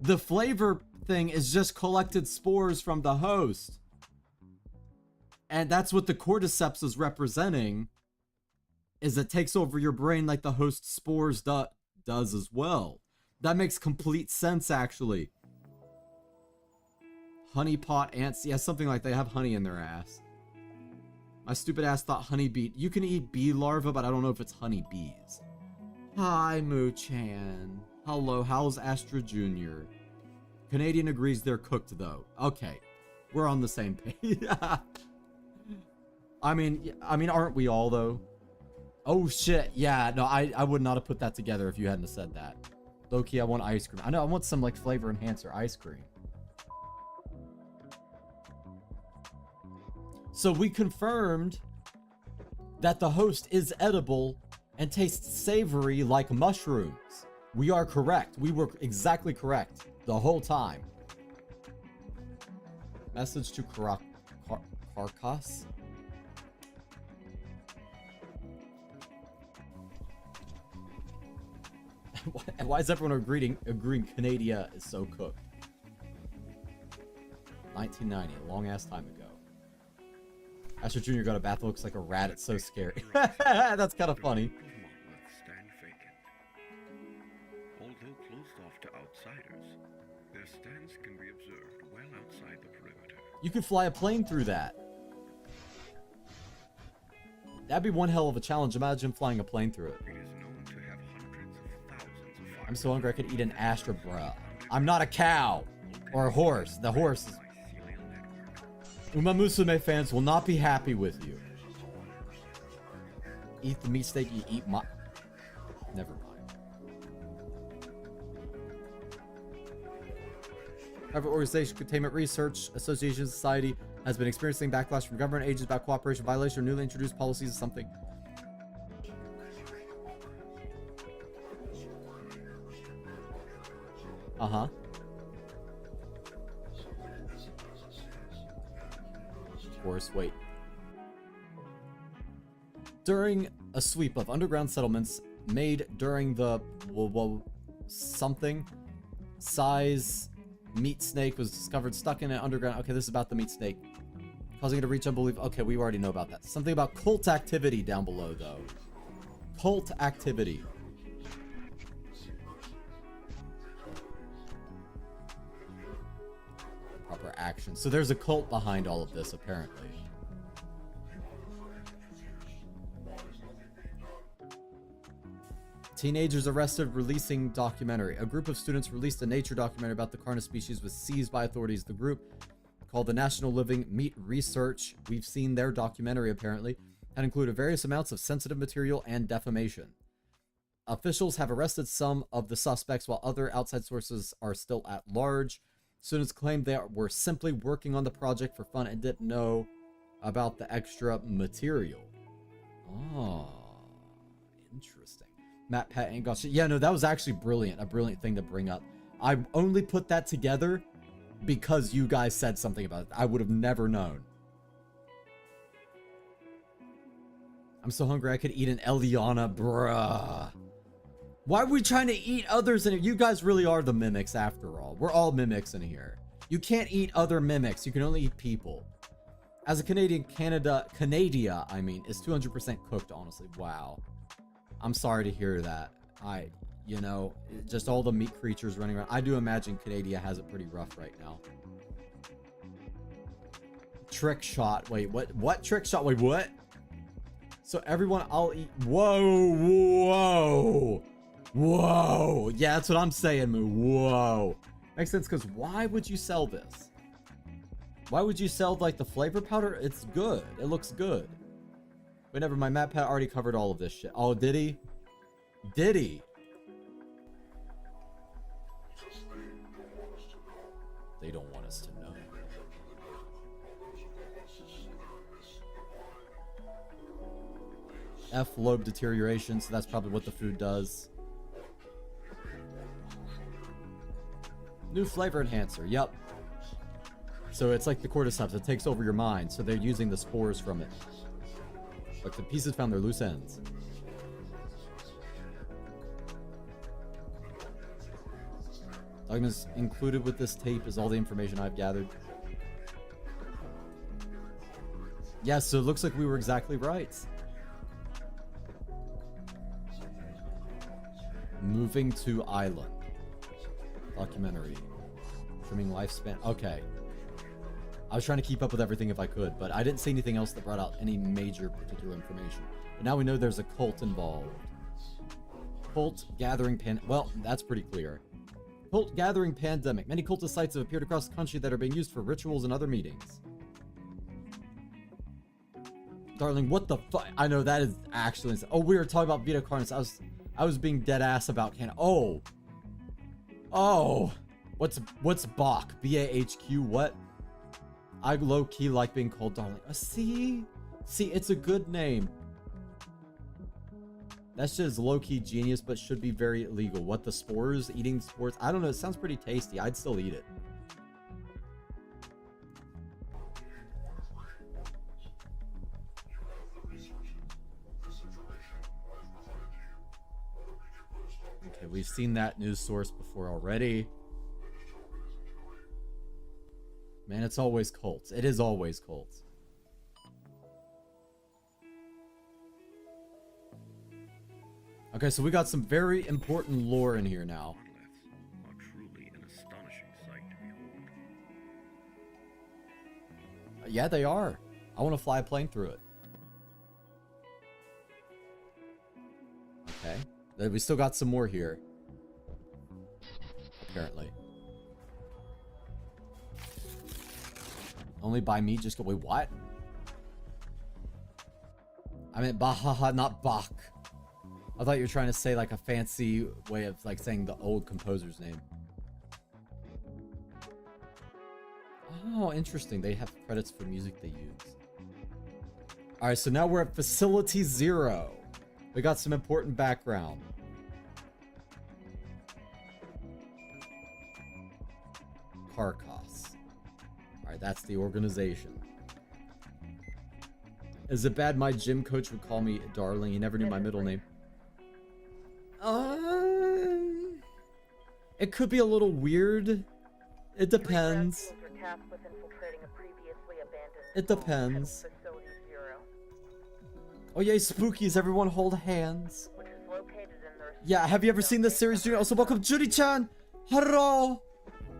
The flavor thing is just collected spores from the host. And that's what the cordyceps is representing. Is it takes over your brain like the host spores does as well. That makes complete sense, actually. Honeypot ants. Yeah, something like they have honey in their ass. My stupid ass thought honeybee. You can eat bee larvae, but I don't know if it's honeybees. Hi, Moo-chan. Hello, how's Astra Jr.? Canadian agrees they're cooked, though. Okay, we're on the same page. I mean, aren't we all, though? Oh, shit. Yeah, no, I would not have put that together if you hadn't have said that. Low-key, I want ice cream. I know, I want some, like, flavor enhancer ice cream. So we confirmed that the host is edible and tastes savory like mushrooms. We are correct. We were exactly correct the whole time. Message to Carcass. Why is everyone agreeing Canada is so cooked? 1990, a long ass time ago. Asher Jr. got a bath, looks like a rat, it's so scary. That's kind of funny. Stand vacant. Although closed off to outsiders, their stands can be observed well outside the perimeter. You could fly a plane through that. That'd be one hell of a challenge. Imagine flying a plane through it. It is known to have hundreds of thousands of fires. I'm so hungry I could eat an Astra, bruh. I'm not a cow or a horse. The horse is... Uma Musume fans will not be happy with you. Eat the meat steak, you eat my... Never mind. Private Organization Containment Research Association Society has been experiencing backlash from government agents about cooperation violation or newly introduced policies or something. Uh-huh. Wait. During a sweep of underground settlements made during the something. Size meat snake was discovered stuck in an underground. Okay, this is about the meat snake. Causing it to reach unbelievable. Okay, we already know about that. Something about cult activity down below, though. Cult activity. Proper action. So there's a cult behind all of this, apparently. Teenagers arrested releasing documentary. A group of students released a nature documentary about the Carnis species was seized by authorities. The group, called the National Living Meat Research, we've seen their documentary apparently, had included various amounts of sensitive material and defamation. Officials have arrested some of the suspects while other outside sources are still at large. Students claimed they were simply working on the project for fun and didn't know about the extra material. Oh, interesting. Matt, Pat, and gosh, yeah, no, that was actually brilliant. A brilliant thing to bring up. I only put that together because you guys said something about it. I would have never known. I'm so hungry I could eat an Eliana, bruh. Why are we trying to eat others in here? You guys really are the mimics after all. We're all mimics in here. You can't eat other mimics. You can only eat people. As a Canadian, Canada, I mean, is 200% cooked, honestly. Wow. I'm sorry to hear that. You know, just all the meat creatures running around. I do imagine Canada has it pretty rough right now. Trick shot. Wait, what trick shot? Wait, what? So everyone, I'll eat. Whoa. Yeah, that's what I'm saying, Moo. Whoa. Makes sense, because why would you sell this? Why would you sell, like, the flavor powder? It's good. It looks good. But never mind, Matt Pat already covered all of this shit. Oh, did he? Did he? They don't want us to know. F lobe deterioration, so that's probably what the food does. New flavor enhancer, yep. So it's like the cordyceps, it takes over your mind, so they're using the spores from it. But the pieces found their loose ends. Documents included with this tape is all the information I've gathered. Yeah, so it looks like we were exactly right. Moving to island. Documentary. Trimming lifespan. Okay. I was trying to keep up with everything if I could, but I didn't see anything else that brought out any major particular information. But now we know there's a cult involved. Cult gathering well, that's pretty clear. Cult gathering pandemic. Many cultist sites have appeared across the country that are being used for rituals and other meetings. Darling, what the fuck? I know that is actually insane. Oh, we were talking about Vita Carnis. I was being dead ass about Oh. What's Bach? B-A-H-Q, what? I low-key like being called darling. See, it's a good name. That shit is low-key genius, but should be very illegal. What, the spores? Eating spores? I don't know. It sounds pretty tasty. I'd still eat it. Okay, we've seen that news source before already. Man, it's always cults. It is always cults. Okay, so we got some very important lore in here now. Are truly an astonishing sight to behold. Yeah, they are. I want to fly a plane through it. Okay. We still got some more here. Apparently. Only by me, just go, wait, what? I meant Bahaha, not Bach. I thought you were trying to say like a fancy way of like saying the old composer's name. Oh, interesting. They have credits for music they use. Alright, so now we're at Facility 0. We got some important background. Carcass. Alright, that's the organization. Is it bad my gym coach would call me darling? He never knew my middle name. It could be a little weird. It depends. It depends. Oh yay, spookies, everyone hold hands. Yeah, have you ever seen this series, Judy? Also, welcome, Judy-chan! Hello!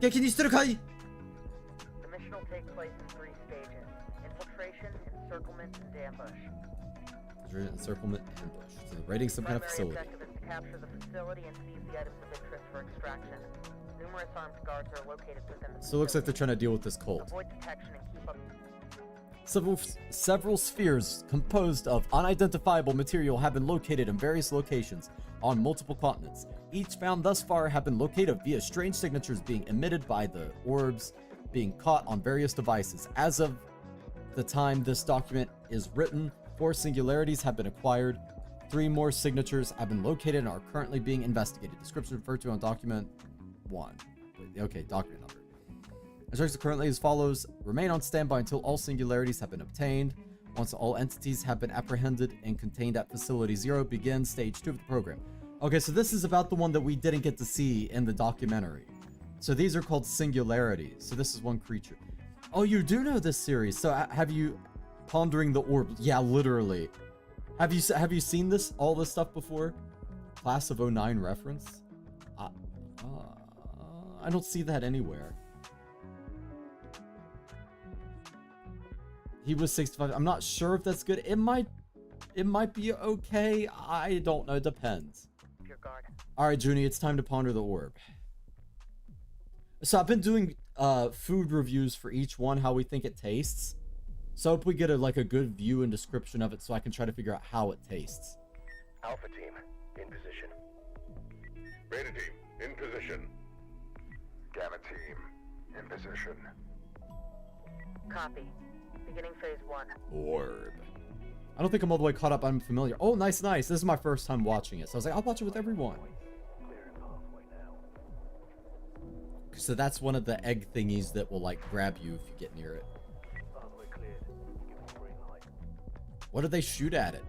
Genki ni shiteru kai? The mission will take place in 3 stages. Infiltration, encirclement, and ambush. Encirclement, ambush. So they're raiding some kind of facility. Primary objective is to capture the facility and seize the items of interest for extraction. Numerous armed guards are located within the So it looks like they're trying to deal with this cult. Avoid detection and keep up. Several spheres composed of unidentifiable material have been located in various locations on multiple continents. Each found thus far have been located via strange signatures being emitted by the orbs being caught on various devices. As of the time this document is written, 4 singularities have been acquired. 3 more signatures have been located and are currently being investigated. Description referred to on document 1. Okay, document number. Instructions currently as follows. Remain on standby until all singularities have been obtained. Once all entities have been apprehended and contained at Facility 0, begin stage 2 of the program. Okay, so this is about the one that we didn't get to see in the documentary. So these are called singularities. So this is one creature. Oh, you do know this series. So have you... Pondering the Orb. Yeah, literally. Have you seen this, all this stuff before? Class of 09 reference? I don't see that anywhere. He was 65. I'm not sure if that's good. It might be okay. I don't know. It depends. All right, Junie, it's time to ponder the orb. So I've been doing food reviews for each one, how we think it tastes. So I hope we get a good view and description of it so I can try to figure out how it tastes. Alpha team, in position. Beta team, in position. Gamma team, in position. Copy. Beginning phase 1. Orb. I don't think I'm all the way caught up. I'm familiar. Oh, nice. This is my first time watching it. So I was like, I'll watch it with everyone. So that's one of the egg thingies that will grab you if you get near it. What do they shoot at it?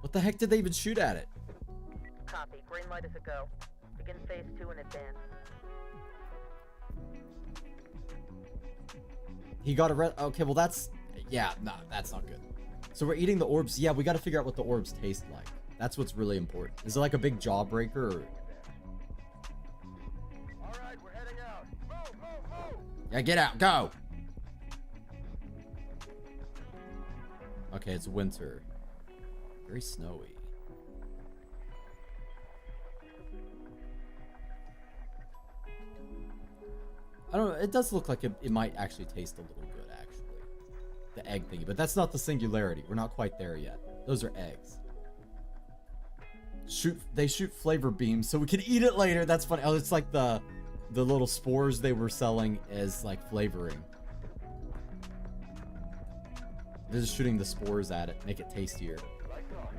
What the heck did they even shoot at it? Copy. Green light is a go. Begin phase 2 in advance. He got a red. Okay, well that's... Yeah, no, that's not good. So we're eating the orbs. Yeah, we got to figure out what the orbs taste like. That's what's really important. Is it like a big jawbreaker or... Alright, we're heading out. Move! Yeah, get out. Go! Okay, it's winter. Very snowy. I don't know. It does look like it might actually taste a little good, actually. The egg thingy. But that's not the singularity. We're not quite there yet. Those are eggs. They shoot flavor beams so we can eat it later. That's funny. Oh, it's like the little spores they were selling as flavoring. They're just shooting the spores at it, make it tastier.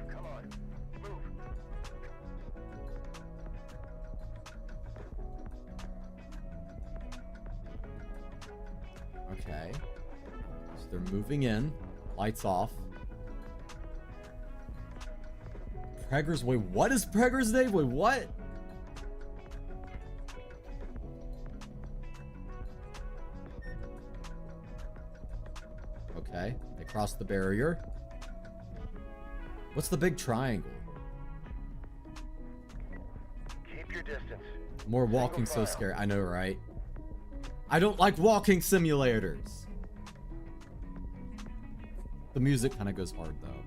Come on. Move. Okay. So they're moving in. Lights off. Preggers. Wait, what is Preggers' name? Wait, what? Okay. They crossed the barrier. What's the big triangle? Keep your distance. More walking so scary. I know, right? I don't like walking simulators. The music kind of goes hard, though.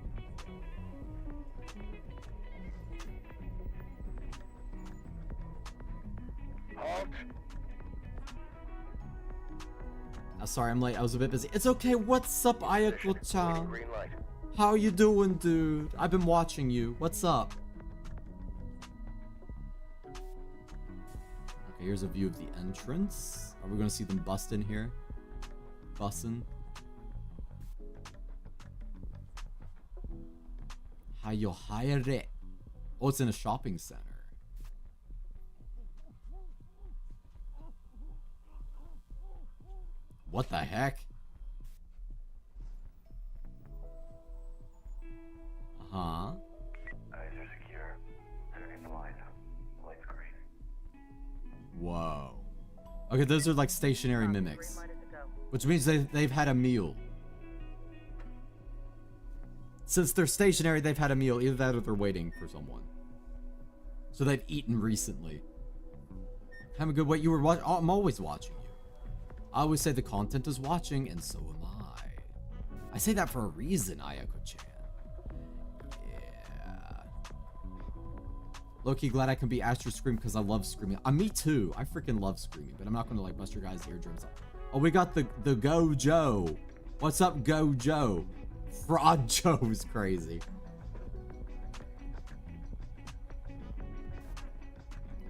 Halt. Sorry, I'm late. I was a bit busy. It's okay. What's up, Ayako-chan? Green light. How you doing, dude? I've been watching you. What's up? Okay, here's a view of the entrance. Are we gonna see them bust in here? Bussin'. Hayohaire. Oh, it's in a shopping center. What the heck? Uh-huh. Whoa. Okay, those are like stationary mimics. Which means they've had a meal. Since they're stationary, they've had a meal. Either that or they're waiting for someone. So they've eaten recently. Have a good wait. You were watching. I'm always watching you. I always say the content is watching, and so am I. I say that for a reason, Ayako-chan. Yeah. Low-key glad I can be Astro Scream because I love screaming. Me too. I freaking love screaming, but I'm not going to like bust your guys' eardrums out. Oh, we got the Gojo. What's up, Gojo? Fraud Joe's crazy.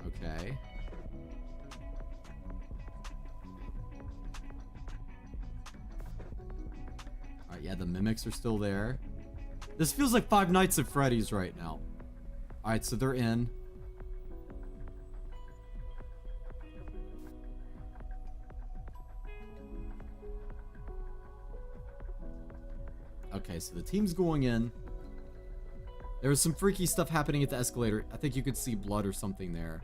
Okay. Alright, yeah, the mimics are still there. This feels like Five Nights at Freddy's right now. Alright, so they're in. Okay, so the team's going in. There was some freaky stuff happening at the escalator. I think you could see blood or something there.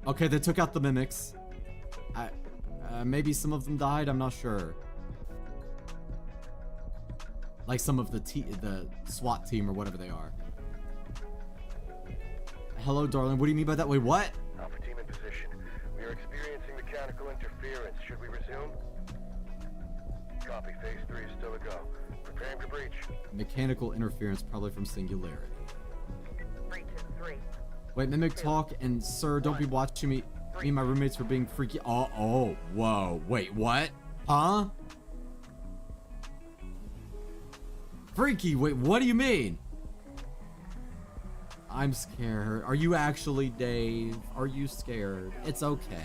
Okay, they took out the mimics. Maybe some of them died, I'm not sure. Like some of the SWAT team or whatever they are. Hello, darling. What do you mean by that? Wait, what? Alpha team in position. We are experiencing mechanical interference. Should we resume? Copy. Phase 3 is still a go. Preparing for breach. Mechanical interference, probably from Singularity. Breach in 3. Wait, mimic talk and sir, don't be watching me. Me and my roommates were being freaky. Oh, whoa. Wait, what? Huh? Freaky? Wait, what do you mean? I'm scared. Are you actually, Dave? Are you scared? It's okay.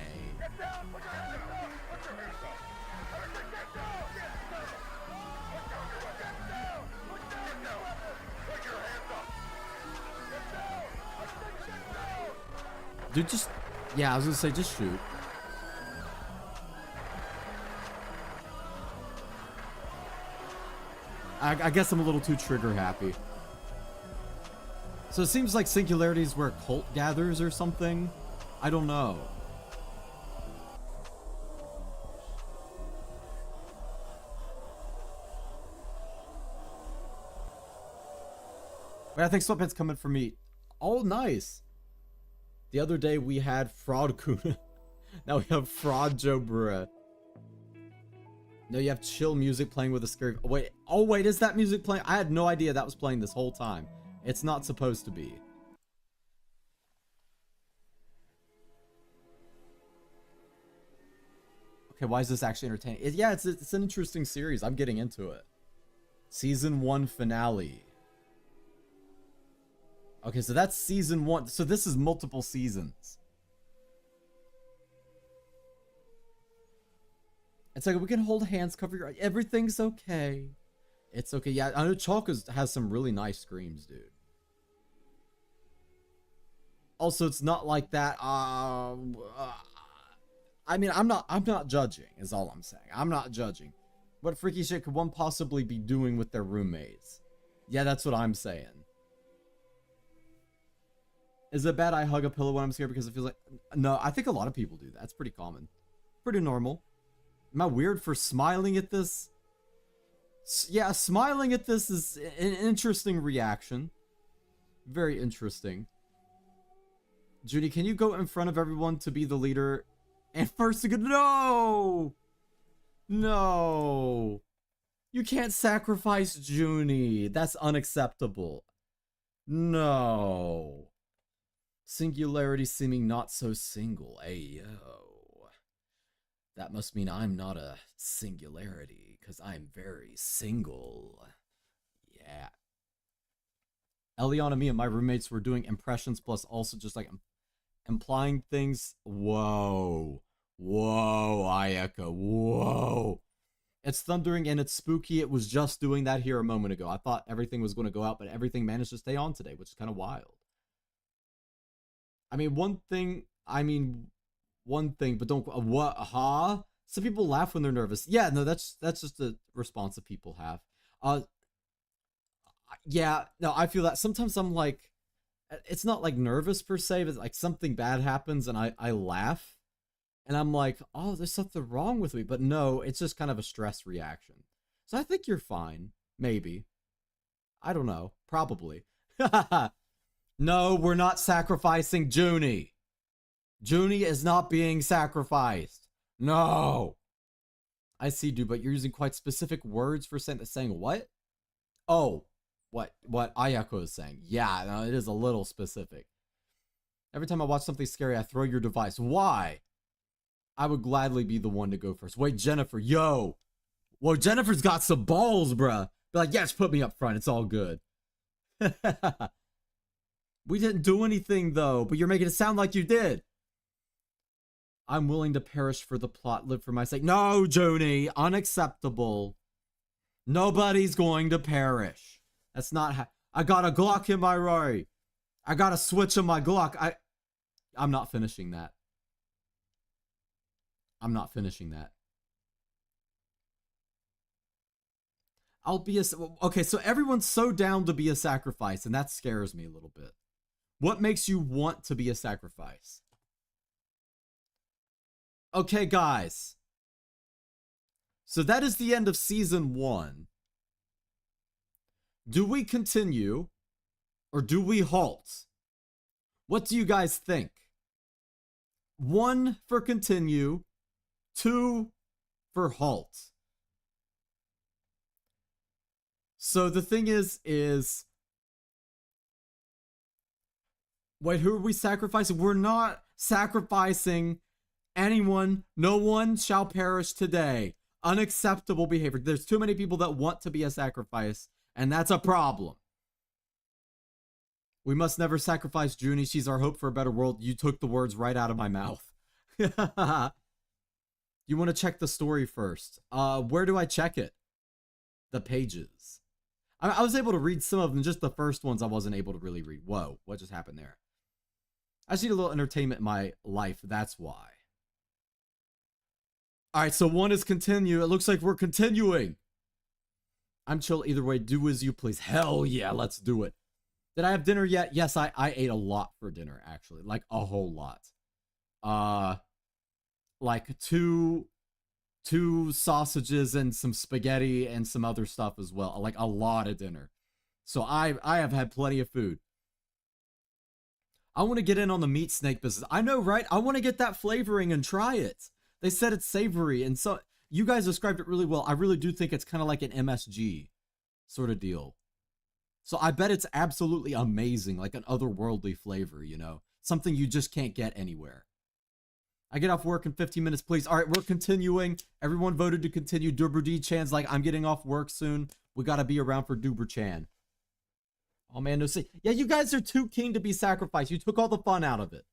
Dude, just... Yeah, I was gonna say, just shoot. I guess I'm a little too trigger happy. So it seems like Singularity is where a cult gathers or something. I don't know. Wait, I think Sweatpants coming for me. Oh, nice. The other day we had Fraud Kuna. Now we have Fraud Joe Bruh. No, you have chill music playing with a scary... Wait, oh wait, is that music playing? I had no idea that was playing this whole time. It's not supposed to be. Okay, why is this actually entertaining? Yeah, it's an interesting series. I'm getting into it. Season 1 finale. Okay, so that's season 1. So this is multiple seasons. It's like, we can hold hands, cover your... Everything's okay. It's okay. Yeah, I know Chalk has some really nice screams, dude. Also, it's not like that. I mean, I'm not judging, is all I'm saying. I'm not judging. What freaky shit could one possibly be doing with their roommates? Yeah, that's what I'm saying. Is it bad I hug a pillow when I'm scared because it feels like... No, I think a lot of people do that. It's pretty common. Pretty normal. Am I weird for smiling at this? Yeah, smiling at this is an interesting reaction. Very interesting. Judy, can you go in front of everyone to be the leader? And first to go... No! No! You can't sacrifice Junie. That's unacceptable. No. Singularity seeming not so single. Ayo. That must mean I'm not a singularity, because I'm very single. Yeah. Eliana, me and my roommates were doing impressions, plus also just like implying things. Whoa. Whoa, Ayaka. Whoa. It's thundering and it's spooky. It was just doing that here a moment ago. I thought everything was going to go out, but everything managed to stay on today, which is kind of wild. I mean, one thing, but don't... What? Huh? Some people laugh when they're nervous. Yeah, no, that's just a response that people have. Yeah, no, I feel that. Sometimes I'm like, it's not like nervous per se, but like something bad happens and I laugh. And I'm like, oh, there's something wrong with me. But no, it's just kind of a stress reaction. So I think you're fine. Maybe. I don't know. Probably. No, we're not sacrificing Junie. Junie is not being sacrificed. No. I see, dude, but you're using quite specific words for saying what? Oh, what Ayako is saying. Yeah, no, it is a little specific. Every time I watch something scary, I throw your device. Why? I would gladly be the one to go first. Wait, Jennifer, yo. Well, Jennifer's got some balls, bruh. Be like, yes, put me up front. It's all good. We didn't do anything, though, but you're making it sound like you did. I'm willing to perish for the plot, live for my sake. No, Junie, unacceptable. Nobody's going to perish. That's not I got a Glock in my Rory. I got a switch in my Glock. I'm not finishing that. I'm not finishing that. I'll be a... Okay, so everyone's so down to be a sacrifice, and that scares me a little bit. What makes you want to be a sacrifice? Okay, guys. So that is the end of season 1. Do we continue or do we halt? What do you guys think? 1 for continue, 2 for halt. So the thing is wait, who are we sacrificing? We're not sacrificing anyone. No one shall perish today. Unacceptable behavior. There's too many people that want to be a sacrifice, and that's a problem. We must never sacrifice Junie. She's our hope for a better world. You took the words right out of my mouth. You want to check the story first. Where do I check it? The pages. I was able to read some of them. Just the first ones I wasn't able to really read. Whoa, what just happened there? I just need a little entertainment in my life. That's why. All right, so 1 is continue. It looks like we're continuing. I'm chill either way. Do as you please. Hell yeah, let's do it. Did I have dinner yet? Yes, I ate a lot for dinner, actually. Like, a whole lot. Like two sausages and some spaghetti and some other stuff as well. Like, a lot of dinner. So I have had plenty of food. I want to get in on the meat snake business. I know, right? I want to get that flavoring and try it. They said it's savory, and so you guys described it really well. I really do think it's kind of like an MSG sort of deal. So I bet it's absolutely amazing, like an otherworldly flavor, you know? Something you just can't get anywhere. I get off work in 15 minutes, please. All right, we're continuing. Everyone voted to continue. Dubber D Chan's like, I'm getting off work soon. We got to be around for Duber Chan. Oh, man, no see. Yeah, you guys are too keen to be sacrificed. You took all the fun out of it.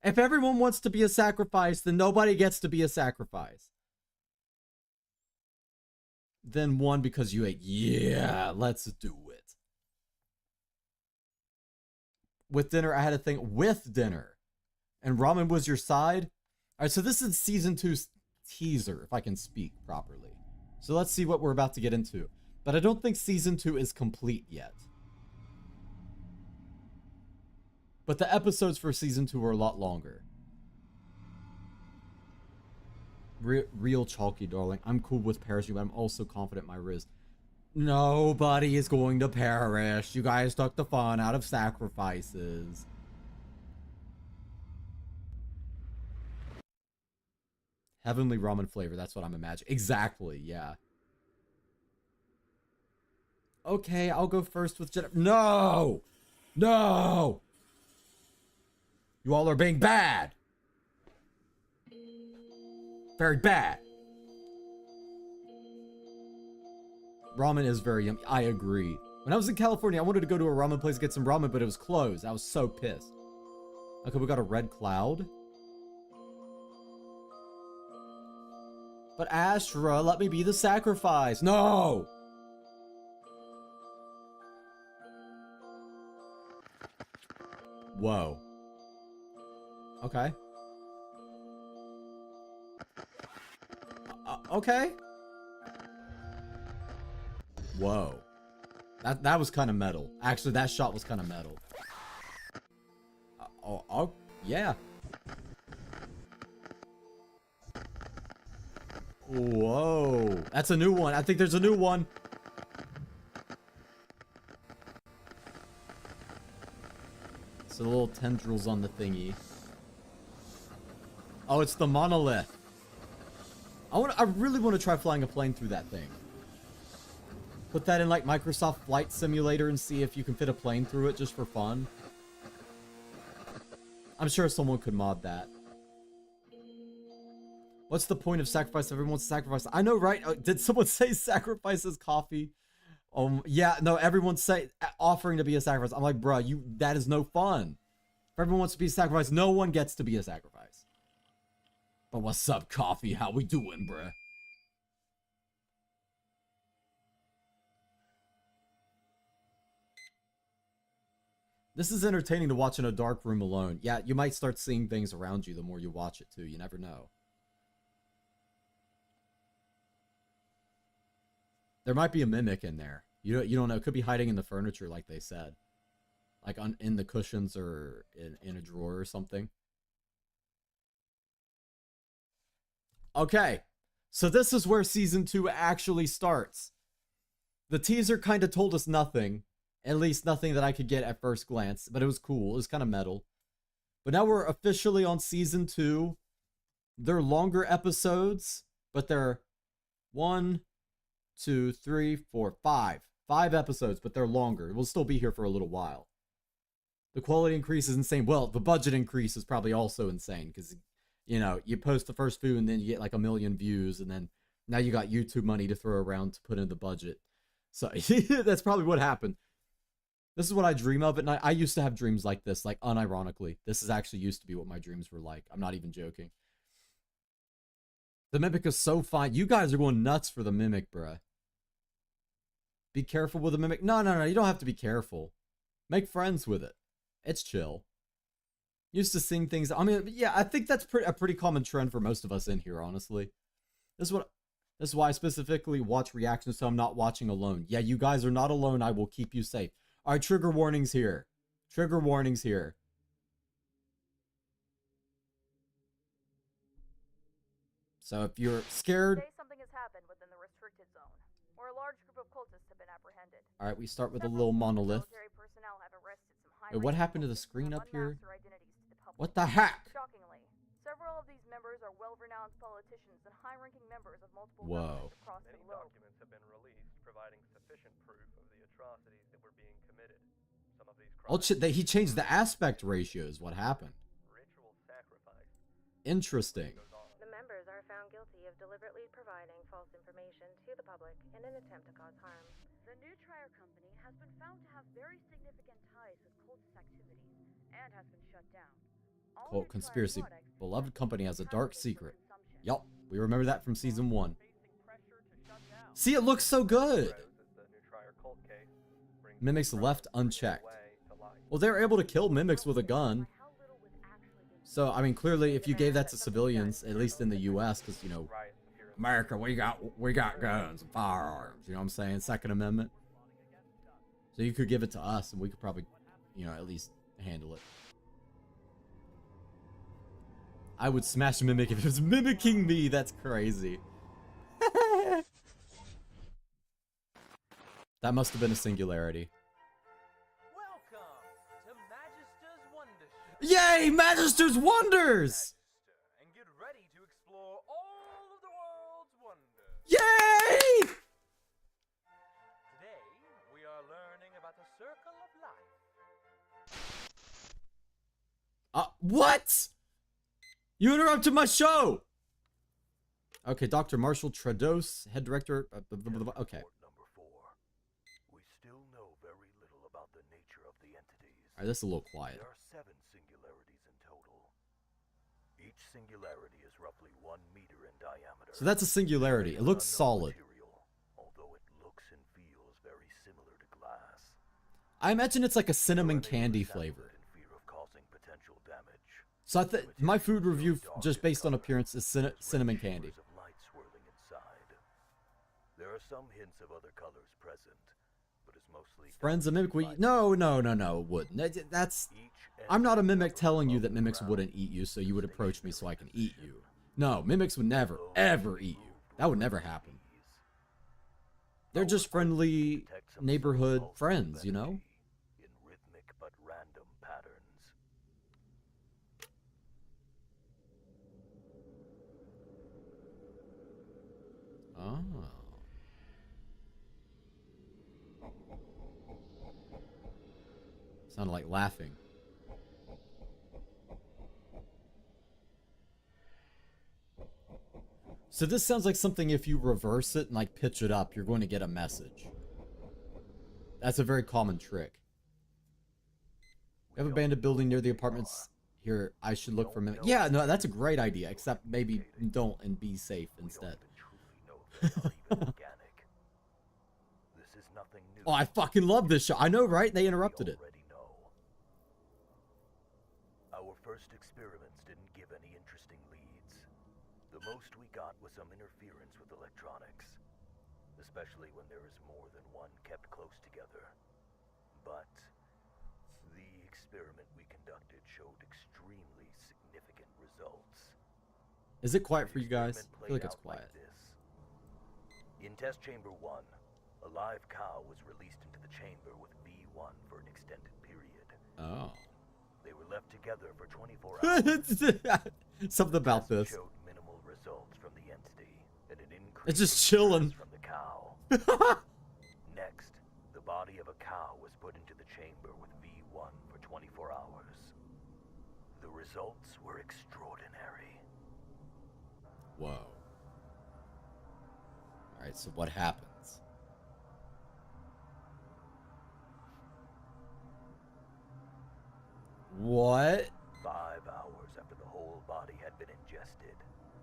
If everyone wants to be a sacrifice, then nobody gets to be a sacrifice. Then 1 because you ate. Yeah, let's do it. With dinner, I had a thing with dinner. And ramen was your side? All right, so this is season 2's teaser, if I can speak properly. So let's see what we're about to get into. But I don't think season 2 is complete yet. But the episodes for season 2 are a lot longer. Real chalky, darling. I'm cool with perishing, but I'm also confident in my riz. Nobody is going to perish. You guys took the fun out of sacrifices. Heavenly ramen flavor. That's what I'm imagining. Exactly, yeah. Okay, I'll go first with Jennifer. No! No! You all are being bad. Very bad. Ramen is very yummy. I agree. When I was in California, I wanted to go to a ramen place to get some ramen, but it was closed. I was so pissed. Okay, we got a red cloud. But Astra, let me be the sacrifice. No! Whoa. Okay. Okay. Whoa. That was kind of metal. Actually, that shot was kind of metal. Oh, yeah. Whoa. That's a new one. I think there's a new one. So the little tendrils on the thingy. Oh, it's the monolith. I really want to try flying a plane through that thing. Put that in like Microsoft Flight Simulator and see if you can fit a plane through it just for fun. I'm sure someone could mod that. What's the point of sacrifice if everyone's sacrificed? I know, right? Did someone say sacrifice is coffee? Yeah, no, everyone's offering to be a sacrifice. I'm like, bruh, that is no fun. If everyone wants to be a sacrifice, no one gets to be a sacrifice. But what's up, coffee? How we doing, bruh? This is entertaining to watch in a dark room alone. Yeah, you might start seeing things around you the more you watch it too. You never know. There might be a mimic in there. You don't know. It could be hiding in the furniture, like they said, like in the cushions or in a drawer or something. Okay, so this is where season 2 actually starts. The teaser kind of told us nothing, at least nothing that I could get at first glance, but it was cool. It was kind of metal. But now we're officially on season 2. They're longer episodes, but they're 1, 2, 3, 4, 5. 5 episodes, but they're longer. We'll still be here for a little while. The quality increase is insane. Well, the budget increase is probably also insane because, you know, you post the first few and then you get like 1 million views, and then now you got YouTube money to throw around to put in the budget. So that's probably what happened. This is what I dream of at night. I used to have dreams like this, like unironically. This is actually used to be what my dreams were like. I'm not even joking. The Mimic is so fine. You guys are going nuts for the Mimic, bruh. Be careful with the Mimic. No, you don't have to be careful. Make friends with it. It's chill. Used to seeing things. I mean, yeah, I think that's a pretty common trend for most of us in here, honestly. This is why I specifically watch reactions, so I'm not watching alone. Yeah, you guys are not alone. I will keep you safe. All right, trigger warnings here. Trigger warnings here. So if you're scared... Today something has happened within the restricted zone, where a large group of cultists have been apprehended. All right, we start with a little monolith. Wait, what happened to the screen up here? What the heck? Shockingly, several of these members are well-renowned politicians and high-ranking members of multiple governments across the globe. Documents have been released providing sufficient proof of the atrocities that were being committed. Some of these crimes he changed the aspect ratios. What happened? Ritual sacrifice. Interesting. The members are found guilty of deliberately providing false information to the public in an attempt to cause harm. The new Trier Company has been found to have very significant ties with cultist activities and has been shut down. Cult conspiracy. Beloved company has a dark secret. Yup, we remember that from season 1. See, it looks so good. Mimics left unchecked. Well, they're able to kill mimics with a gun. So, I mean, clearly, if you gave that to civilians, at least in the U.S., because, you know, America, we got guns and firearms. You know what I'm saying? Second Amendment. So you could give it to us, and we could probably, you know, at least handle it. I would smash a mimic if it was mimicking me. That's crazy. That must have been a singularity. Welcome to Magister's Wonders. Yay, Magister's Wonders! And get ready to explore all of the world's wonders. Yay! Today, we are learning about the circle of life. What? You interrupted my show! Okay, Dr. Marshall Trados, head director. Okay. Number 4. We still know very little about the nature of the entities. Alright, this is a little quiet. There are 7 singularities in total. Each singularity is roughly 1 meter in diameter. So that's a singularity. It looks solid. Material, although it looks and feels very similar to glass. I imagine it's like a cinnamon candy flavor. So my food review, just based on appearance, is cinnamon candy. There are some hints of other colors present, but it's mostly Friends of mimic. No, wouldn't. That's. I'm not a mimic telling you that mimics wouldn't eat you, so you would approach me so I can eat you. No, mimics would never, ever eat you. That would never happen. They're just friendly neighborhood friends, you know? In rhythmic but random patterns. Oh. Sounded like laughing. So this sounds like something if you reverse it and like pitch it up, you're going to get a message. That's a very common trick. We have a abandoned building near the apartments here. I should look for mimics. Yeah, no, that's a great idea, except maybe don't and be safe instead. Oh, I fucking love this show. I know, right? They interrupted it. Our first experiments didn't give any interesting leads. The most we got was some interference with electronics, especially when there is more than one kept close together. But the experiment we conducted showed extremely significant results. Is it quiet for you guys? I feel like it's quiet. In test chamber 1, a live cow was released into the chamber with V1 for an extended period. Oh. They were left together for 24 hours. Something about this. Showed minimal results from the entity, and an increase it's just chilling from the cow. Next, the body of a cow was put into the chamber with V1 for 24 hours. The results were extraordinary. Whoa. Alright, so what happens? What? 5 hours after the whole body had been ingested,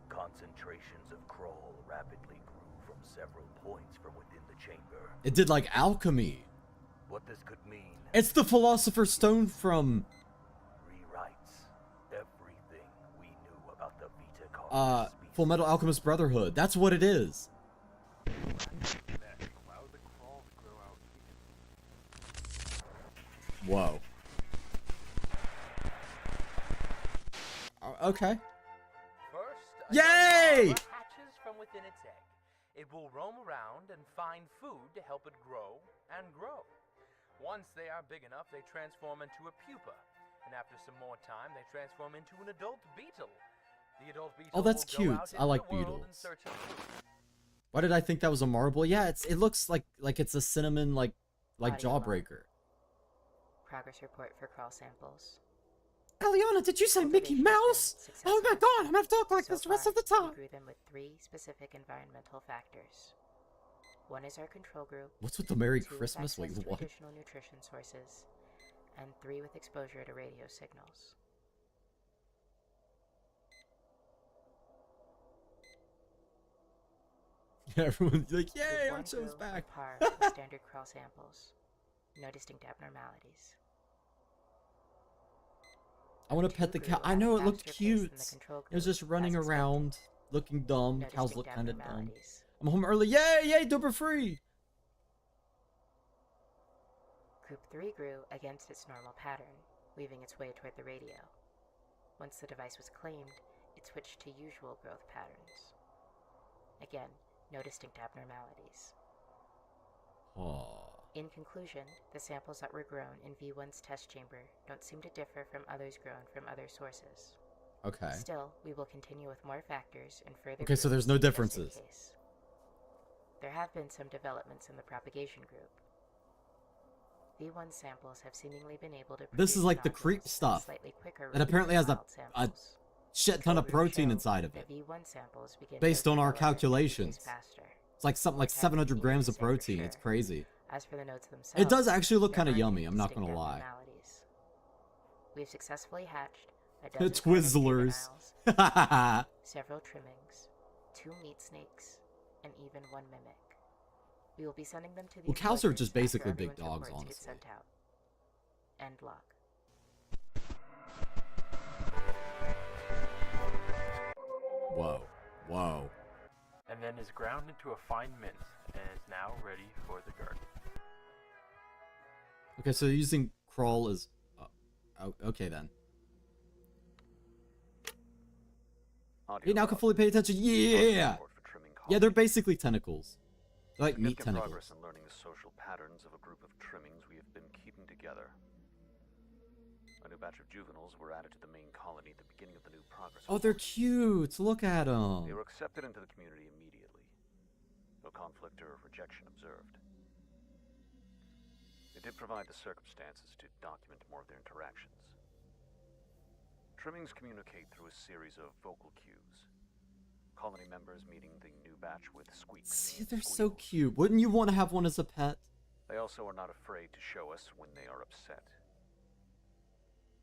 concentrations of Kroll rapidly grew from several points from within the chamber. It did like alchemy. What this could mean... It's the Philosopher's Stone from... rewrites everything we knew about the Vita Carnis Full Metal Alchemist Brotherhood. That's what it is. Whoa. Okay. First, yay! Hatches from within its egg. It will roam around and find food to help it grow and grow. Once they are big enough, they transform into a pupa, and after some more time, they transform into an adult beetle. The adult beetle. Oh, that's will go cute. out I into like the world beetles. in search of... Why did I think that was a marble? Yeah, it looks like it's a cinnamon like jawbreaker. Progress report for crawl samples. Eliana, did you say Mickey Mouse? Oh my god, I'm gonna have to talk like this the rest of the time. We grew them with 3 specific environmental factors. 1 is our control group. What's with the Merry 2 Christmas? with Wait, what? additional nutrition sources, and 3 with exposure to radio signals. Everyone's like, yay, our show's back. Par with standard crawl samples. No distinct abnormalities. I want to pet the cow. I know it looked cute. It was just running around, looking dumb. Cows look kind of dumb. I'm home early. Yay, yay, duper free. Group 3 grew against its normal pattern, weaving its way toward the radio. Once the device was claimed, it switched to usual growth patterns. Again, no distinct abnormalities. Oh. In conclusion, the samples that were grown in V1's test chamber don't seem to differ from others grown from other sources. Okay. Still, we will continue with more factors and further. Okay, so there's no differences. There have been some developments in the propagation group. V1 samples have seemingly been able to. This is like the creep stuff that apparently has a shit ton of protein inside of it. Based on our calculations. It's like something like 700 grams of protein. It's crazy. As for the notes themselves, it does actually look kind of yummy, I'm not gonna lie. We've successfully hatched The Twizzlers. several trimmings, 2 meat snakes, and even 1 mimic. We will be sending them to the cows are just basically big dogs, honestly. Sent out. End lock. Whoa. Whoa. And and then is ground into a fine mint and is now ready for the garden. Okay, so using crawl is... okay then. Hey, now can fully pay attention. Yeah! Yeah, they're basically tentacles. They're like meat tentacles. Progress in learning the social patterns of a group of trimmings we have been keeping together. A new batch of juveniles were added to the main colony at the beginning of the new progress. Oh, they're cute. Look at them. They were accepted into the community immediately. No conflict or rejection observed. They did provide the circumstances to document more of their interactions. Trimmings communicate through a series of vocal cues. Colony members meeting the new batch with squeaks. See, they're so cute. Wouldn't you want to have one as a pet? They also are not afraid to show us when they are upset.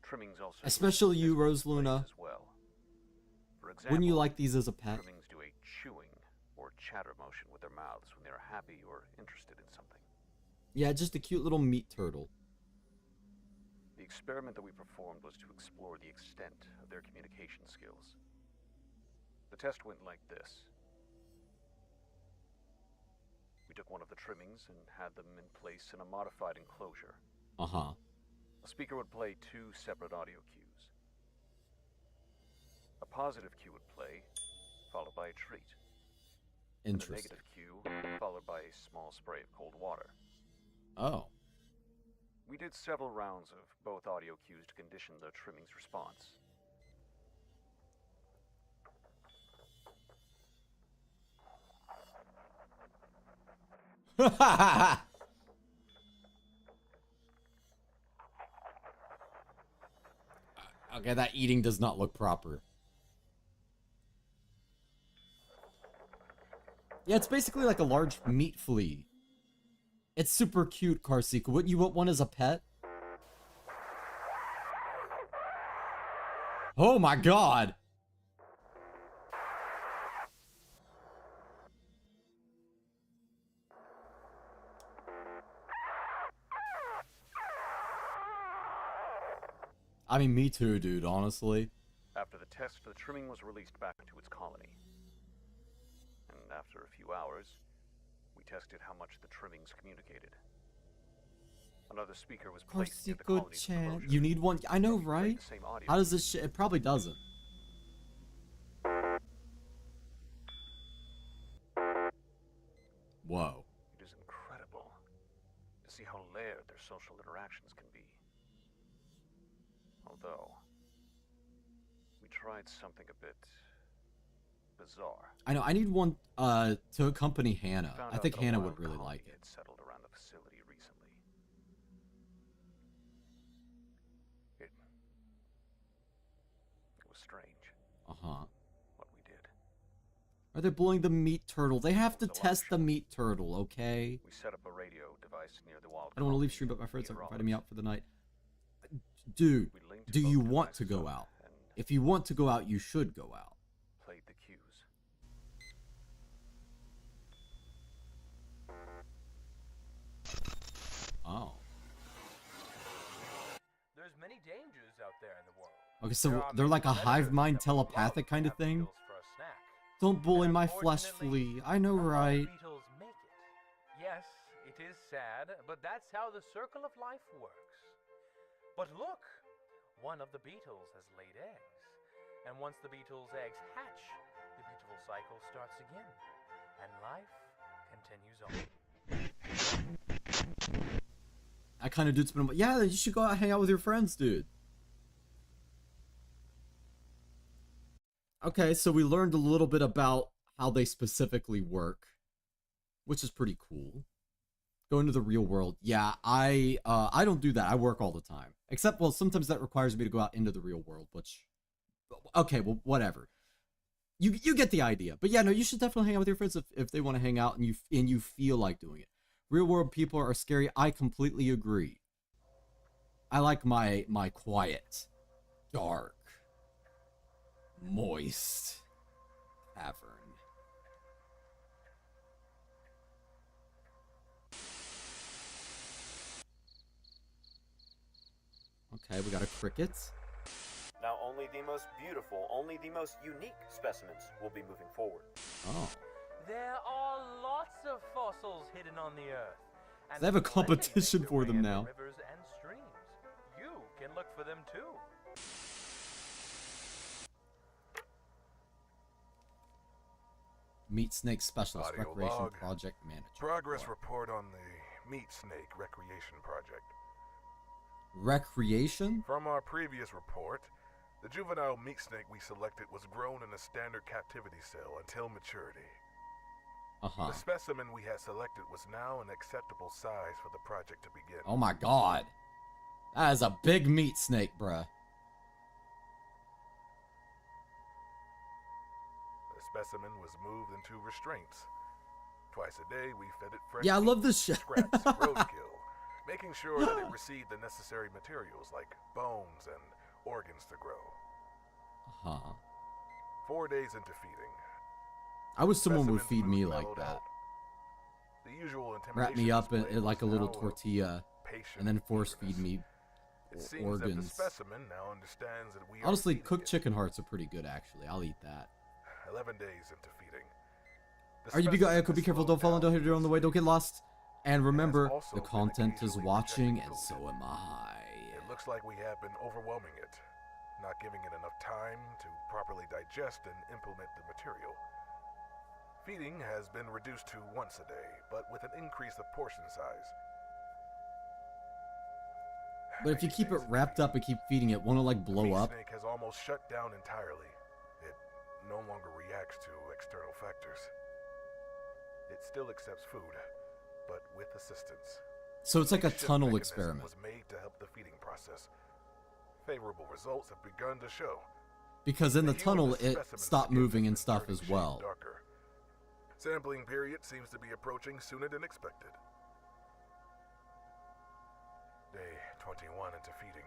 Trimmings also especially you, Rose Luna. As well. For example, wouldn't you like these as a pet? Trimmings do a chewing or chatter motion with their mouths when they are happy or interested in something. Yeah, just a cute little meat turtle. The experiment that we performed was to explore the extent of their communication skills. The test went like this. We took one of the trimmings and had them in place in a modified enclosure. Uh-huh. A speaker would play 2 separate audio cues. A positive cue would play, followed by a treat. Interesting. And a negative cue, followed by a small spray of cold water. Oh. We did several rounds of both audio cues to condition the trimming's response. Okay, that eating does not look proper. Yeah, it's basically like a large meat flea. It's super cute, Carsika. Wouldn't you want one as a pet? Oh my god! I mean, me too, dude, honestly. After the test, the trimming was released back to its colony. And after a few hours, we tested how much the trimmings communicated. Another speaker was placed in the colony's Chan. You need one? I know, right? How does this shit? It probably doesn't. Whoa. It is incredible to see how layered their social interactions can be. Although, we tried something a bit bizarre. I know, I need one to accompany Hannah. I think Hannah would really like it. Had settled around the facility recently. It was strange. Uh-huh. What we did. Are they blowing the meat turtle? They have to test the meat turtle, okay? We set up a radio device near the wild. I don't want to leave stream, but my friends are inviting me out for the night. Dude, do you want to go out? If you want to go out, you should go out. Played the cues. Oh. There's many dangers out there in the world. Okay, so they're like a hive mind telepathic kind of thing? Don't bully my flesh flea. I know, right? Beetles make it. Yes, it is sad, but that's how the circle of life works. But look, one of the beetles has laid eggs. And once the beetle's eggs hatch, the beautiful cycle starts again. And life continues on. That kind of dude's been... Yeah, you should go out and hang out with your friends, dude. Okay, so we learned a little bit about how they specifically work, which is pretty cool. Go into the real world. Yeah, I don't do that. I work all the time. Except, well, sometimes that requires me to go out into the real world, which... Okay, well, whatever. You get the idea. But yeah, no, you should definitely hang out with your friends if they want to hang out and you feel like doing it. Real world people are scary. I completely agree. I like my quiet, dark, moist cavern. Okay, we got a cricket. Now only the most beautiful, only the most unique specimens will be moving forward. Oh. There are lots of fossils hidden on the earth. And They have a plenty competition make for their them way into now. Rivers and streams. You can look for them too. Meat Snake Specialist, Audio Recreation log. Project Manager. Progress report on the Meat Snake Recreation Project. Recreation? From our previous report, the juvenile meat snake we selected was grown in a standard captivity cell until maturity. Uh-huh. The specimen we had selected was now an acceptable size for the project to begin. Oh my god. That is a big meat snake, bruh. The specimen was moved into restraints. Twice a day, we fed it fresh Yeah, I meat, love this shit. scraps, roadkill, making sure that it received the necessary materials like bones and organs to grow. Uh-huh. 4 days into feeding, I wish someone would specimen's feed me mood like mellowed that. out. The usual Wrap me intimidation up in display like a was little now tortilla patient and then force feed eagerness. me It seems that the organs. specimen now understands that we are Honestly, feeding cooked it. chicken hearts are pretty good, actually. I'll eat that. 11 days into feeding. The Alright, you specimen be has careful, don't slowed fall and down don't hit it on the way, don't get lost. And remember, also the been content is occasionally watching, rejecting and food. so am I. It looks like we have been overwhelming it, not giving it enough time to properly digest and implement the material. Feeding has been reduced to once a day, but with an increase of portion size. But if you keep it wrapped up and keep feeding it, won't it like blow Meat up? snake has almost shut down entirely. It no longer reacts to external factors. It still accepts food, but with assistance. So it's like a Shift tunnel mechanism experiment. was made to help the feeding process. Favorable results have begun to show. Because in the hue of tunnel, the it specimen's stopped skin moving has and been stuff turning as shade well. darker. Sampling period seems to be approaching sooner than expected. Day 21 into feeding.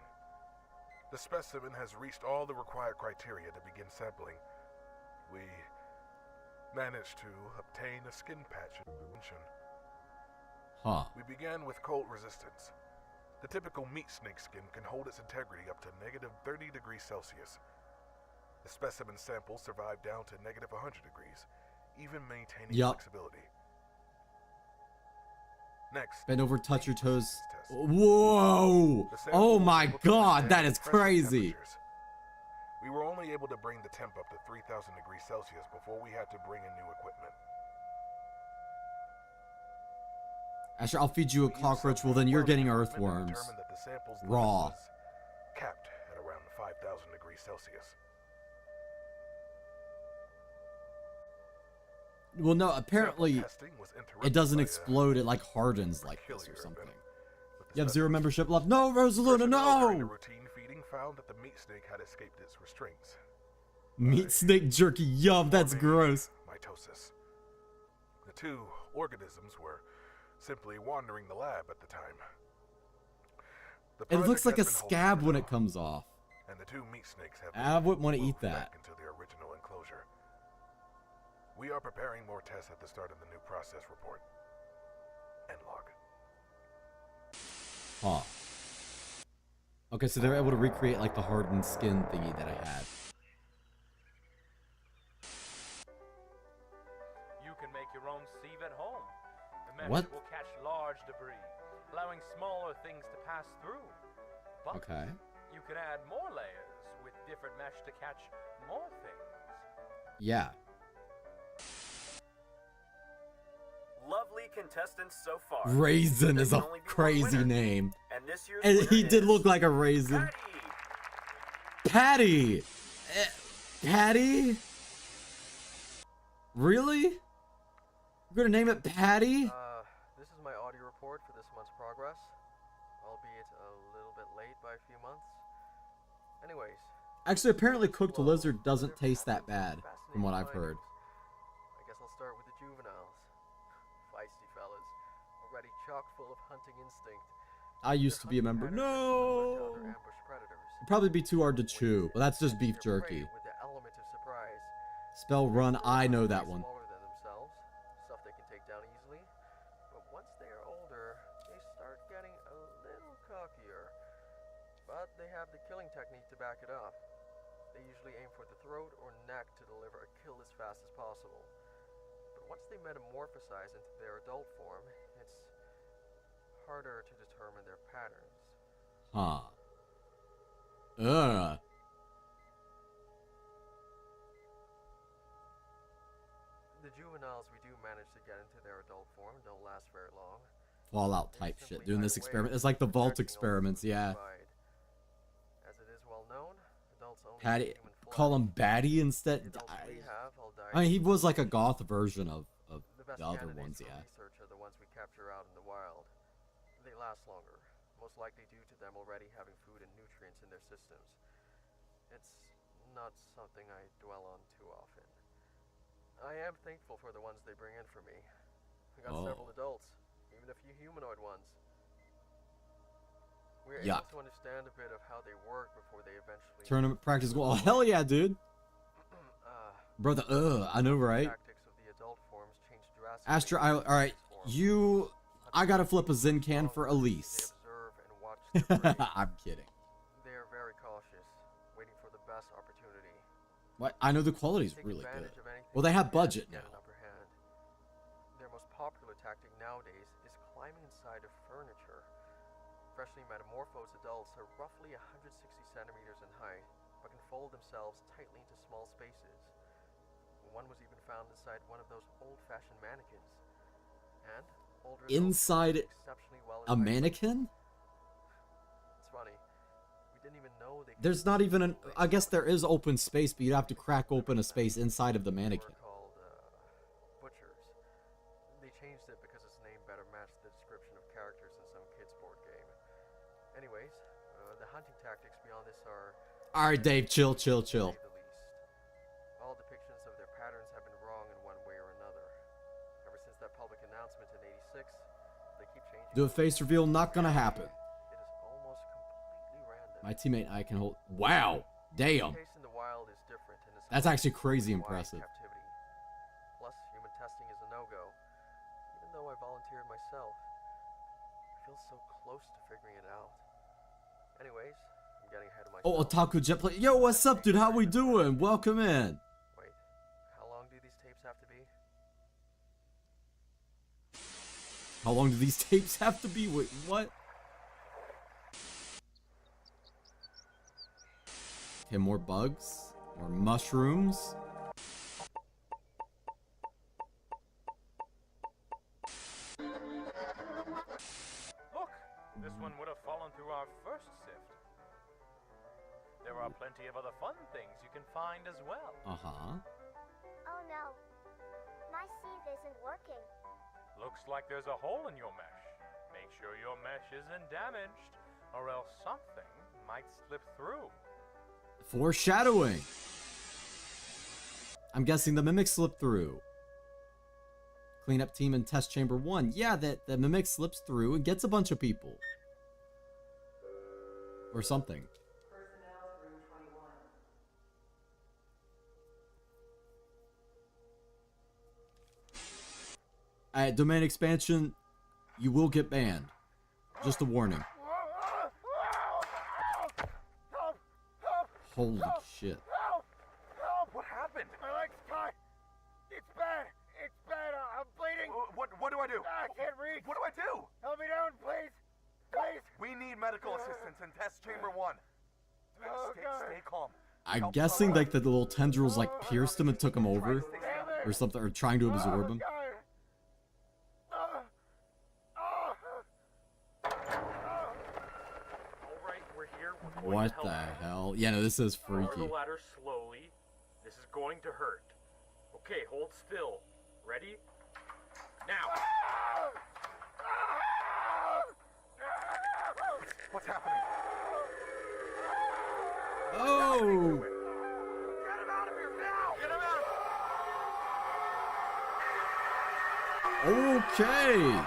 The specimen has reached all the required criteria to begin sampling. We managed to obtain a skin patch intervention. Huh. We began with cold resistance. The typical meat snake skin can hold its integrity up to negative 30 degrees Celsius. The specimen sample survived down to negative 100 degrees, even maintaining flexibility. Next, Bend over, touch your toes. test. Whoa! The sample Oh was my able to god, withstand that is pressure crazy! temperatures. We were only able to bring the temp up to 3,000 degrees Celsius before we had to bring in new equipment. Asher, I'll feed you a cockroach. Well, then you're getting earthworms. Determined that the sample's limit Raw. was capped at around 5,000 degrees Celsius. Well, no, apparently testing was it interrupted doesn't by a explode. It like hardens like this or peculiar something. event. You have 0 membership left. No, Rosaluna, Personnel during the no! routine feeding found that the meat snake had escaped its restraints. Meat snake jerky, yum, that's gross. Mitosis. The two organisms were simply wandering the lab at the time. The It looks project like a has been scab halted when now, it comes off. and the two meat snakes have I wouldn't want to moved eat that. back into their original enclosure. We are preparing more tests at the start of the new process report. End log. Huh. Okay, so they're able to recreate like the hardened skin thingy that I had. You can make your own sieve at home. The mesh What? will catch large debris, allowing smaller things to pass through. But Okay. you can add more layers with different mesh to catch more things. Yeah. Lovely contestants so far. Raisin There is can a only be one crazy winner. name. And this year's And winner he did is look like a raisin. Patty! Patty? Really? We're gonna name it Patty? This is my audio report for this month's progress, albeit a little bit late by a few months. Anyways. Actually, apparently cooked lizard doesn't taste that bad, from what I've heard. I guess I'll start with the juveniles. Feisty fellas, already chock full of hunting instinct. I used to be a member. No! It'd probably be too hard to chew, but that's just beef jerky. With the element of surprise. Spell run, I know that one. Smaller than themselves, stuff they can take down easily. But once they are older, they start getting a little cockier. But they have the killing technique to back it up. They usually aim for the throat or neck to deliver a kill as fast as possible. But once they metamorphosize into their adult form, it's harder to determine their patterns. Huh. Ugh. The juveniles we do manage to get into their adult form don't last very long. Fallout type shit. Doing this experiment. It's like the vault experiments, yeah. As it is well known, adults only Patty, call him Batty instead. I mean, he was like a goth version of the other ones, yeah. Research are the ones we capture out in the wild. They last longer, most likely due to them already having food and nutrients in their systems. It's not something I dwell on too often. I am thankful for the ones they bring in for me. I got several adults, even a few humanoid ones. We're able to understand a bit of how they work before they eventually... Tournament practice goal. Oh, hell yeah, dude. Brother, I know, right? Astra, alright, I gotta flip a Zen can for Elise. I'm kidding. They are very cautious, waiting for the best opportunity. What? I know the quality's really good. Well, they have budget now. Their most popular tactic nowadays is climbing inside of furniture. Freshly metamorphosed adults are roughly 160 centimeters in height, but can fold themselves tightly into small spaces. One was even found inside one of those old-fashioned mannequins. And older inside a mannequin? It's funny. We didn't even know they... There's not even an... I guess there is open space, but you'd have to crack open a space inside of the mannequin. Called butchers. They changed it because its name better matched the description of characters in some kids' board game. Anyways, the hunting tactics beyond this are... Alright, Dave, chill. All depictions of their patterns have been wrong in one way or another. Ever since that public announcement in '86, they keep changing. Do a face reveal, not gonna happen. It is almost completely random. My teammate and I can hold... Wow! Damn! The case in the wild is different in the That's actually crazy impressive. Captivity. Plus, human testing is a no-go. Even though I volunteered myself, I feel so close to figuring it out. Anyways, I'm getting ahead of myself. Oh, Otaku Jet Play. Yo, what's up, dude? How we doing? Welcome in. Wait, how long do these tapes have to be? How long do these tapes have to be? Wait, what? Okay, more bugs. More mushrooms. Look! This one would have fallen through our first sift. There are plenty of other fun things you can find as well. Uh-huh. Oh no. My sieve isn't working. Looks like there's a hole in your mesh. Make sure your mesh isn't damaged, or else something might slip through. Foreshadowing. I'm guessing the mimic slipped through. Cleanup team in test chamber 1. Yeah, the mimic slips through and gets a bunch of people. Or something. At domain expansion, you will get banned. Just a warning. Holy shit. What happened? My leg's caught. It's bad. It's bad. I'm bleeding. What do I do? I can't reach. What do I do? Help me down, please. Please. We need medical assistance in test chamber 1. Stay calm. I'm guessing like the little tendrils like pierced him and took him over. Or something, or trying to absorb him. What the hell? Yeah, no, this is freaky. Lower the ladder slowly. This is going to hurt. Okay, hold still. Ready? Now. What's happening? Oh! Get him out of here now! Get him out! Okay.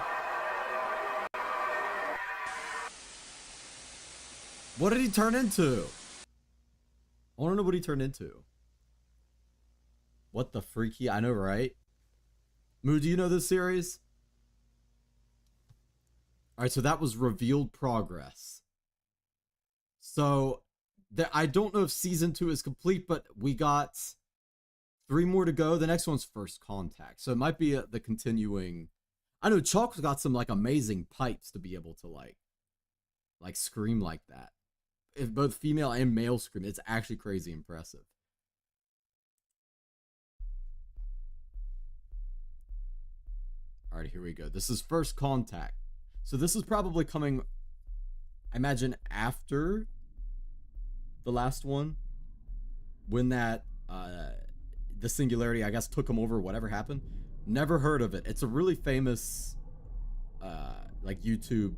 What did he turn into? I want to know what he turned into. What the freaky? I know, right? Moo, do you know this series? Alright, so that was revealed progress. So, I don't know if season 2 is complete, but we got 3 more to go. The next one's First Contact. So it might be the continuing. I know Chalk's got some like amazing pipes to be able to like scream like that. If both female and male scream, it's actually crazy impressive. All right, here we go. This is First Contact. So this is probably coming, I imagine, after the last one, when that the singularity, I guess, took him over. Whatever happened, never heard of it. It's a really famous, like YouTube.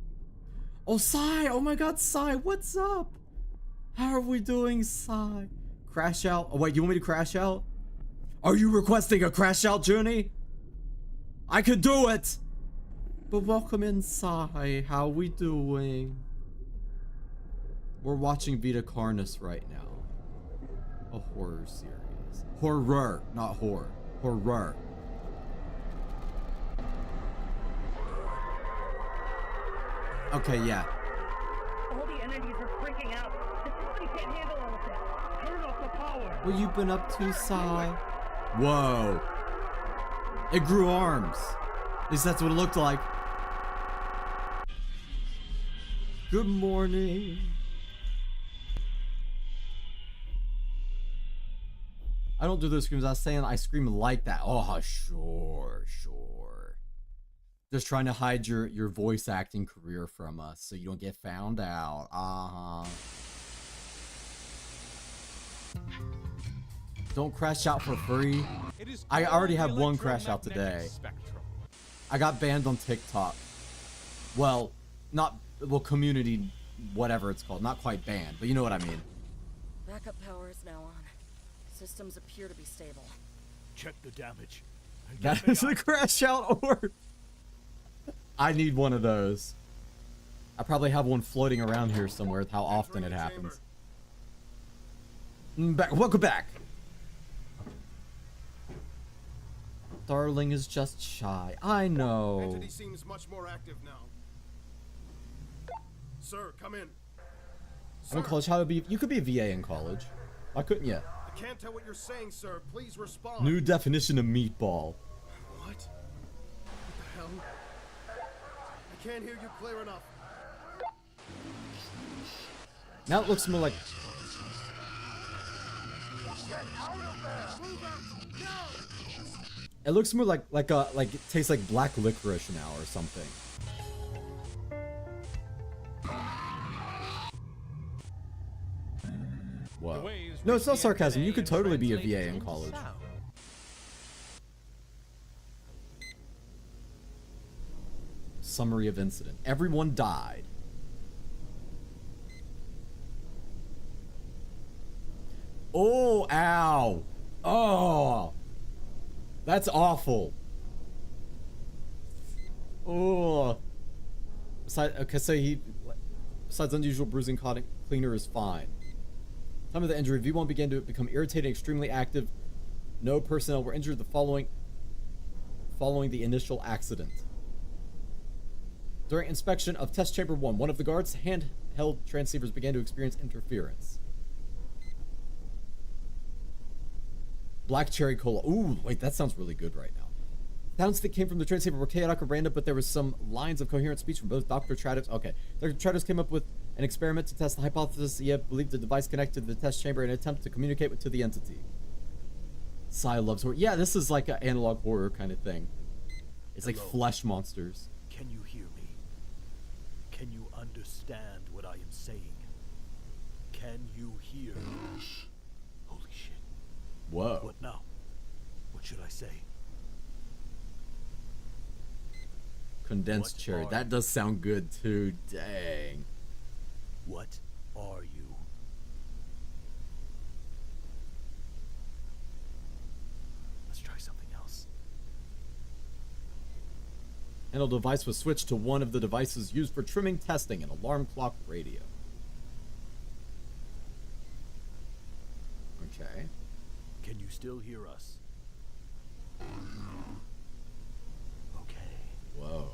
Oh, Sai! Oh my God, Sai! What's up? How are we doing, Sai? Crash out? Oh wait, you want me to crash out? Are you requesting a crash out journey? I could do it! But welcome in, Sai. How we doing? We're watching Vita Carnis right now. A horror series. Horror, not horror. Horror. Okay, yeah. All the entities are freaking out. The system can't handle all of this. Turn off the power. What you been up to, Sai? Whoa. It grew arms. At least that's what it looked like. Good morning. I don't do those screams. I was saying I scream like that. Oh, sure. Just trying to hide your voice acting career from us so you don't get found out. Don't crash out for free. I already have one crash out today. I got banned on TikTok. Well, community, whatever it's called. Not quite banned, but you know what I mean. Backup power is now on. Systems appear to be stable. Check the damage. That is a crash out orb. I need one of those. I probably have one floating around here somewhere with how often it happens. Welcome back. Darling is just shy. I know. Entity seems much more active now. Sir, come in. I'm in college. How to be? You could be a VA in college. Why couldn't you? I can't tell what you're saying, sir. Please respond. New definition of meatball. What? What the hell? I can't hear you clear enough. Now it looks more like. It looks more like it tastes like black licorice now or something. Whoa. No, it's not sarcasm. You could totally be a VA in college. Summary of incident. Everyone died. Oh, ow. Oh. That's awful. Oh. Okay, so besides unusual bruising, cleaner is fine. Time of the injury, V1 began to become irritated, extremely active. No personnel were injured following the initial accident. During inspection of test chamber 1, one of the guards' handheld transceivers began to experience interference. Black cherry cola. Ooh, wait, that sounds really good right now. Sounds that came from the transceiver were chaotic or random, but there was some lines of coherent speech from both Dr. Trados. Okay, Dr. Trados came up with an experiment to test the hypothesis he had believed the device connected to the test chamber in an attempt to communicate to the entity. Sai loves horror. Yeah, this is like an analog horror kind of thing. It's like flesh monsters. Can you hear me? Can you understand what I am saying? Can you hear? Holy shit. Whoa. What now? What should I say? Condensed cherry. That does sound good too. Dang. What are you? Let's try something else. Handle device was switched to one of the devices used for trimming, testing, an alarm clock radio. Okay. Can you still hear us? Okay. Whoa.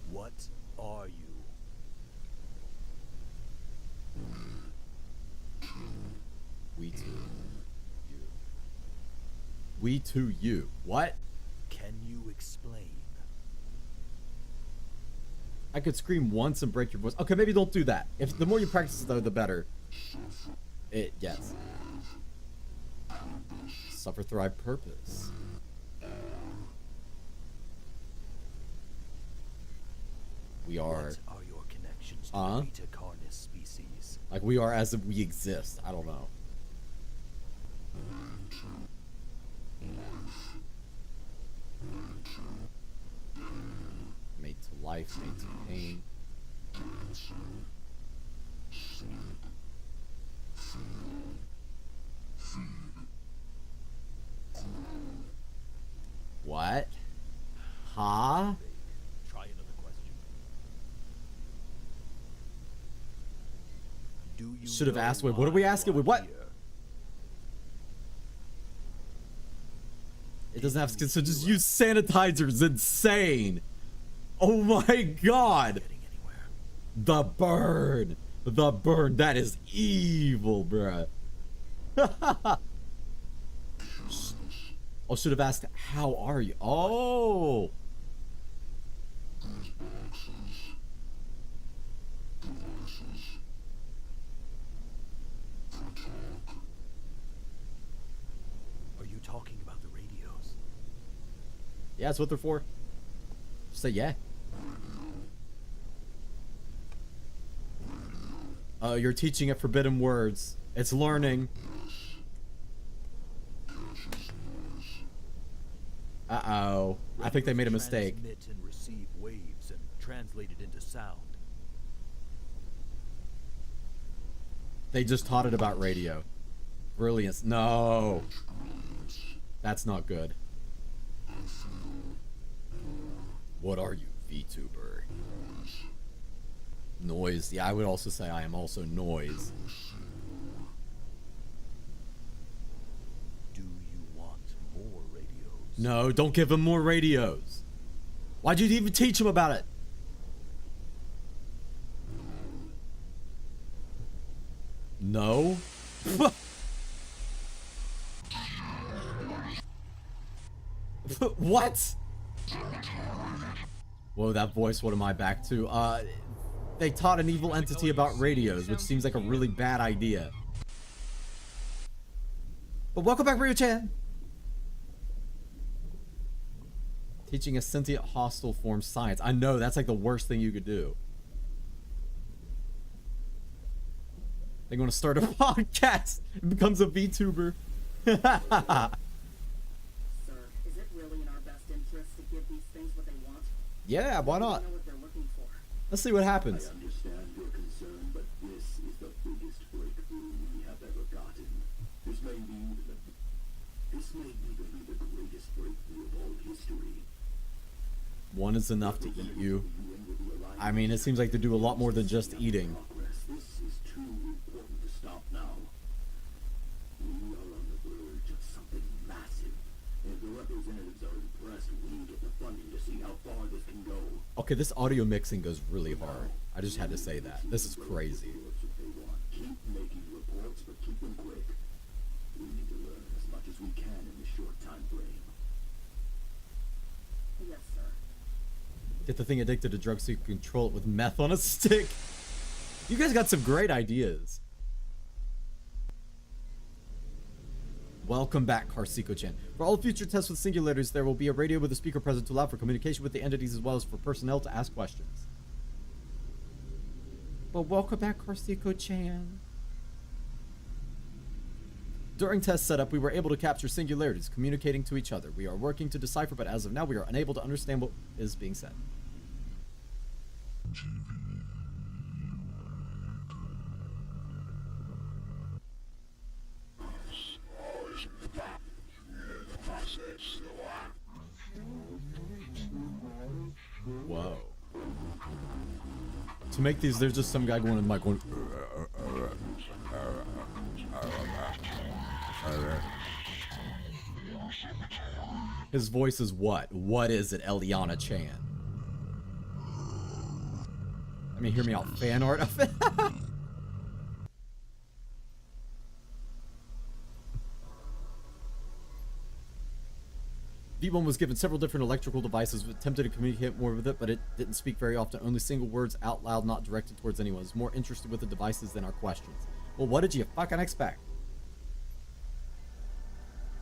What are you? We too. You. we to you. What? Can you explain? I could scream once and break your voice. Okay, maybe don't do that. If the more you practice, though, the better. Yes. Suffer, thrive, purpose. We are. What are your connections to the Vita Carnis species? Like we are as if we exist. I don't know. Made to life, made to pain. What? Huh? Try another question. Do you should have asked. Wait, what are we asking? Wait, what? It doesn't have skin, so just use sanitizers. Insane. Oh my god. The burn. The burn. That is evil, bruh. Oh, should have asked, how are you? Oh. Are you talking about the radios? Yeah, that's what they're for. Just say yeah. You're teaching it forbidden words. It's learning. Uh-oh. I think they made a mistake. Transmit and receive waves and translate it into sound. They just taught it about radio. Brilliance. No. That's not good. What are you, VTuber? Noise. Yeah, I would also say I am also noise. Do you want more radios? No, don't give him more radios. Why'd you even teach him about it? No? What? Whoa, that voice, what am I back to? They taught an evil entity about radios, which seems like a really bad idea. But welcome back, Ryu-chan! Teaching a sentient hostile form science. I know, that's like the worst thing you could do. They're gonna start a podcast. It becomes a VTuber. Sir, is it really in our best interest to give these things what they want? Yeah, why not? Know what they're looking for. Let's see what happens. I understand your concern, but this is the biggest breakthrough we have ever gotten. This may even be the greatest breakthrough of all history. One is enough to eat you. I mean, it seems like they do a lot more than just eating. This is too important to stop now. We are on the verge of something massive. And if the representatives are impressed, we get the funding to see how far this can go. Okay, this audio mixing goes really hard. I just had to say that. This is crazy. Keep making reports, but keep them quick. We need to learn as much as we can in this short time frame. Yes, sir. Get the thing addicted to drugs so you can control it with meth on a stick. You guys got some great ideas. Welcome back, Karsiko-chan. For all future tests with singulators, there will be a radio with a speaker present to allow for communication with the entities as well as for personnel to ask questions. But welcome back, Karsiko-chan. During test setup, we were able to capture singularities, communicating to each other. We are working to decipher, but as of now, we are unable to understand what is being said. Whoa. To make these, there's just some guy going in the mic going. His voice is what? What is it, Eliana Chan? I mean, hear me out. Fan art of it. V1 was given several different electrical devices, attempted to communicate more with it, but it didn't speak very often. Only single words out loud, not directed towards anyone. It was more interested with the devices than our questions. Well, what did you fucking expect?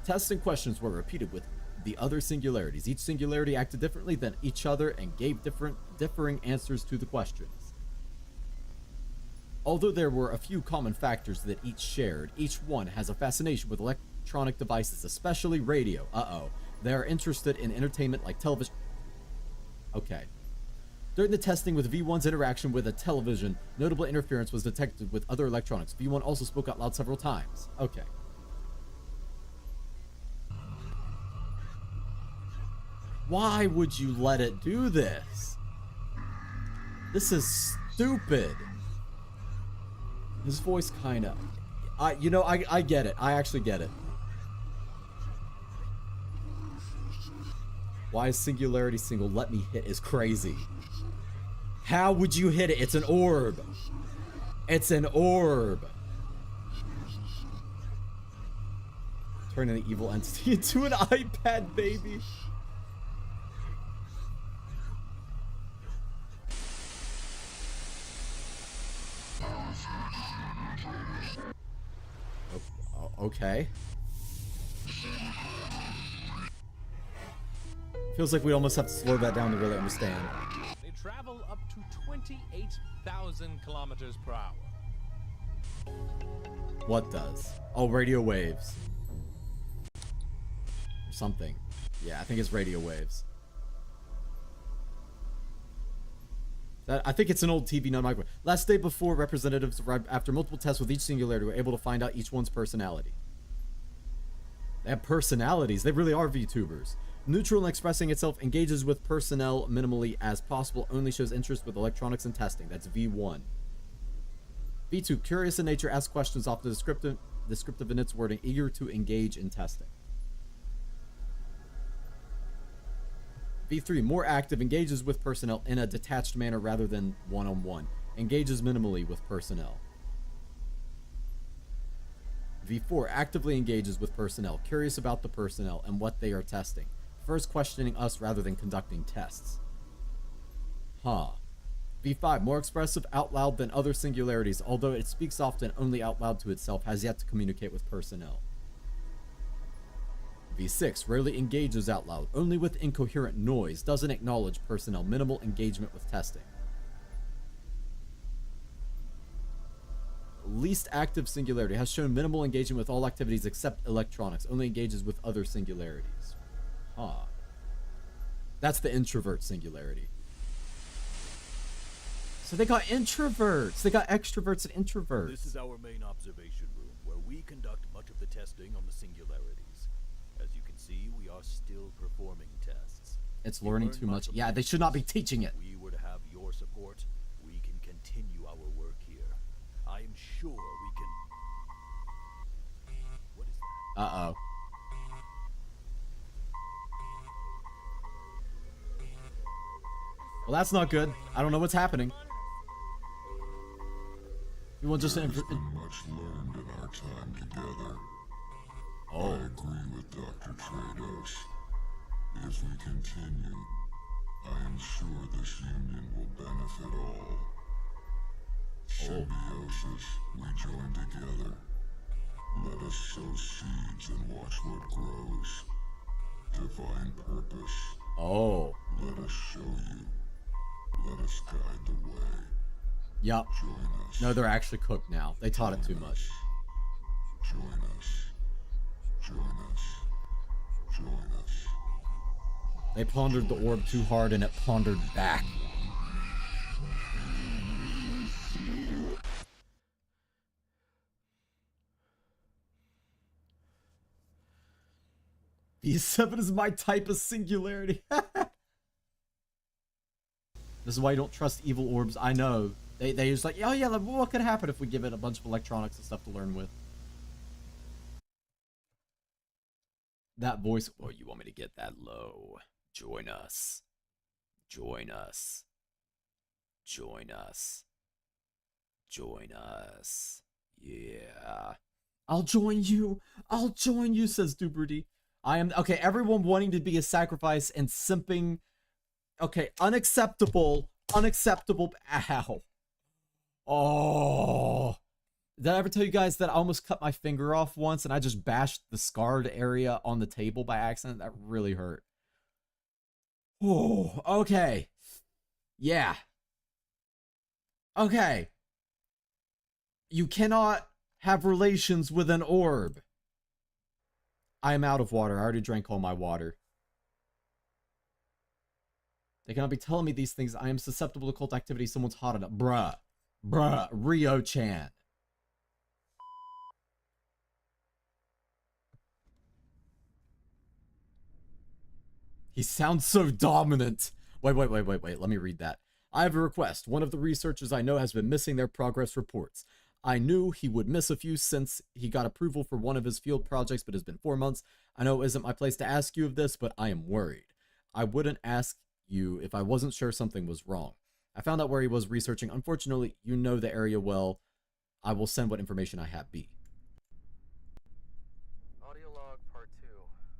Tests and questions were repeated with the other singularities. Each singularity acted differently than each other and gave differing answers to the questions. Although there were a few common factors that each shared, each one has a fascination with electronic devices, especially radio. They are interested in entertainment like television. Okay. During the testing with V1's interaction with a television, notable interference was detected with other electronics. V1 also spoke out loud several times. Okay. Why would you let it do this? This is stupid. His voice kind of... I get it. I actually get it. Why is singularity single? Let me hit is crazy. How would you hit it? It's an orb. It's an orb. Turning the evil entity into an iPad baby. Okay. Feels like we almost have to slow that down to really understand. They travel up to 28,000 kilometers per hour. What does? Oh, radio waves. Or something. Yeah, I think it's radio waves. I think it's an old TV, not microwave. Last day before representatives arrived after multiple tests with each singularity were able to find out each one's personality. They have personalities. They really are VTubers. Neutral in expressing itself, engages with personnel minimally as possible, only shows interest with electronics and testing. That's V1. V2, curious in nature, asks questions, often descriptive in its wording, eager to engage in testing. V3, more active, engages with personnel in a detached manner rather than one-on-one. Engages minimally with personnel. V4, actively engages with personnel, curious about the personnel and what they are testing. First questioning us rather than conducting tests. V5, more expressive out loud than other singularities, although it speaks often only out loud to itself, has yet to communicate with personnel. V6, rarely engages out loud, only with incoherent noise, doesn't acknowledge personnel, minimal engagement with testing. Least active singularity, has shown minimal engagement with all activities except electronics, only engages with other singularities. That's the introvert singularity. So they got introverts, they got extroverts and introverts. This is our main observation room, where we conduct much of the testing on the singularities. As you can see, we are still performing tests. It's learning too much. Yeah, they should not be teaching it. If we were to have your support, we can continue our work here. I am sure we can... What is that? Uh-oh. Well, that's not good. I don't know what's happening. You want just to... There's been much learned in our time together. Oh. I agree with Dr. Trados. If we continue, I am sure this union will benefit all. Symbiosis, we join together. Let us sow seeds and watch what grows. Divine purpose. Oh. Let us show you. Let us guide the way. Yup. Join us. No, they're actually cooked now. They taught it too much. Join us. Join us. Join us. They pondered the orb too hard and it pondered back. V7 is my type of singularity. This is why you don't trust evil orbs. I know. They just like, oh yeah, like, what could happen if we give it a bunch of electronics and stuff to learn with? That voice, oh, you want me to get that low? Join us. Join us. Join us. Join us. Yeah. I'll join you. I'll join you, says Duberty. I am okay. Everyone wanting to be a sacrifice and simping. Okay, unacceptable. Unacceptable. Ow. Oh. Did I ever tell you guys that I almost cut my finger off once and I just bashed the scarred area on the table by accident? That really hurt. Oh, okay. Yeah. Okay. You cannot have relations with an orb. I am out of water. I already drank all my water. They cannot be telling me these things. I am susceptible to cult activity. Someone's hot enough. Bruh. Bruh. Rio-chan. He sounds so dominant. Wait. Let me read that. I have a request. One of the researchers I know has been missing their progress reports. I knew he would miss a few since he got approval for one of his field projects, but it's been 4 months. I know it isn't my place to ask you of this, but I am worried. I wouldn't ask you if I wasn't sure something was wrong. I found out where he was researching. Unfortunately, you know the area well. I will send what information I have be. Audio log part 2,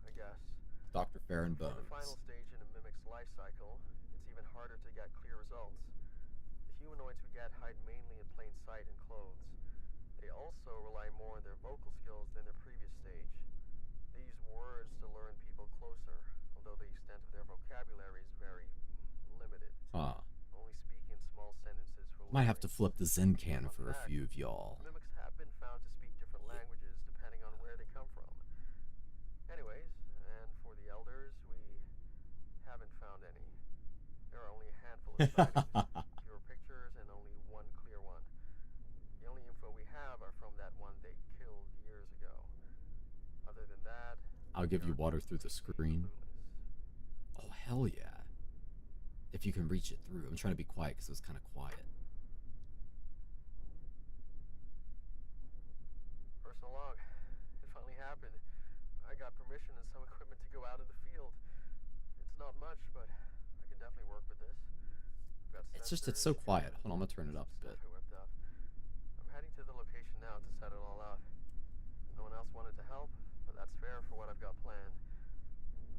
I guess. Dr. Farron Bones. For the final stage in a mimic's life cycle, it's even harder to get clear results. The humanoids we get hide mainly in plain sight and clothes. They also rely more on their vocal skills than their previous stage. They use words to learn people closer, although the extent of their vocabulary is very limited. Huh. Only speaking in small sentences for Might have to flip the Zen can for a few of y'all. Mimics have been found to speak different languages depending on where they come from. Anyways, and for the elders, we haven't found any. There are only a handful of sightings, fewer pictures, and only one clear one. The only info we have are from that one they killed years ago. Other than that, I'll give you water through the screen. Oh, hell yeah. If you can reach it through. I'm trying to be quiet because it was kind of quiet. Personal log. It finally happened. I got permission and some equipment to go out in the field. It's not much, but I can definitely work with this. It's just, it's so quiet. Hold on, I'm going to turn it up a bit. I'm heading to the location now to set it all up. No one else wanted to help, but that's fair for what I've got planned.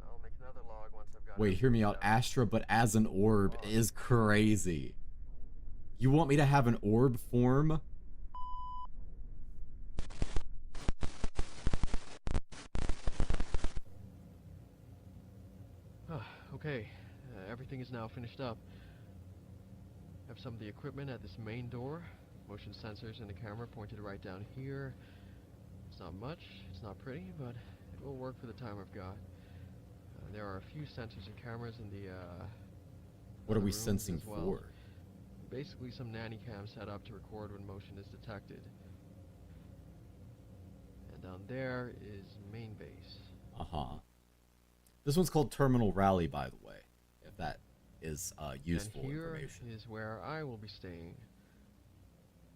I'll make another log once I've got... Wait, hear me out. Astra, but as an orb is crazy. You want me to have an orb form? Okay, everything is now finished up. I have some of the equipment at this main door. Motion sensors and the camera pointed right down here. It's not much, it's not pretty, but it will work for the time I've got. There are a few sensors and cameras in the what are we sensing for? Basically some nanny cams set up to record when motion is detected. And down there is main base. Uh-huh. This one's called Terminal Rally, by the way, if that is useful and here information. Is where I will be staying.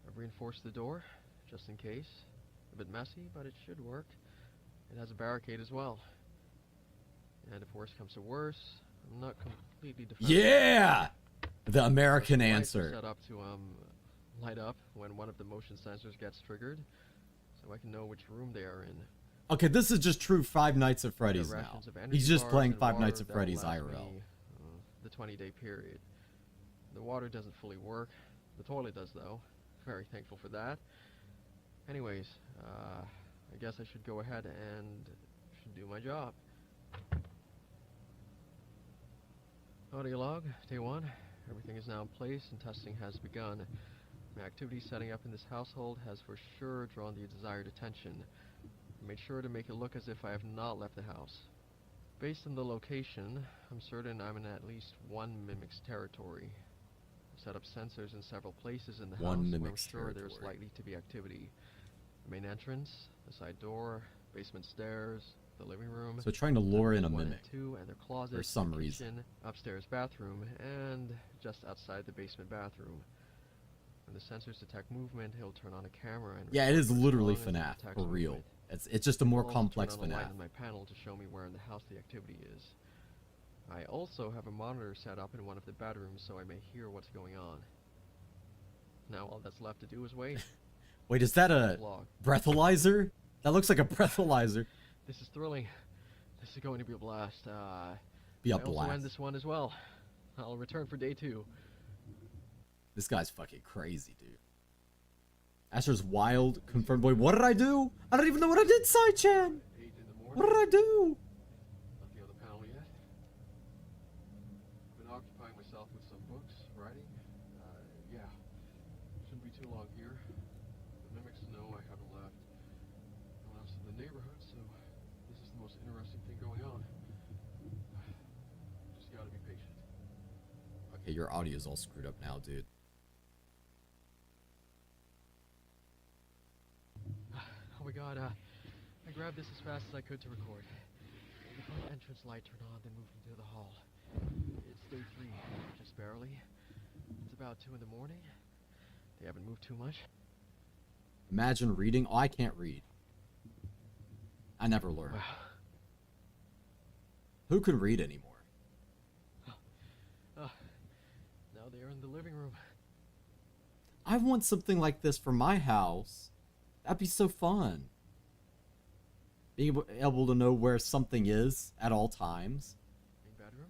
I've reinforced the door, just in case. A bit messy, but it should work. It has a barricade as well. And if worse comes to worse, I'm not completely defensive. Yeah! The American answer. Set up to light up when one of the motion sensors gets triggered, so I can know which room they are in. Okay, this is just true Five Nights at Freddy's now. He's just playing Five Nights at Freddy's IRL. The 20-day period. The water doesn't fully work. The toilet does, though. Very thankful for that. Anyways, I guess I should go ahead and should do my job. Audio log, day 1. Everything is now in place and testing has begun. My activity setting up in this household has for sure drawn the desired attention. I made sure to make it look as if I have not left the house. Based on the location, I'm certain I'm in at least one mimic's territory. I set up sensors in several places in the house where I'm sure there's likely to be activity. The main entrance, the side door, basement stairs, the living room. So trying to lure in a mimic. 2 and their closet, for some kitchen, reason. Upstairs bathroom, and just outside the basement bathroom. When the sensors detect movement, he'll turn on a camera and yeah, it is literally FNAF for real. It's just a more complex turn on a light FNAF. on my panel to show me where in the house the activity is. I also have a monitor set up in one of the bedrooms so I may hear what's going on. Now all that's left to do is wait. Wait, is that a breathalyzer? That looks like a breathalyzer. This is thrilling. The This is going to be a blast. Be a I also blast. end this one as well. I'll return for day 2. This guy's fucking crazy, dude. Astra's wild, confirmed. Boy, what did I do? I don't even know what I did, Sai-chan. What did I do? Nothing on the panel yet. I've been occupying myself with some books, writing. Yeah. Shouldn't be too long here. The mimics know I haven't left. No one else in the neighborhood, so this is the most interesting thing going on. Just gotta be patient. Okay, your audio's all screwed up now, dude. Oh my god, I grabbed this as fast as I could to record. The front entrance light turned on, then moved into the hall. It's day 3, just barely. It's about 2 in the morning. They haven't moved too much. Imagine reading. Oh, I can't read. I never learned. Wow. Who can read anymore? Now they are in the living room. I want something like this for my house. That'd be so fun. Being able to know where something is at all times. Main bedroom.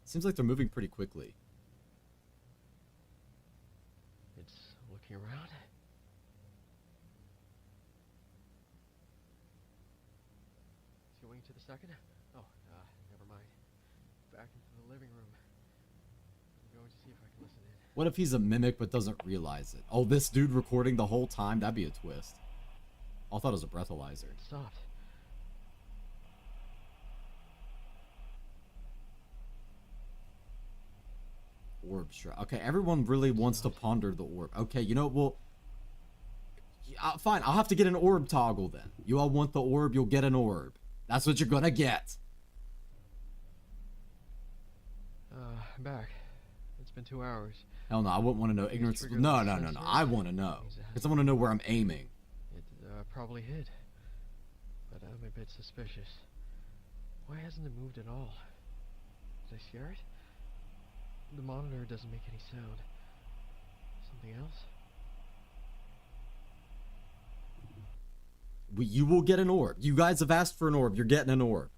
Seems like they're moving pretty quickly. It's looking around. It's going to the second. Oh, never mind. Back into the living room. I'm going to see if I can listen in. What if he's a mimic but doesn't realize it? Oh, this dude recording the whole time? That'd be a twist. I thought it was a breathalyzer. It stopped. Orb shroud. Okay, everyone really wants to ponder the orb. Okay, you know, well, fine. I'll have to get an orb toggle then. You all want the orb, you'll get an orb. That's what you're gonna get. I'm back. It's been 2 hours. Hell no, I wouldn't want to know. Ignorance. No. I want to know. Because I want to know where I'm aiming. It probably hid. But I'm a bit suspicious. Why hasn't it moved at all? Did I scare it? The monitor doesn't make any sound. Something else? You will get an orb. You guys have asked for an orb. You're getting an orb.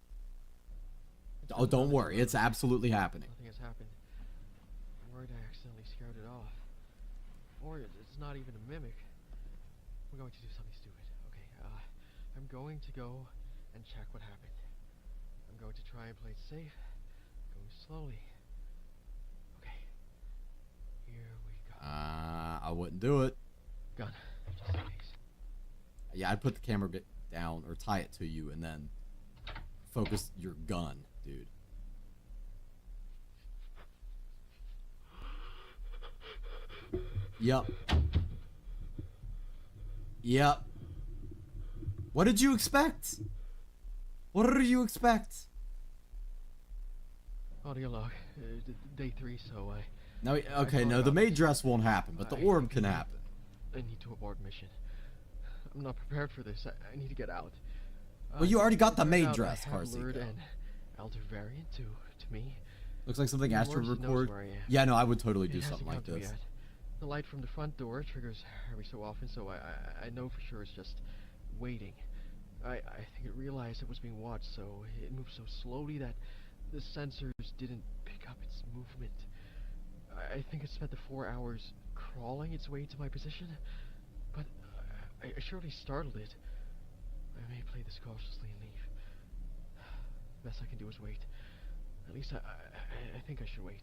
Oh, don't worry. It's absolutely happening. Nothing has happened. I'm worried I accidentally scared it off. Or it's not even a mimic. I'm going to do something stupid. Okay, I'm going to go and check what happened. I'm going to try and play it safe. Going slowly. Okay. Here we go. I wouldn't do it. Gun. Just in case. Yeah, I'd put the camera down or tie it to you and then focus your gun, dude. Yep. Yep. What did you expect? What did you expect? Audio log. Day 3, so I... No, okay, no, the maid dress won't happen, but the orb can happen. I need to abort mission. I'm not prepared for this. I need to get out. Well, you already got the maid I dress, have lured Carsey. an elder variant to me. Looks like something Astra would Lord knows record. where I am. Yeah, no, I would totally It do hasn't something like come to me this. yet. The light from the front door triggers every so often, so I know for sure it's just waiting. I think it realized it was being watched, so it moved so slowly that the sensors didn't pick up its movement. I think it spent the 4 hours crawling its way to my position, but I surely startled it. I may play this cautiously and leave. The best I can do is wait. At least I think I should wait.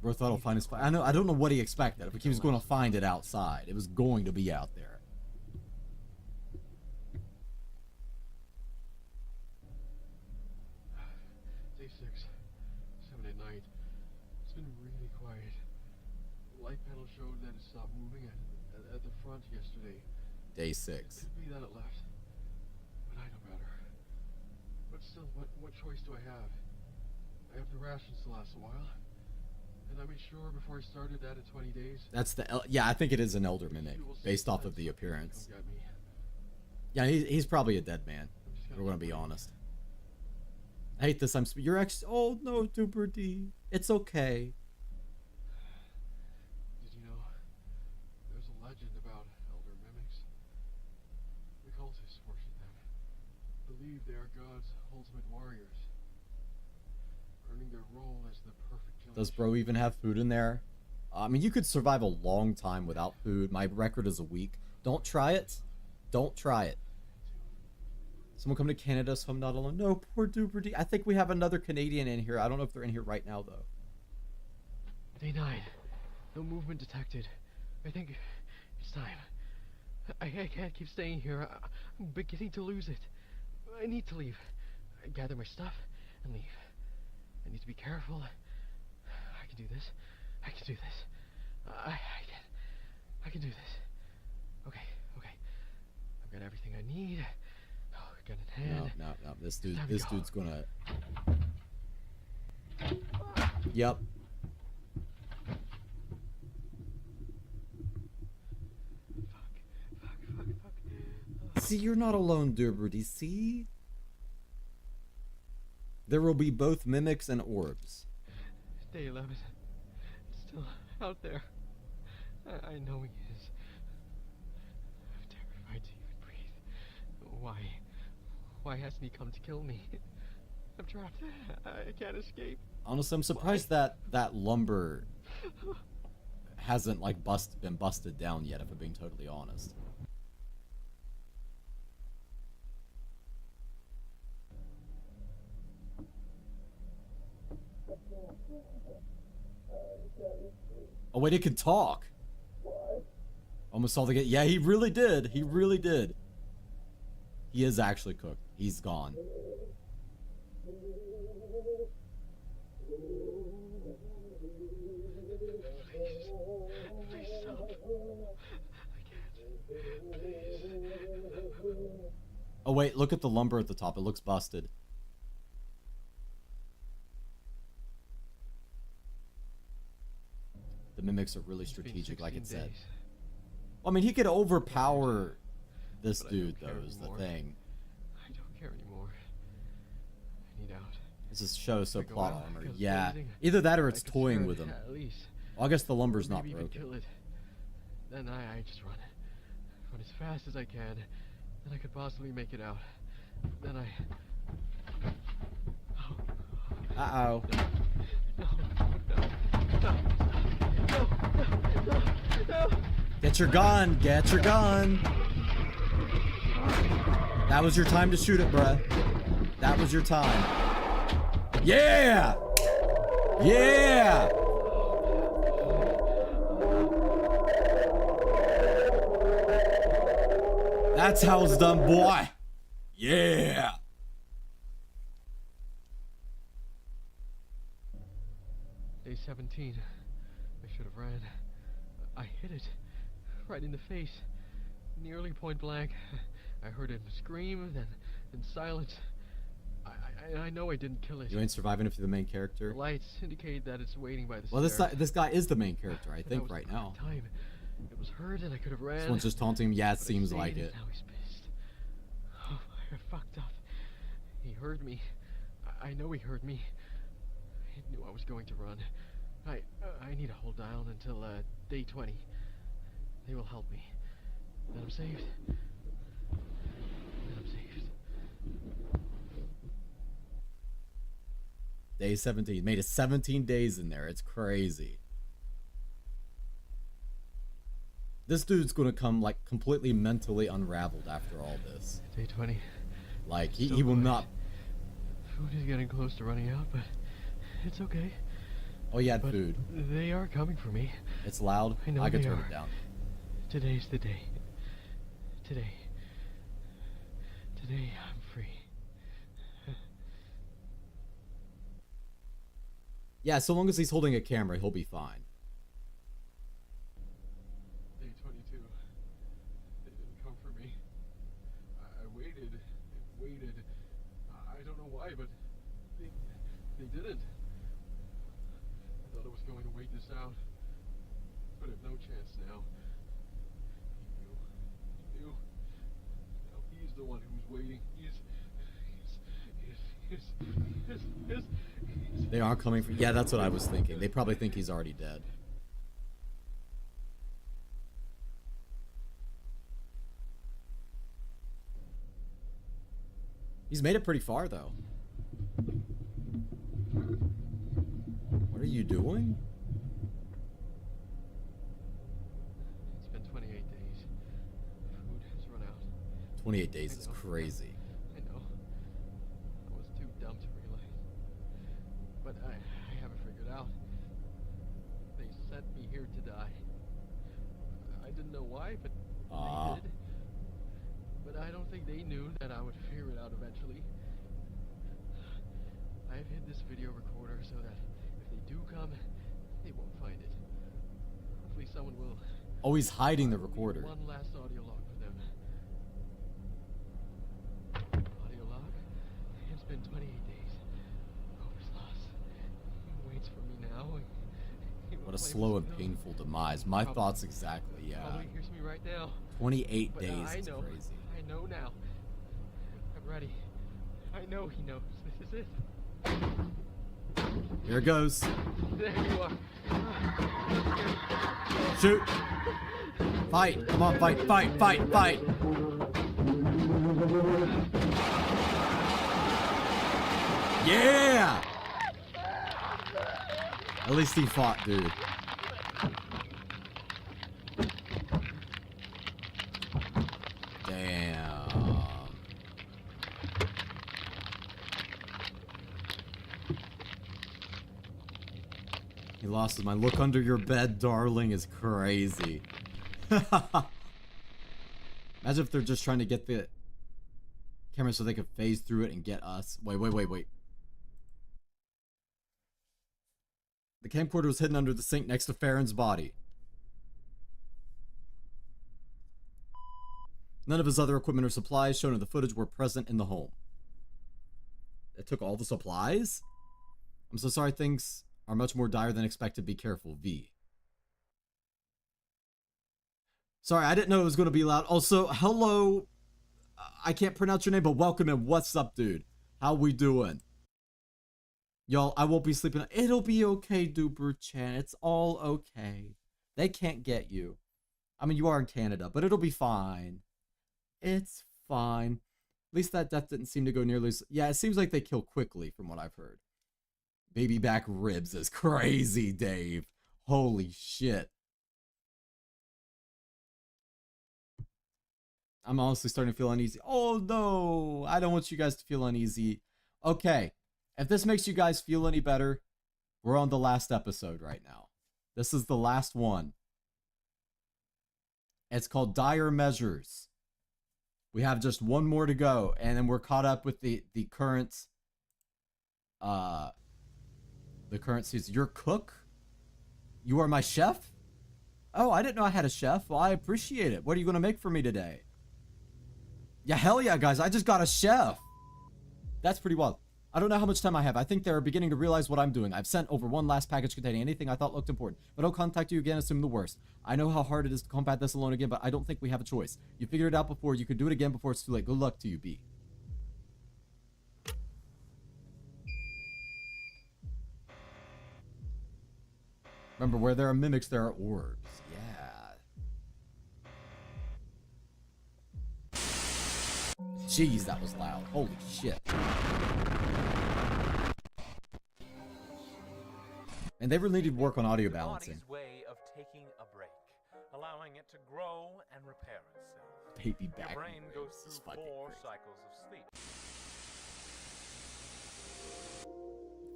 Bro thought he'll find his. I don't know what he expected. If he was going to find it outside, it was going to be out there. Day 6, 7 at night. It's been really quiet. The light panel showed that it stopped moving at the front yesterday. Day 6. It could be that it left, but I know better. But still, what choice do I have? I have the rations to last a while, and I made sure before I started that in 20 days. That's the. Yeah, I think it is an elder mimic based off of the appearance. Come get me. Yeah, he's probably a dead man. We're gonna be honest. I hate this. You're actually. Oh no, Duper D. It's okay. Did you know there's a legend about elder mimics? We The cultists worship them. Believe they are God's ultimate warriors. Earning their role as the perfect judge. Does bro even have food in there? I mean, you could survive a long time without food. My record is a week. Don't try it. Don't try it. Someone come to Canada so I'm not alone. No, poor Duper D. I think we have another Canadian in here. I don't know if they're in here right now, though. Day 9. No movement detected. I think it's time. I can't keep staying here. I'm beginning to lose it. I need to leave. I gather my stuff and leave. I need to be careful. I can do this. I can do this. I can do this. Okay. I've got everything I need. Oh, gun in hand. No. This dude's gonna. Yep. Fuck. See, you're not alone, Durberdy. See? There will be both mimics and orbs. Day 11. It's still out there. I know he is. I'm terrified to even breathe. Why hasn't he come to kill me? I'm trapped. I can't escape. Honestly, I'm surprised that lumber hasn't like been busted down yet, if I'm being totally honest. Oh wait, it can talk. Almost saw the get. Yeah, he really did. He really did. He is actually cooked. He's gone. Please stop. I can't. Please. Oh wait, look at the lumber at the top. It looks busted. The mimics are really strategic, like it said. Well, I mean, he could overpower this dude, though, is the thing. I don't care anymore. I need out. This is show so plot armor. because Yeah, blazing, either that or I it's could toying scare with it, him. at least. Well, I guess the lumber's not Maybe even broken. kill it. Then I just run as fast as I can. Then I could possibly make it out. Then I. Uh-oh. No. Get your gun! Get your gun! That was your time to shoot it, bruh. That was your time. Yeah! Yeah! That's how it's done, boy. Yeah! Day 17. I should have ran. I hit it. Right in the face. Nearly point blank. I heard him scream, then silence. I know I didn't kill it. You ain't surviving if you're the main character. The lights indicate that it's waiting by the Well, stairs. this guy is the main character, I But that think, was right the now. Time. It was hurt and I could have ran. This one's just taunting him. Yeah, it But I seems stayed, like and it. Now he's pissed. Oh, I fucked up. He heard me. I know he heard me. He knew I was going to run. I need to hold down until day 20. They will help me. Then I'm saved. Day 17. Made it 17 days in there. It's crazy. This dude's gonna come like completely mentally unraveled after all this. Day 20. Like he will not. Food is getting close to running out, but it's okay. Oh yeah, But food. They are coming for me. It's loud. I know I can they turn are. it down. Today's the day. Today I'm free. Yeah, so long as he's holding a camera, he'll be fine. Day 22. They didn't come for me. I waited and waited. I don't know why, but they didn't. I thought I was going to wait this out, but I've no chance now. He knew. Now he's the one who's waiting. He's They are coming for. Yeah, that's what I was thinking. They probably think he's already dead. He's made it pretty far, though. What are you doing? It's been 28 days. Food has run out. 28 days is crazy. I know. I was too dumb to realize. But I have it figured out. They sent me here to die. I didn't know why, but they did. But I don't think they knew that I would figure it out eventually. I've hid this video recorder so that if they do come, they won't find it. Hopefully someone will. Oh, he's hiding the recorder. One last audio log for them. Audio log? It's been 28 days. Hope's lost. He waits for me now. He will What a play slow with and me. painful demise. My thoughts exactly, yeah. Probably hears me right now. 28 But days I is know. crazy. I know now. I'm ready. I know he knows. This is it. Here it goes. There you are. Shoot. Fight. Come on, fight, fight, fight, fight. Yeah! At least he fought, dude. Damn. He lost his mind. Look under your bed, darling, is crazy. Imagine if they're just trying to get the camera so they could phase through it and get us. Wait. The camcorder was hidden under the sink next to Farron's body. None of his other equipment or supplies shown in the footage were present in the home. It took all the supplies? I'm so sorry, things are much more dire than expected. Be careful, V. Sorry, I didn't know it was going to be loud. Also, hello. I can't pronounce your name, but welcome and what's up, dude? How we doing? Y'all, I won't be sleeping. It'll be okay, Duper Chan. It's all okay. They can't get you. I mean, you are in Canada, but it'll be fine. It's fine. At least that death didn't seem to go nearly as... Yeah, it seems like they kill quickly from what I've heard. Baby back ribs is crazy, Dave. Holy shit. I'm honestly starting to feel uneasy. Oh, no. I don't want you guys to feel uneasy. Okay. If this makes you guys feel any better, we're on the last episode right now. This is the last one. It's called Dire Measures. We have just one more to go, and then we're caught up with the current season. Your cook? You are my chef? Oh, I didn't know I had a chef. Well, I appreciate it. What are you going to make for me today? Yeah, hell yeah, guys. I just got a chef. That's pretty wild. I don't know how much time I have. I think they're beginning to realize what I'm doing. I've sent over one last package containing anything I thought looked important, but I'll contact you again, assume the worst. I know how hard it is to combat this alone again, but I don't think we have a choice. You figured it out before. You could do it again before it's too late. Good luck to you, B. Remember, where there are mimics, there are orbs. Yeah. Jeez, that was loud. Holy shit. And they really needed work on audio balancing. Body's way of taking a break, allowing it to grow and repair itself. Baby back. Your brain goes through 4 cycles of sleep.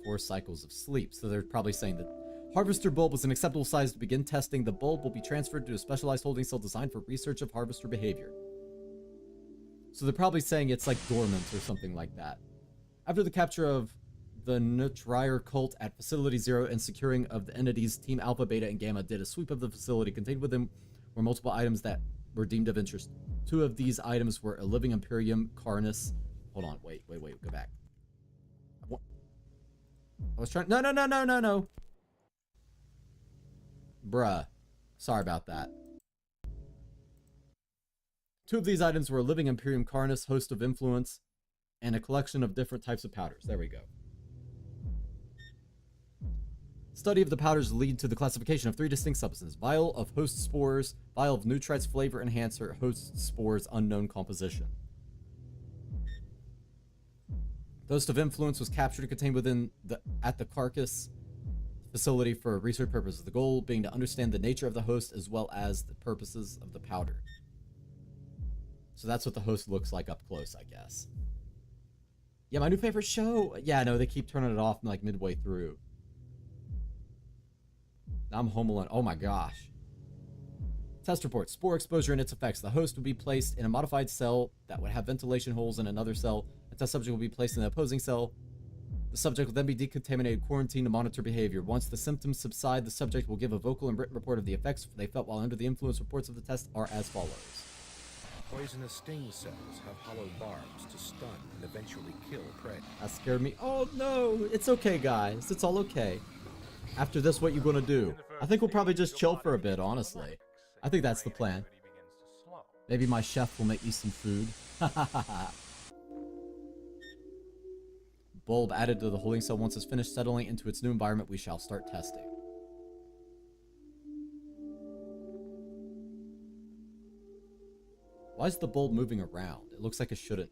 4 cycles of sleep. So they're probably saying that Harvester bulb was an acceptable size to begin testing. The bulb will be transferred to a specialized holding cell designed for research of harvester behavior. So they're probably saying it's like dormant or something like that. After the capture of the Nutrier cult at Facility 0 and securing of the entities, Team Alpha, Beta, and Gamma did a sweep of the facility. Contained within were multiple items that were deemed of interest. 2 of these items were a living Imperium Carnis. Hold on, wait, go back. I was trying... No. Bruh. Sorry about that. 2 of these items were a living Imperium Carnis, host of influence, and a collection of different types of powders. There we go. Study of the powders lead to the classification of 3 distinct substances. Vial of host spores, vial of nutrites flavor enhancer, host spores unknown composition. The host of influence was captured and contained within at the carcass facility for research purposes. The goal being to understand the nature of the host as well as the purposes of the powder. So that's what the host looks like up close, I guess. Yeah, my new favorite show. Yeah, no, they keep turning it off like midway through. Now I'm home alone. Oh my gosh. Test report. Spore exposure and its effects. The host would be placed in a modified cell that would have ventilation holes in another cell. The test subject will be placed in the opposing cell. The subject will then be decontaminated, quarantined to monitor behavior. Once the symptoms subside, the subject will give a vocal and written report of the effects they felt while under the influence. Reports of the test are as follows. Poisonous sting cells have hollow barbs to stun and eventually kill prey. That scared me. Oh no, it's okay guys, it's all okay. After this, what you gonna do? I think we'll probably just chill for a bit, honestly. I think that's the plan. Maybe my chef will make me some food. Bulb added to the holding cell. Once it's finished settling into its new environment, we shall start testing. Why is the bulb moving around? It looks like it shouldn't.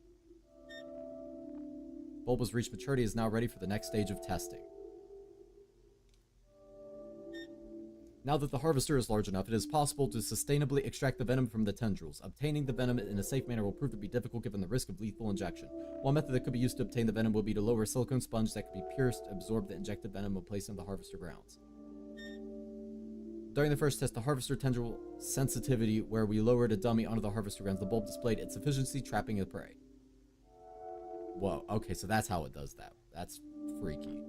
Bulb has reached maturity, is now ready for the next stage of testing. Now that the harvester is large enough, it is possible to sustainably extract the venom from the tendrils. Obtaining the venom in a safe manner will prove to be difficult given the risk of lethal injection. One method that could be used to obtain the venom would be to lower a silicone sponge that could be pierced to absorb the injected venom and place in the harvester grounds. During the first test, the harvester tendril sensitivity, where we lowered a dummy onto the harvester grounds, the bulb displayed its efficiency trapping the prey. Whoa, okay, so that's how it does that. That's freaky.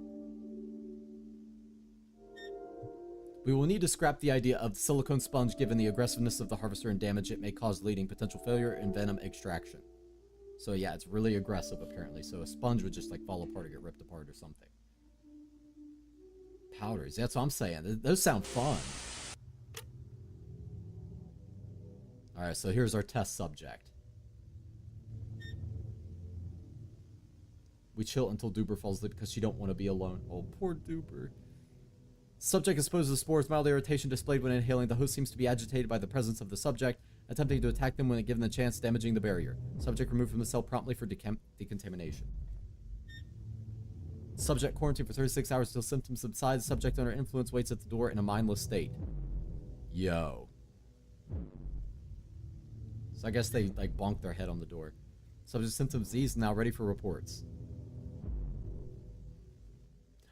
We will need to scrap the idea of the silicone sponge given the aggressiveness of the harvester and damage it may cause, leading potential failure in venom extraction. So yeah, it's really aggressive apparently, so a sponge would just like fall apart or get ripped apart or something. Powders, that's what I'm saying. Those sound fun. Alright, so here's our test subject. We chill until Duper falls asleep because she don't want to be alone. Oh, poor Duper. Subject exposed to the spores. Mild irritation displayed when inhaling. The host seems to be agitated by the presence of the subject, attempting to attack them when given the chance, damaging the barrier. Subject removed from the cell promptly for decontamination. Subject quarantined for 36 hours until symptoms subside. Subject under influence waits at the door in a mindless state. Yo. So I guess they like bonked their head on the door. Subject symptoms eased, now ready for reports.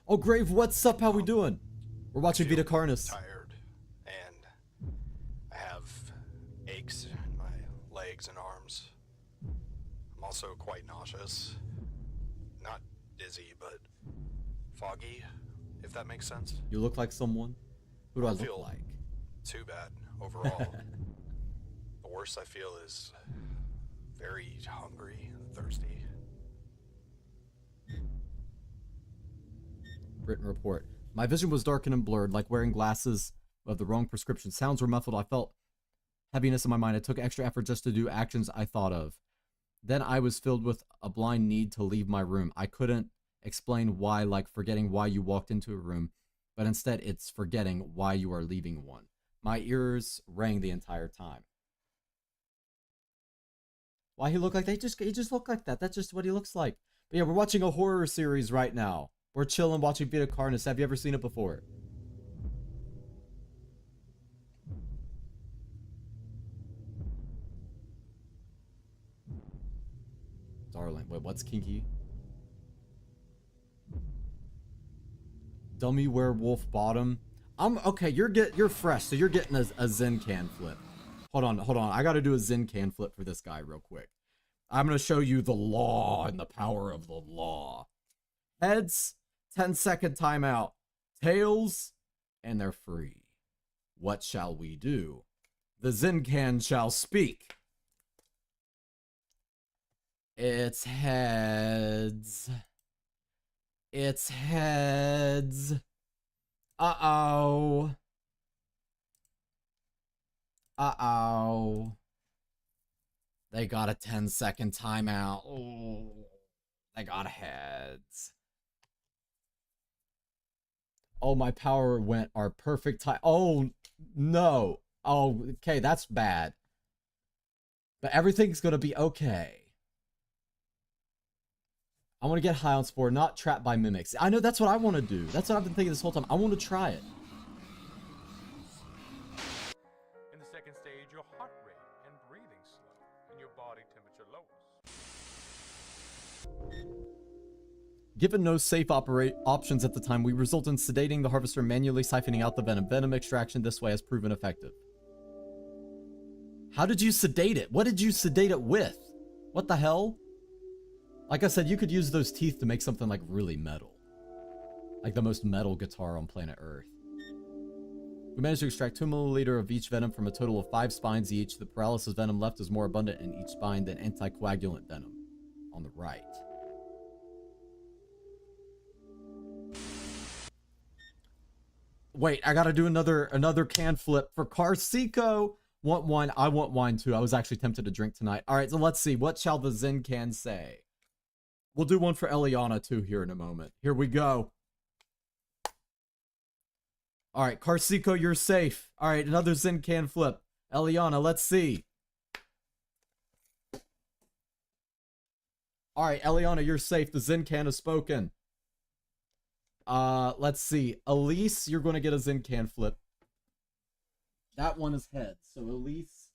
Oh, Grave, what's up? How we doing? We're watching Vita Carnis. Tired, and I have aches in my legs and arms. I'm also quite nauseous. Not dizzy, but foggy, if that makes sense. You look like someone? Who do I look like? Too bad overall. The worst I feel is very hungry and thirsty. Written report. My vision was darkened and blurred, like wearing glasses of the wrong prescription. Sounds were muffled. I felt heaviness in my mind. It took extra effort just to do actions I thought of. Then I was filled with a blind need to leave my room. I couldn't explain why, like forgetting why you walked into a room, but instead it's forgetting why you are leaving one. My ears rang the entire time. Why he look like that? He just look like that. That's just what he looks like. But yeah, we're watching a horror series right now. We're chilling watching Vita Carnis. Have you ever seen it before? Darling, wait, what's kinky? Dummy werewolf bottom. Okay, you're fresh, so you're getting a Zen can flip. Hold on. I gotta do a Zen can flip for this guy real quick. I'm gonna show you the law and the power of the law. Heads, 10-second timeout. Tails, and they're free. What shall we do? The Zen can shall speak. It's heads. It's heads. Uh-oh. Uh-oh. They got a 10-second timeout. Oh, they got heads. Oh, my power went our perfect time. Oh, no. Oh, okay, that's bad. But everything's going to be okay. I want to get high on spore, not trapped by mimics. I know that's what I want to do. That's what I've been thinking this whole time. I want to try it. In the second stage, your heart rate and breathing slow, and your body temperature lowers. Given no safe options at the time, we result in sedating the harvester, manually siphoning out the venom. Venom extraction this way has proven effective. How did you sedate it? What did you sedate it with? What the hell? Like I said, you could use those teeth to make something like really metal. Like the most metal guitar on planet Earth. We managed to extract 2 milliliter of each venom from a total of 5 spines each. The paralysis venom left is more abundant in each spine than anticoagulant venom on the right. Wait, I gotta do another can flip for Carsico. Want wine? I want wine too. I was actually tempted to drink tonight. All right, so let's see. What shall the Zen can say? We'll do one for Eliana too here in a moment. Here we go. All right, Carsico, you're safe. All right, another Zen can flip. Eliana, let's see. All right, Eliana, you're safe. The Zen can has spoken. Let's see. Elise, you're going to get a Zen can flip. That one is head. So Elise,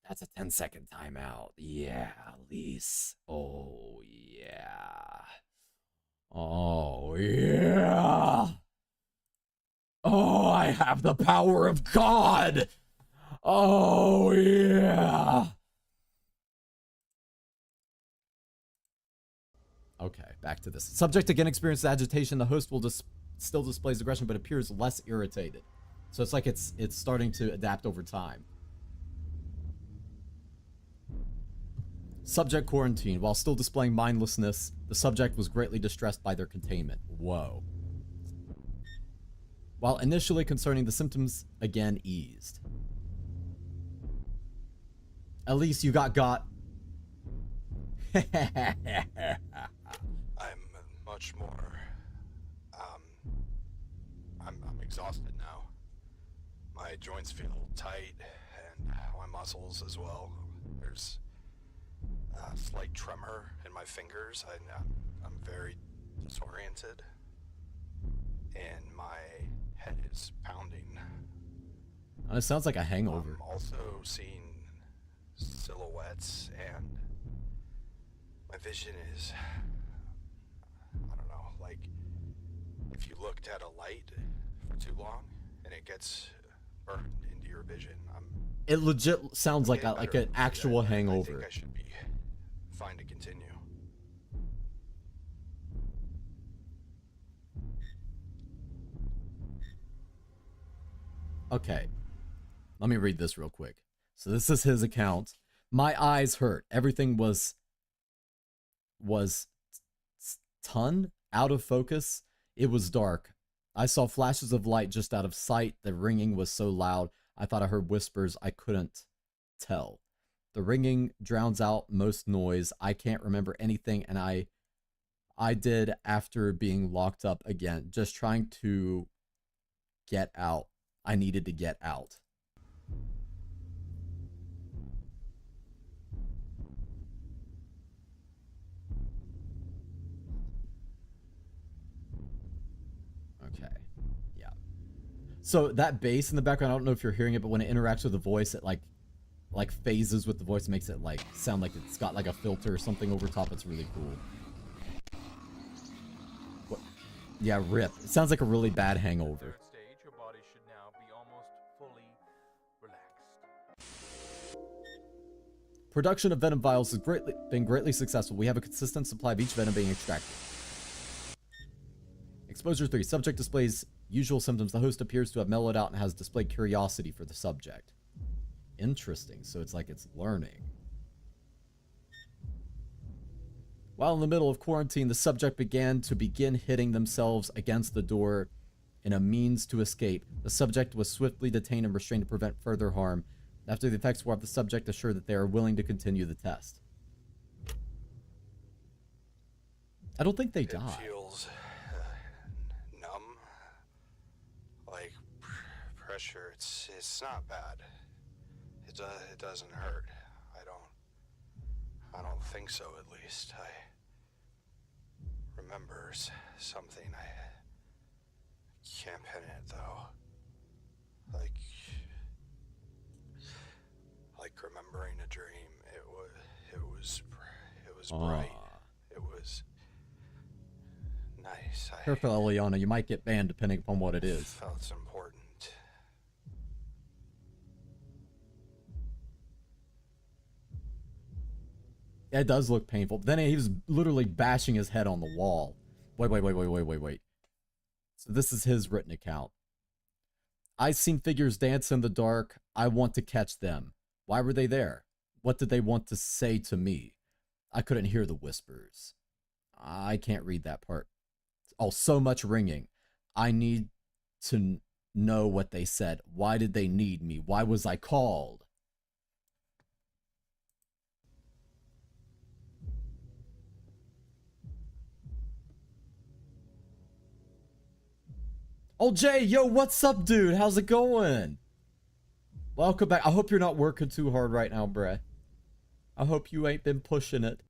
that's a 10-second timeout. Yeah, Elise. Oh, yeah. Oh, yeah. Oh, I have the power of God. Oh, yeah. Okay, back to this. Subject again experiences agitation. The host will still displays aggression, but appears less irritated. So it's like it's starting to adapt over time. Subject quarantined. While still displaying mindlessness, the subject was greatly distressed by their containment. Whoa. While initially concerning, the symptoms again eased. At least you got. I'm much more, I'm exhausted now. My joints feel tight, and my muscles as well. There's a slight tremor in my fingers. I'm very disoriented, and my head is pounding. It sounds like a hangover. I'm also seeing silhouettes, and my vision is, I don't know, like if you looked at a light for too long and it gets burned into your vision. It legit sounds like an actual hangover. I think I should be fine to continue. Okay, let me read this real quick. So this is his account. My eyes hurt. Everything was out of focus. It was dark. I saw flashes of light just out of sight. The ringing was so loud, I thought I heard whispers. I couldn't tell. The ringing drowns out most noise. I can't remember anything, and I did after being locked up again, just trying to get out. I needed to get out. Okay, yeah. So that bass in the background, I don't know if you're hearing it, but when it interacts with the voice, it like phases with the voice, makes it like sound like it's got like a filter or something over top. It's really cool. What? Yeah, rip. It sounds like a really bad hangover. Stage, your body should now be almost fully relaxed. Production of venom vials has been greatly successful. We have a consistent supply of each venom being extracted. Exposure 3. Subject displays usual symptoms. The host appears to have mellowed out and has displayed curiosity for the subject. Interesting. So it's like it's learning. While in the middle of quarantine, the subject began hitting themselves against the door in a means to escape. The subject was swiftly detained and restrained to prevent further harm. After the effects wore off, the subject assured that they are willing to continue the test. I don't think they died. It feels numb, like pressure. It's not bad. It doesn't hurt. I don't think so, at least. remembers something. I can't pin it though. Like remembering a dream. It was bright. It was nice. Careful, Eliana. You might get banned depending upon what it is. Felt important. It does look painful. But then he was literally bashing his head on the wall. Wait. So this is his written account. I've seen figures dance in the dark. I want to catch them. Why were they there? What did they want to say to me? I couldn't hear the whispers. I can't read that part. Oh, so much ringing. I need to know what they said. Why did they need me? Why was I called? Oh, Jay, yo, what's up, dude? How's it going? Welcome back. I hope you're not working too hard right now, bruh. I hope you ain't been pushing it.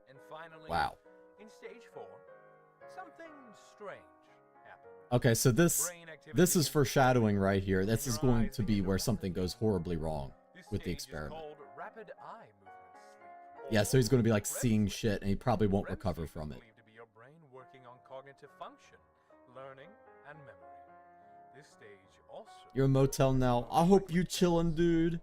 And finally, Wow. in stage 4, something strange happened. Okay, so this is foreshadowing right here. This is going to be where something goes horribly wrong with the experiment. Rapid eye movement sleep. Yeah, so he's going to be like seeing shit and he probably won't recover from it. To be your brain working on cognitive function, learning, and memory. This stage also. You're in a motel now. I hope you chillin', dude.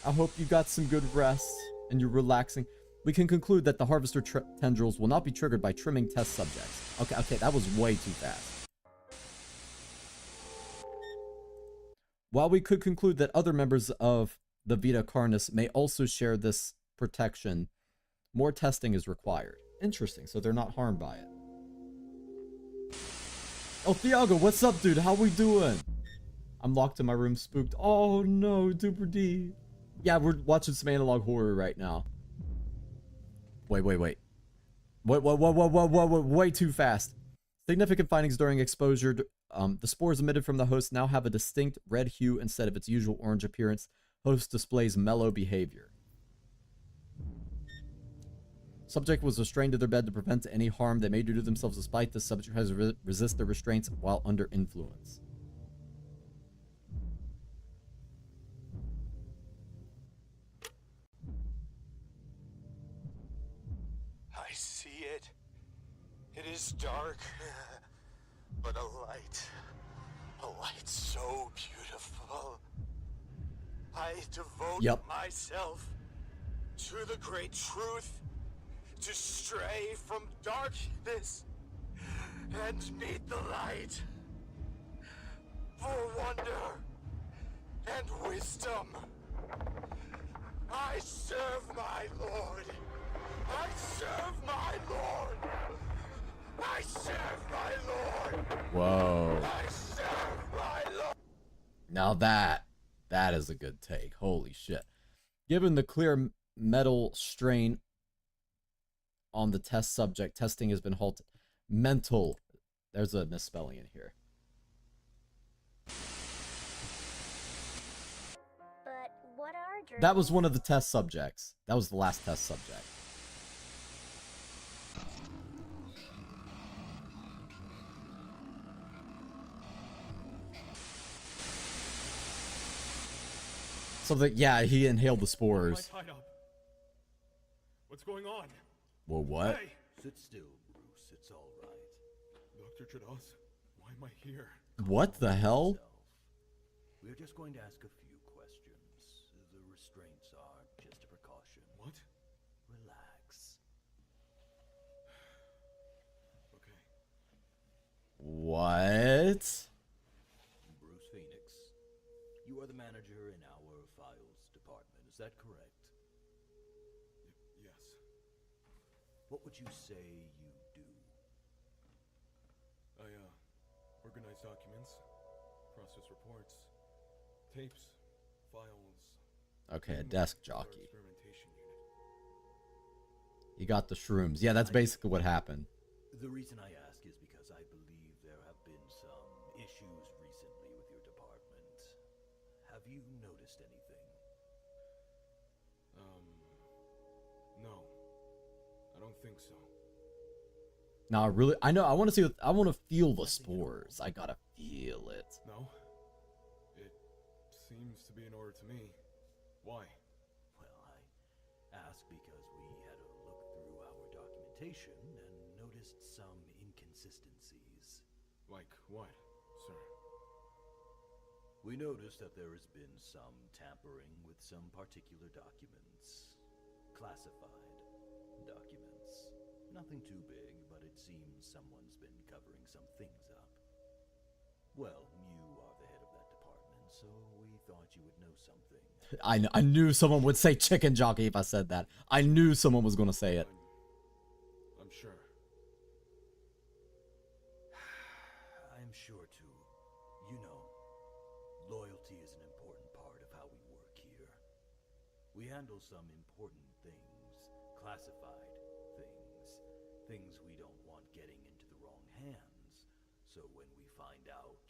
I hope you got some good rest and you're relaxing. We can conclude that the harvester tendrils will not be triggered by trimming test subjects. Okay, that was way too fast. While we could conclude that other members of the Vita Carnis may also share this protection, more testing is required. Interesting, so they're not harmed by it. Oh, Thiago, what's up, dude? How we doing? I'm locked in my room, spooked. Oh no, Duper D. Yeah, we're watching some analog horror right now. Wait. Way too fast. Significant findings during exposure. The spores emitted from the host now have a distinct red hue instead of its usual orange appearance. Host displays mellow behavior. Subject was restrained to their bed to prevent any harm they may do to themselves. Despite this, subject has resist the restraints while under influence. I see it. It is dark, but a light so beautiful. I devote myself to the great truth, to stray from darkness and meet the light. For wonder and wisdom, I serve my Lord. I serve my Lord. I serve my Lord. Whoa. I serve my Lord. Now that is a good take. Holy shit. Given the clear metal strain on the test subject, testing has been halted. Mental. There's a misspelling in here. But what are dreams? That was one of the test subjects. That was the last test subject. So yeah, he inhaled the spores. Why am I tied up? What's going on? Well, what? Hey! Sit still, Bruce. It's all right. Dr. Trados, why am I here? What the hell? We're just going to ask a few questions. The restraints are just a precaution. What? Relax. Okay. What? Bruce Phoenix, you are the manager in our files department, is that correct? Yes. What would you say you do? I, organize documents, process reports, tapes, files. Okay, a desk jockey. Experimentation unit. You got the shrooms. Yeah, that's basically what happened. The reason I ask is because I believe there have been some issues recently with your department. Have you noticed anything? No. I don't think so. Now, I know, I want to see, I want to feel the spores. I gotta feel it. No. It seems to be in order to me. Why? Well, I ask because we had a look through our documentation and noticed some inconsistencies. Like what, sir? We noticed that there has been some tampering with some particular documents. Classified documents. Nothing too big, but it seems someone's been covering some things up. Well, you are the head of that department, so we thought you would know something. I knew someone would say chicken jockey if I said that. I knew someone was going to say it. I'm sure. I'm sure too. You know, loyalty is an important part of how we work here. We handle some important things, classified things we don't want getting into the wrong hands. So when we find out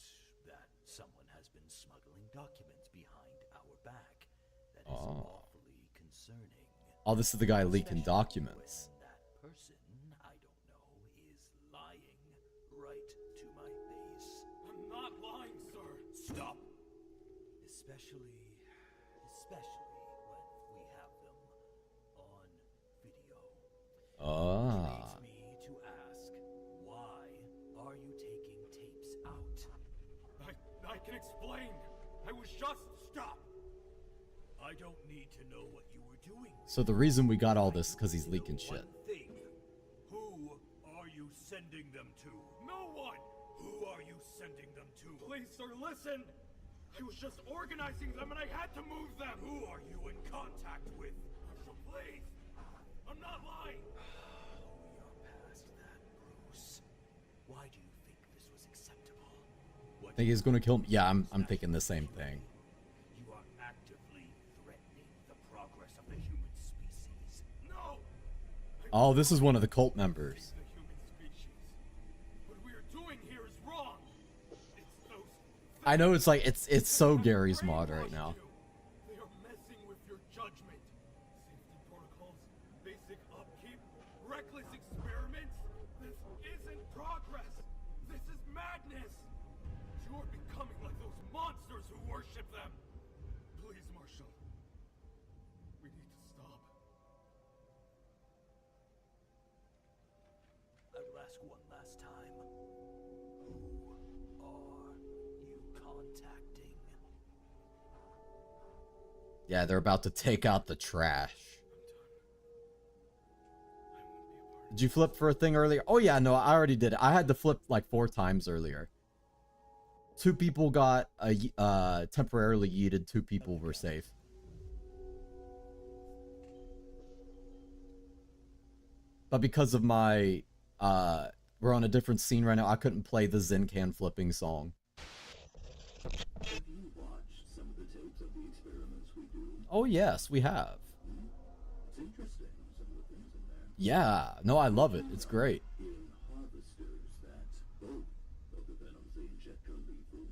that someone has been smuggling documents behind our back, that is awfully concerning. Oh, this is the guy leaking documents. That person, I don't know, is lying right to my face. I'm not lying, sir. Stop! Especially when we have them on video. Ah. I can explain. I was just... Stop! I don't need to know what you were doing. So the reason we got all this is because he's leaking shit. Who are you sending them to? No one! Who are you sending them to? Please, sir, listen! I was just organizing them and I had to move them! Who are you in contact with? Marshall, please! I'm not lying! We are past that, Bruce. Why do you think this was acceptable? Think he's gonna kill me? Yeah, I'm thinking the same thing. You are actively threatening the progress of the human species. No! Oh, this is one of the cult members. The human species. What we are doing here is wrong. It's those... I know it's like it's so Gary's mod right now. They are messing with your judgment. Safety protocols, basic upkeep, reckless experiments. This isn't progress. This is madness. You're becoming like those monsters who worship them. Please, Marshall. We need to stop. I will ask one last time. Who are you contacting? Yeah, they're about to take out the trash. Did you flip for a thing earlier? Oh yeah, no, I already did it. I had to flip like 4 times earlier. 2 people got temporarily yeeted. 2 people were safe. But because of my we're on a different scene right now, I couldn't play the Zen can flipping song. Have you watched some of the tapes of the experiments we do? Oh yes, we have. It's interesting, some of the things in there. Yeah, no, I love it. It's great. In harvesters that both of the venoms they inject are lethal.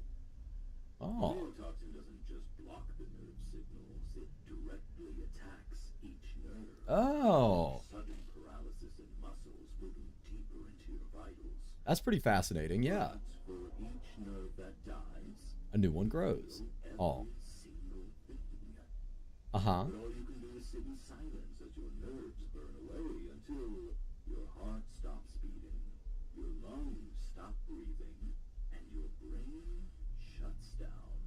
Oh. Neurotoxin doesn't just block the nerve signals, it directly attacks each nerve. Oh. Sudden paralysis in muscles, moving deeper into your vitals. That's pretty fascinating, yeah. But for each nerve that dies, A new one grows. Oh. single thing. Uh-huh. But all you can do is sit in silence as your nerves burn away until your heart stops beating, your lungs stop breathing, and your brain shuts down.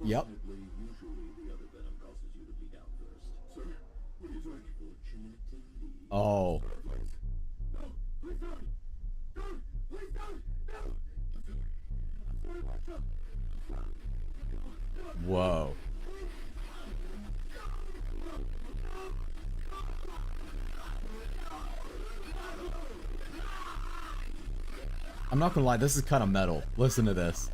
Yep. Fortunately, usually the other venom causes you to bleed out first. Sir, it is unfortunate indeed. Oh. No, please don't! Don't! Please don't! No! Whoa. I'm not gonna lie, this is kind of metal. Listen to this.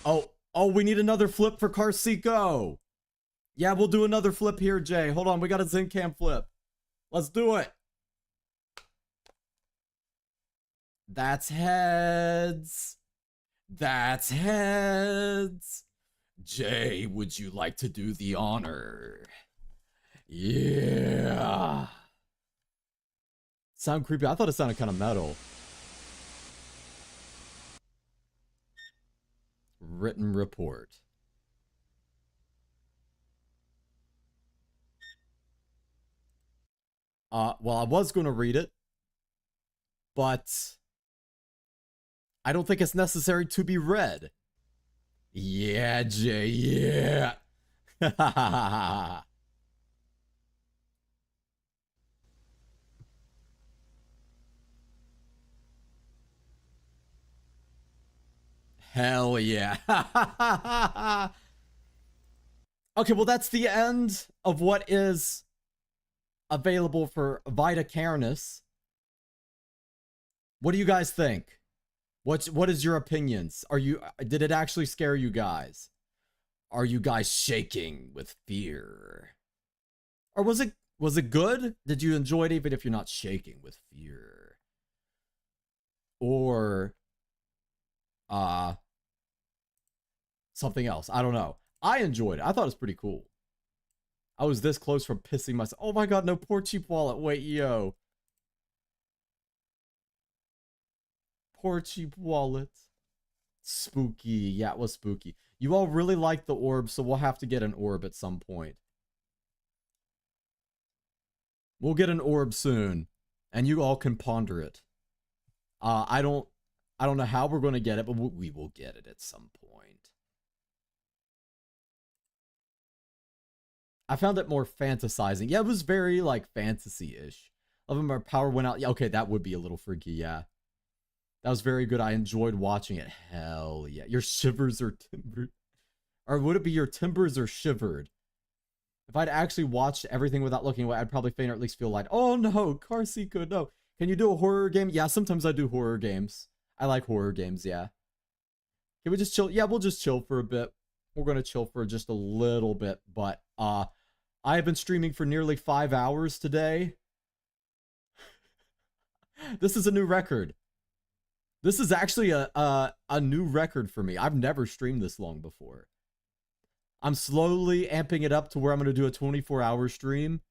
Oh, we need another flip for Carsico. Yeah, we'll do another flip here, Jay. Hold on, we got a Zen Cam flip. Let's do it. That's heads. That's heads. Jay, would you like to do the honor? Yeah. Sound creepy. I thought it sounded kind of metal. Written report. Well, I was going to read it, but I don't think it's necessary to be read. Yeah, Jay, yeah. Hell yeah. Okay, well, that's the end of what is available for Vita Carnis. What do you guys think? What is your opinions? Did it actually scare you guys? Are you guys shaking with fear? Or was it good? Did you enjoy it even if you're not shaking with fear? Or something else. I don't know. I enjoyed it. I thought it was pretty cool. I was this close from pissing myself. Oh my god, no, poor cheap wallet. Wait, yo. Poor cheap wallet. Spooky. Yeah, it was spooky. You all really like the orb, so we'll have to get an orb at some point. We'll get an orb soon, and you all can ponder it. I don't know how we're going to get it, but we will get it at some point. I found it more fantasizing. Yeah, it was very, like, fantasy-ish. Of them, our power went out. Yeah, okay, that would be a little freaky, yeah. That was very good. I enjoyed watching it. Hell yeah. Your shivers are timbered. Or would it be your timbers are shivered? If I'd actually watched everything without looking away, I'd probably faint or at least feel light. Oh no, Carsico, no. Can you do a horror game? Yeah, sometimes I do horror games. I like horror games, yeah. Can we just chill? Yeah, we'll just chill for a bit. We're going to chill for just a little bit, but I have been streaming for nearly 5 hours today. This is a new record. This is actually a new record for me. I've never streamed this long before. I'm slowly amping it up to where I'm going to do a 24-hour stream.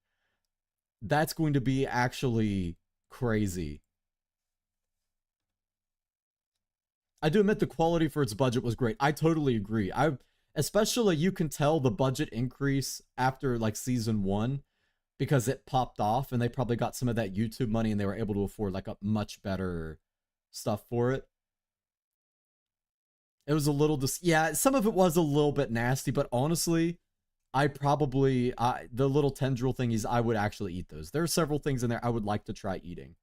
That's going to be actually crazy. I do admit the quality for its budget was great. I totally agree. Especially you can tell the budget increase after like season 1 because it popped off and they probably got some of that YouTube money and they were able to afford like a much better stuff for it. It was a little yeah, some of it was a little bit nasty, but honestly, I probably the little tendril thingies, I would actually eat those. There are several things in there I would like to try eating.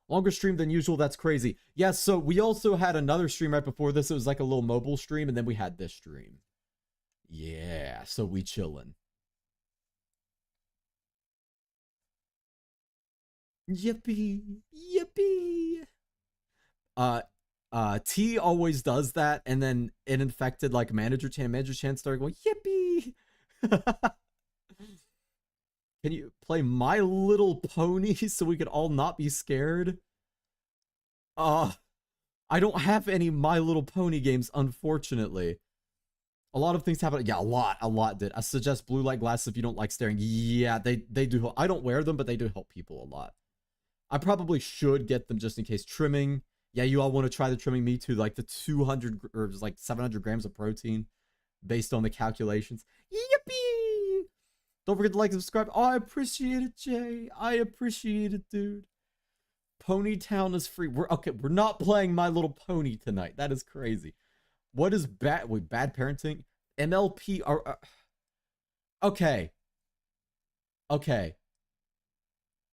Longer stream than usual, that's crazy. Yeah, so we also had another stream right before this. It was like a little mobile stream, and then we had this stream. Yeah, so we chillin'. Yippee! Yippee! T always does that, and then it infected like Manager Chan started going, yippee! Can you play My Little Pony so we could all not be scared? I don't have any My Little Pony games, unfortunately. A lot of things happen. Yeah, a lot did. I suggest blue light glasses if you don't like staring. Yeah, they do. I don't wear them, but they do help people a lot. I probably should get them just in case. Trimming. Yeah, you all want to try the trimming. Me too. Like the 200 or like 700 grams of protein based on the calculations. Yippee! Don't forget to like and subscribe. Oh, I appreciate it, Jay. I appreciate it, dude. Ponytown is free. We're not playing My Little Pony tonight. That is crazy. What is bad parenting? MLP are okay. Okay.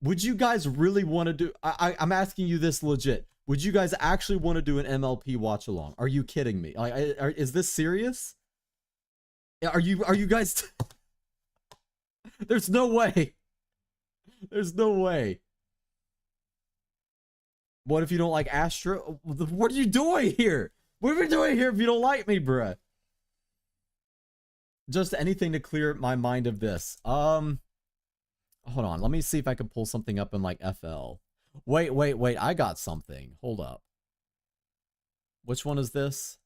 Would you guys really want to do I'm asking you this legit. Would you guys actually want to do an MLP watch along? Are you kidding me? Like is this serious? Are you guys There's no way. There's no way. What if you don't like Astra? What are you doing here? What are we doing here if you don't like me, bruh? Just anything to clear my mind of this. Hold on. Let me see if I can pull something up in like FL. Wait. I got something. Hold up. Which one is this?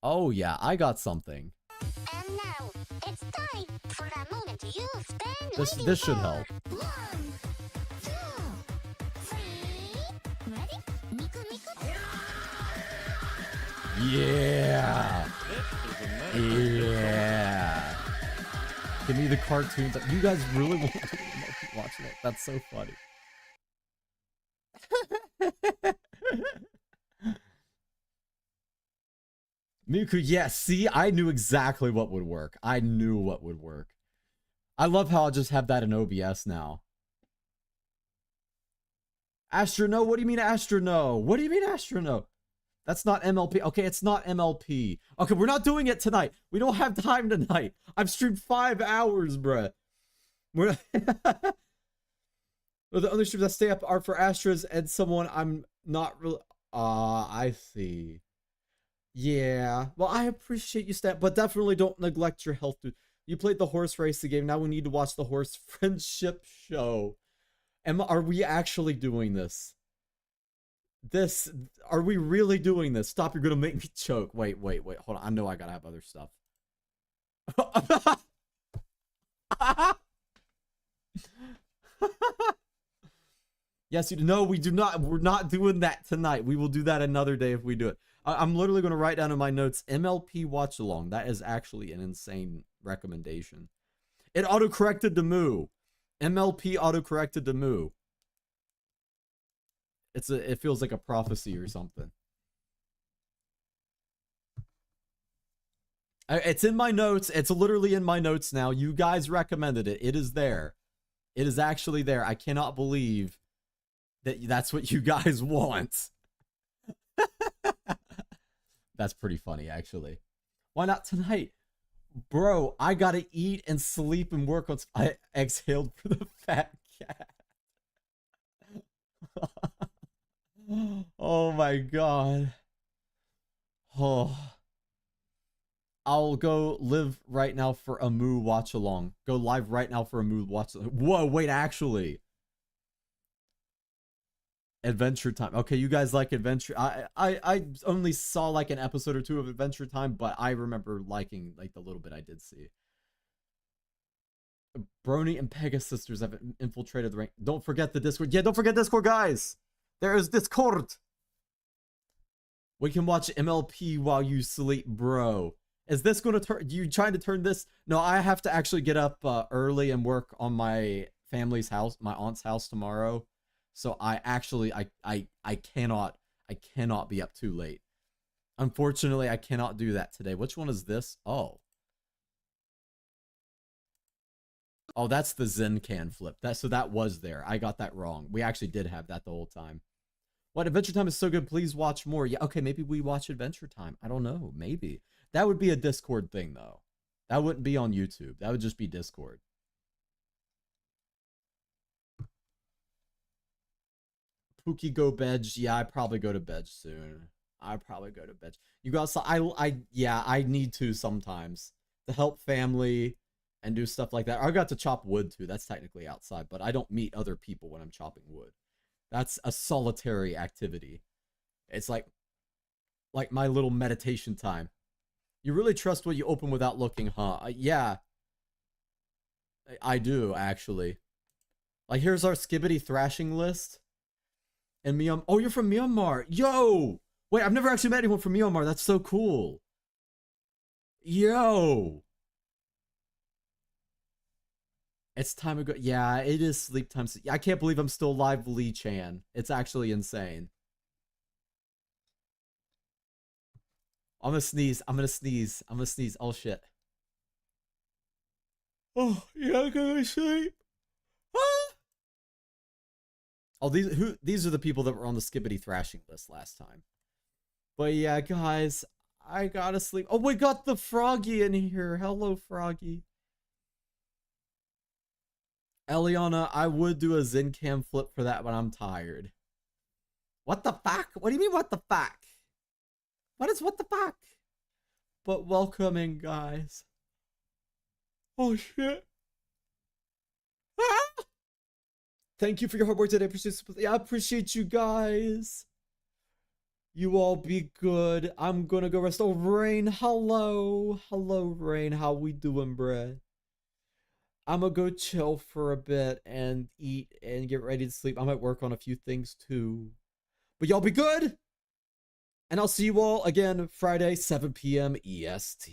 Oh yeah, I got something. And now it's time for that moment you've been This should help. 1, 2, 3. Ready? Miku Miku. Yeah. Yeah. Give me the cartoons. You guys really want to watch that? That's so funny. Miku, yes. See, I knew exactly what would work. I knew what would work. I love how I'll just have that in OBS now. Astrono? What do you mean Astrono? What do you mean Astrono? That's not MLP. Okay, it's not MLP. Okay, we're not doing it tonight. We don't have time tonight. I've streamed 5 hours, bruh. We're the other streams that stay up are for Astras and someone I'm not really... I see. Yeah. Well, I appreciate you, but definitely don't neglect your health, dude. You played the horse racing game. Now we need to watch the horse friendship show. Are we actually doing this? Are we really doing this? Stop, you're gonna make me choke. Wait. Hold on. I know I gotta have other stuff. Yes, no, we do not. We're not doing that tonight. We will do that another day if we do it. I'm literally going to write down in my notes, MLP watch along. That is actually an insane recommendation. It auto-corrected to Moo. MLP auto-corrected to Moo. It feels like a prophecy or something. It's in my notes. It's literally in my notes now. You guys recommended it. It is there. It is actually there. I cannot believe that that's what you guys want. That's pretty funny, actually. Why not tonight? Bro, I gotta eat and sleep and work on... I exhaled for the fat cat. Oh my god. Oh. I'll go live right now for a Moo watch along. Go live right now for a Moo watch along. Whoa, wait, actually. Adventure Time. Okay, you guys like Adventure. I only saw like an episode or two of Adventure Time, but I remember liking like the little bit I did see. Brony and Pegasus sisters have infiltrated the rank. Don't forget the Discord. Yeah, don't forget Discord, guys. There is Discord. We can watch MLP while you sleep, bro. Is this going to turn... You trying to turn this... No, I have to actually get up early and work on my family's house, my aunt's house tomorrow. So I actually... I cannot be up too late. Unfortunately, I cannot do that today. Which one is this? Oh. Oh, that's the Zen can flip. So that was there. I got that wrong. We actually did have that the whole time. What? Adventure Time is so good. Please watch more. Yeah, okay, maybe we watch Adventure Time. I don't know. Maybe. That would be a Discord thing, though. That wouldn't be on YouTube. That would just be Discord. Pookie go bed. Yeah, I probably go to bed soon. I probably go to bed. You guys, yeah, I need to sometimes to help family and do stuff like that. I got to chop wood too. That's technically outside, but I don't meet other people when I'm chopping wood. That's a solitary activity. It's like my little meditation time. You really trust what you open without looking, huh? Yeah. I do, actually. Like, here's our Skibbity thrashing list. And Myanmar. Oh, you're from Myanmar. Yo! Wait, I've never actually met anyone from Myanmar. That's so cool. Yo! It's time to go. Yeah, it is sleep time. I can't believe I'm still alive, Lee Chan. It's actually insane. I'm gonna sneeze. I'm gonna sneeze. I'm gonna sneeze. Oh shit. Oh, you're not gonna sleep. Ah! Oh, these are the people that were on the Skibbity thrashing list last time. But yeah, guys, I gotta sleep. Oh, we got the Froggy in here. Hello, Froggy. Eliana, I would do a Zen cam flip for that, but I'm tired. What the fuck? What do you mean, what the fuck? what the fuck? But welcome in, guys. Oh shit. Ah! Thank you for your hard work today. I appreciate you guys. You all be good. I'm gonna go rest. Oh, Rain, hello. Hello, Rain. How we doing, bruh? I'm gonna go chill for a bit and eat and get ready to sleep. I might work on a few things too. But y'all be good. And I'll see you all again Friday, 7 p.m. EST.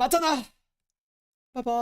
Matana! Bye-bye.